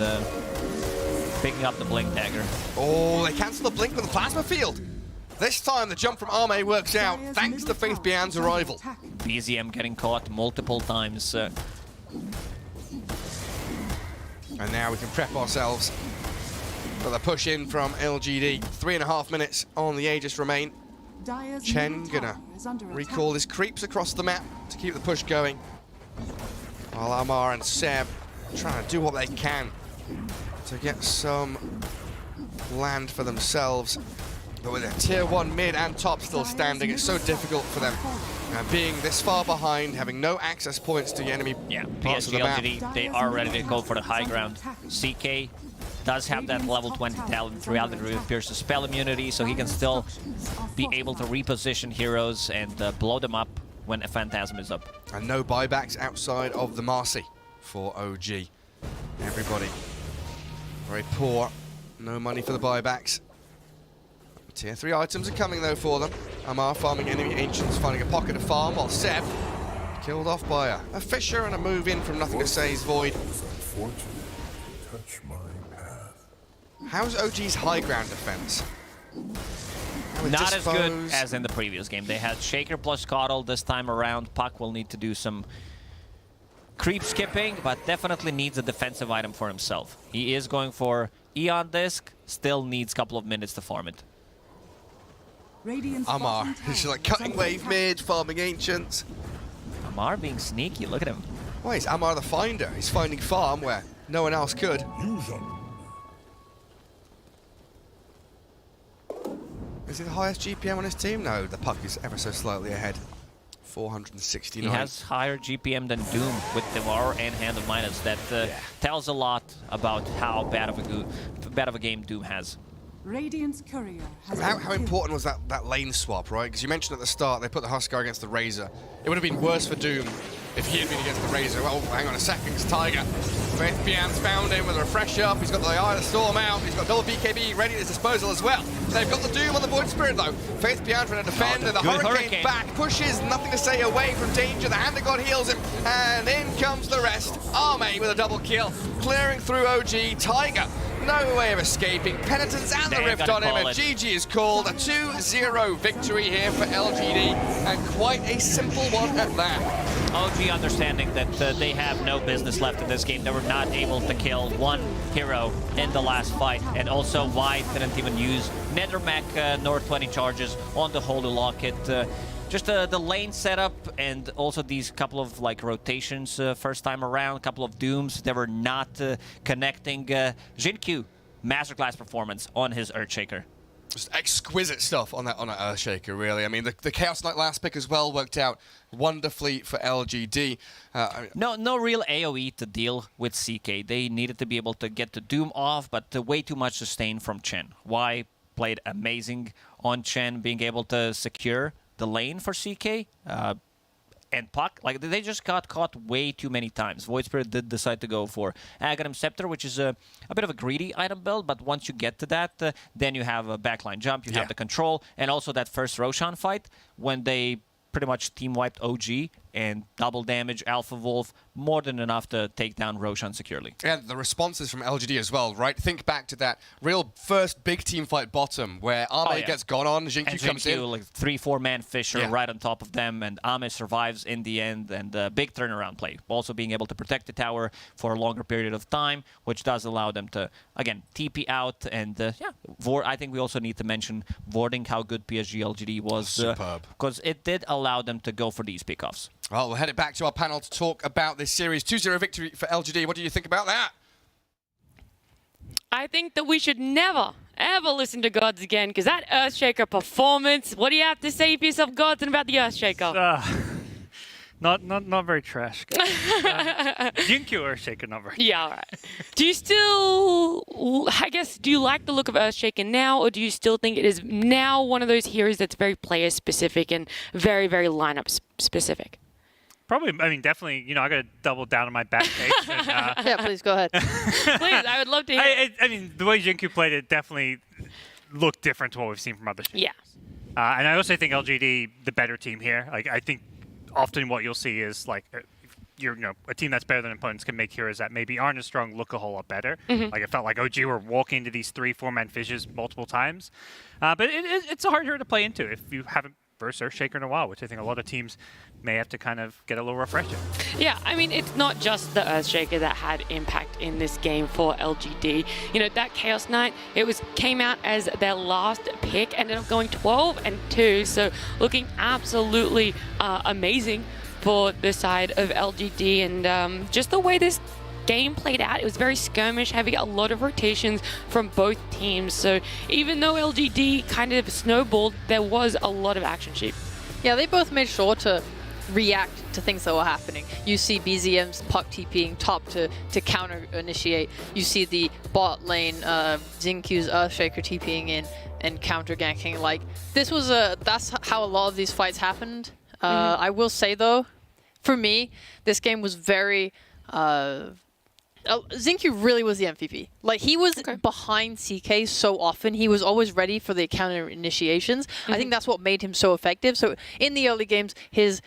picking up the Blink Dagger. Oh, they cancel the Blink with the Plasma Field. This time the jump from Arme works out thanks to Faith Bian's arrival. BZM getting caught multiple times. And now we can prep ourselves for the push in from LGD. 3.5 minutes on the Aegis remain. Chen gonna recall his creeps across the map to keep the push going. While Amar and Seb trying to do what they can to get some land for themselves. But with a tier 1 mid and top still standing, it's so difficult for them. Being this far behind, having no access points to the enemy parts of the map. PSG LGD, they are ready to go for the high ground. CK does have that level 20 talent throughout the room, pierces spell immunity, so he can still be able to reposition heroes and blow them up when a Phantasm is up. And no buybacks outside of the Marcy for OG. Everybody very poor, no money for the buybacks. Tier 3 items are coming though for them. Amar farming enemy ancients, finding a pocket of farm, while Seb killed off by a Fisher and a move in from Nothing to Say's Void. How's OG's high ground defense? Not as good as in the previous game. They had Shaker plus Coddle this time around. Puck will need to do some creep skipping, but definitely needs a defensive item for himself. He is going for Eon Disc, still needs a couple of minutes to farm it. Amar, he's like cutting wave mid, farming ancients. Amar being sneaky, look at him. Why is Amar the finder? He's finding farm where no one else could. Is he the highest GPM on his team? No, the Puck is ever so slightly ahead. 469. He has higher GPM than Doom with Devour and Hand of Midas. That tells a lot about how bad of a game Doom has. Radiant's courier has how important was that lane swap, right? Because you mentioned at the start they put the Huskar against the Razor. It would have been worse for Doom if he had been against the Razor. Oh, hang on a second, it's Tiger. Faith Bian's found him with a refresh up. He's got the Eye of the Storm out. He's got double BKB ready at his disposal as well. They've got the Doom on the Void Spirit though. Faith Bian trying to defend, and the Hurricane back pushes Nothing to Say away from danger. The Hand of God heals him, and in comes the rest. Arme with a double kill, clearing through OG. Tiger, no way of escaping. Penitence and the Rift on him, and GG is called. A 2-0 victory here for LGD, and quite a simple one at that. OG understanding that they have no business left in this game. They were not able to kill one hero in the last fight, and also White didn't even use Nethermech North 20 charges on the Holy Locket. Just the lane setup and also these couple of like rotations first time around, couple of Dooms. They were not connecting. Jin-Q, masterclass performance on his Earthshaker. Just exquisite stuff on that Earthshaker, really. I mean, the Chaos Knight last pick as well worked out wonderfully for LGD. No real AoE to deal with CK. They needed to be able to get the Doom off, but way too much sustain from Chen. Y played amazing on Chen, being able to secure the lane for CK. And Puck, like they just got caught way too many times. Void Spirit did decide to go for Aghanim Scepter, which is a bit of a greedy item build, but once you get to that, then you have a backline jump, you have the control, and also that first Roshan fight when they pretty much team wiped OG and double damage Alpha Wolf, more than enough to take down Roshan securely. And the responses from LGD as well, right? Think back to that real first big team fight bottom where Arme gets gone on, Jin-Q comes in. Like 3-4-man Fisher right on top of them, and Arme survives in the end, and big turnaround play. Also being able to protect the tower for a longer period of time, which does allow them to, again, TP out, and I think we also need to mention Warding, how good PSG LGD was. Superb. Because it did allow them to go for these pickoffs. Well, we'll head it back to our panel to talk about this series. 2-0 victory for LGD. What do you think about that? I think that we should never, ever listen to Gods again, because that Earthshaker performance, what do you have to say for yourself, Gods, and about the Earthshaker? Not very trash. Jin-Q Earthshaker, not very. Yeah, all right. Do you still, I guess, do you like the look of Earthshaker now, or do you still think it is now one of those heroes that's very player-specific and very, very lineup-specific? Probably, I mean, definitely, you know, I got to double down on my bad takes. And, Yeah, please go ahead. Please, I would love to hear. I mean, the way Jinku played it definitely looked different to what we've seen from other teams. Yeah. And I also think LGD, the better team here. Like, I think often what you'll see is, like, you know, a team that's better than opponents can make heroes that maybe aren't as strong look a whole lot better. Like, it felt like OG were walking into these 3-4-man fishes multiple times. But it's a hard hero to play into if you haven't versus Earthshaker in a while, which I think a lot of teams may have to kind of get a little refresher. Yeah, I mean, it's not just the Earthshaker that had impact in this game for LGD. You know, that Chaos Knight, came out as their last pick, ended up going 12-2, so looking absolutely amazing for the side of LGD, and just the way this game played out, it was very skirmish heavy, a lot of rotations from both teams. So even though LGD kind of snowballed, there was a lot of action sheep. Yeah, they both made sure to react to things that were happening. You see BZM's puck TPing top to counter initiate. You see the bot lane Xinq's Earthshaker TPing in and counter ganking. Like, this was that's how a lot of these fights happened. I will say though, for me, this game was very Xinq really was the MVP. Like, he was behind CK so often. He was always ready for the counter initiations. I think that's what made him so effective. So in the early games, his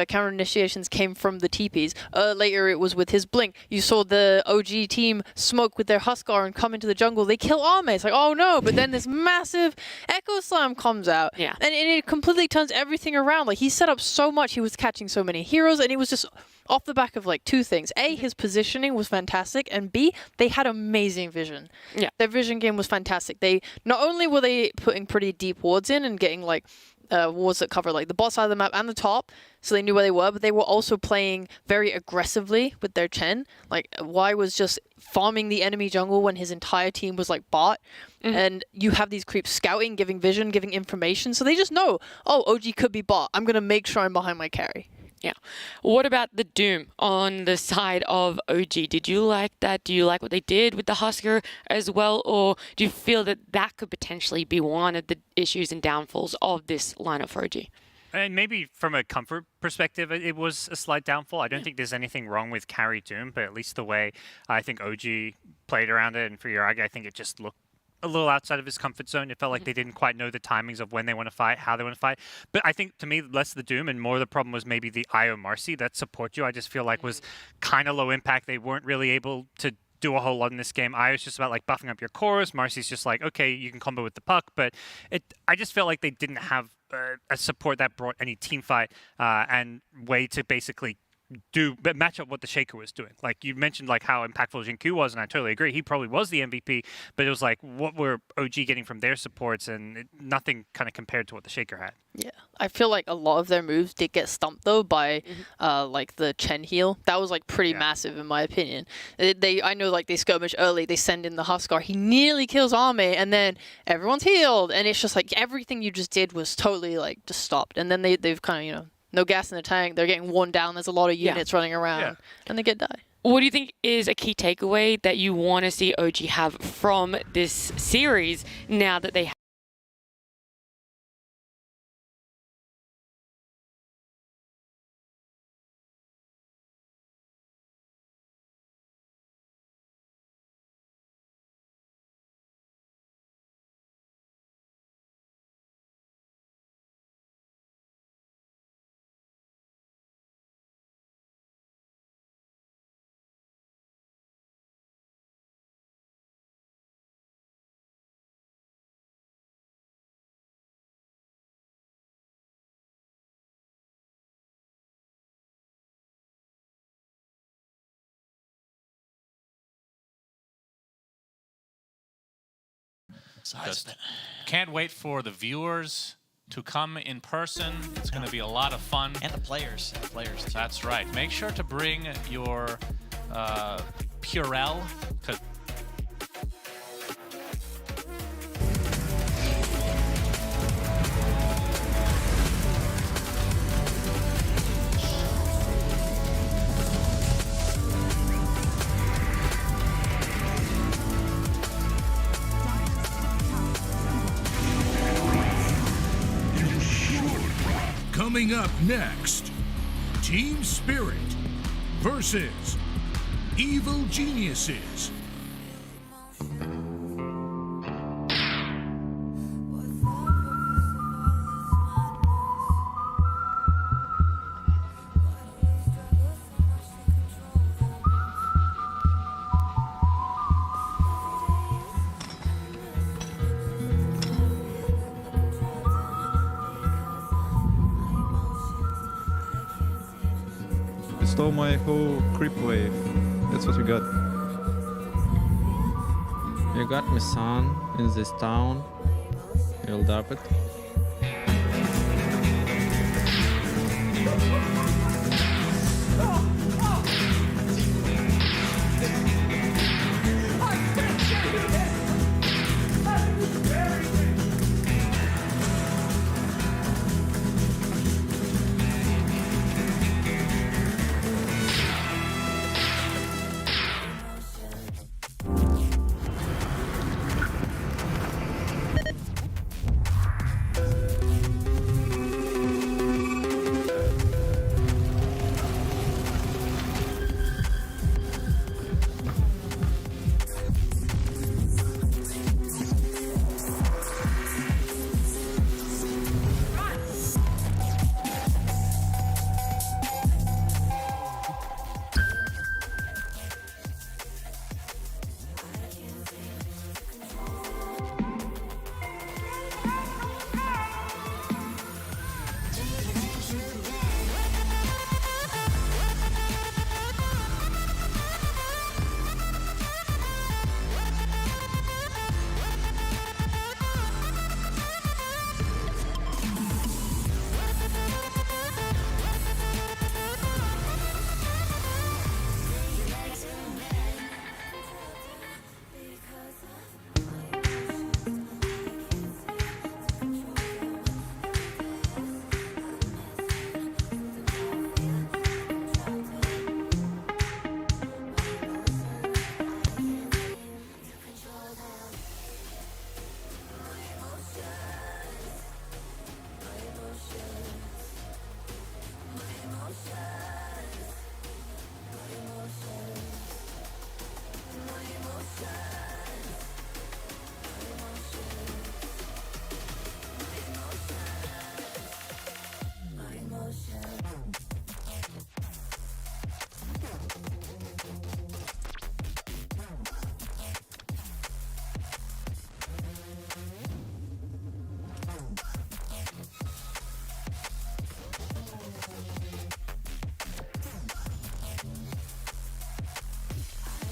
counter initiations came from the TPs. Later, it was with his blink. You saw the OG team smoke with their Huskar and come into the jungle. They kill Arme. It's like, oh no! But then this massive Echo Slam comes out, and it completely turns everything around. Like, he set up so much. He was catching so many heroes, and it was just off the back of like two things. A, his positioning was fantastic, and B, they had amazing vision. Yeah, their vision game was fantastic. They not only were they putting pretty deep wards in and getting like wards that cover like the bot side of the map and the top, so they knew where they were, but they were also playing very aggressively with their Chen. Like, Y was just farming the enemy jungle when his entire team was like bot, and you have these creeps scouting, giving vision, giving information, so they just know, oh, OG could be bot. I'm gonna make sure I'm behind my carry. Yeah. What about the Doom on the side of OG? Did you like that? Do you like what they did with the Husker as well? Or do you feel that that could potentially be one of the issues and downfalls of this lineup for OG? And maybe from a comfort perspective, it was a slight downfall. I don't think there's anything wrong with carry Doom, but at least the way I think OG played around it, and for Yuragi, I think it just looked a little outside of his comfort zone. It felt like they didn't quite know the timings of when they want to fight, how they want to fight. But I think, to me, less the Doom and more the problem was maybe the IO Marcy that support you, I just feel like was kind of low impact. They weren't really able to do a whole lot in this game. IO's just about like buffing up your cores. Marcy's just like, okay, you can combo with the puck. But I just felt like they didn't have a support that brought any team fight and way to basically match up what the Shaker was doing. Like, you mentioned like how impactful Xinq was, and I totally agree. He probably was the MVP, but it was like, what were OG getting from their supports, and nothing kind of compared to what the Shaker had. Yeah, I feel like a lot of their moves did get stumped though by like the Chen heal. That was like pretty massive in my opinion. I know like they skirmish early, they send in the Huskar, he nearly kills Arme, and then everyone's healed, and it's just like everything you just did was totally like just stopped. And then they've kind of, you know, no gas in the tank, they're getting worn down, there's a lot of units running around, and they get die. What do you think is a key takeaway that you want to see OG have from this series now that they have? Just can't wait for the viewers to come in person. It's going to be a lot of fun. And the players. Too. That's right. Make sure to bring your Purell. Coming up next, Team Spirit versus Evil Geniuses. Stole my whole creep wave. That's what we got. You got me, son, in this town. You'll drop it.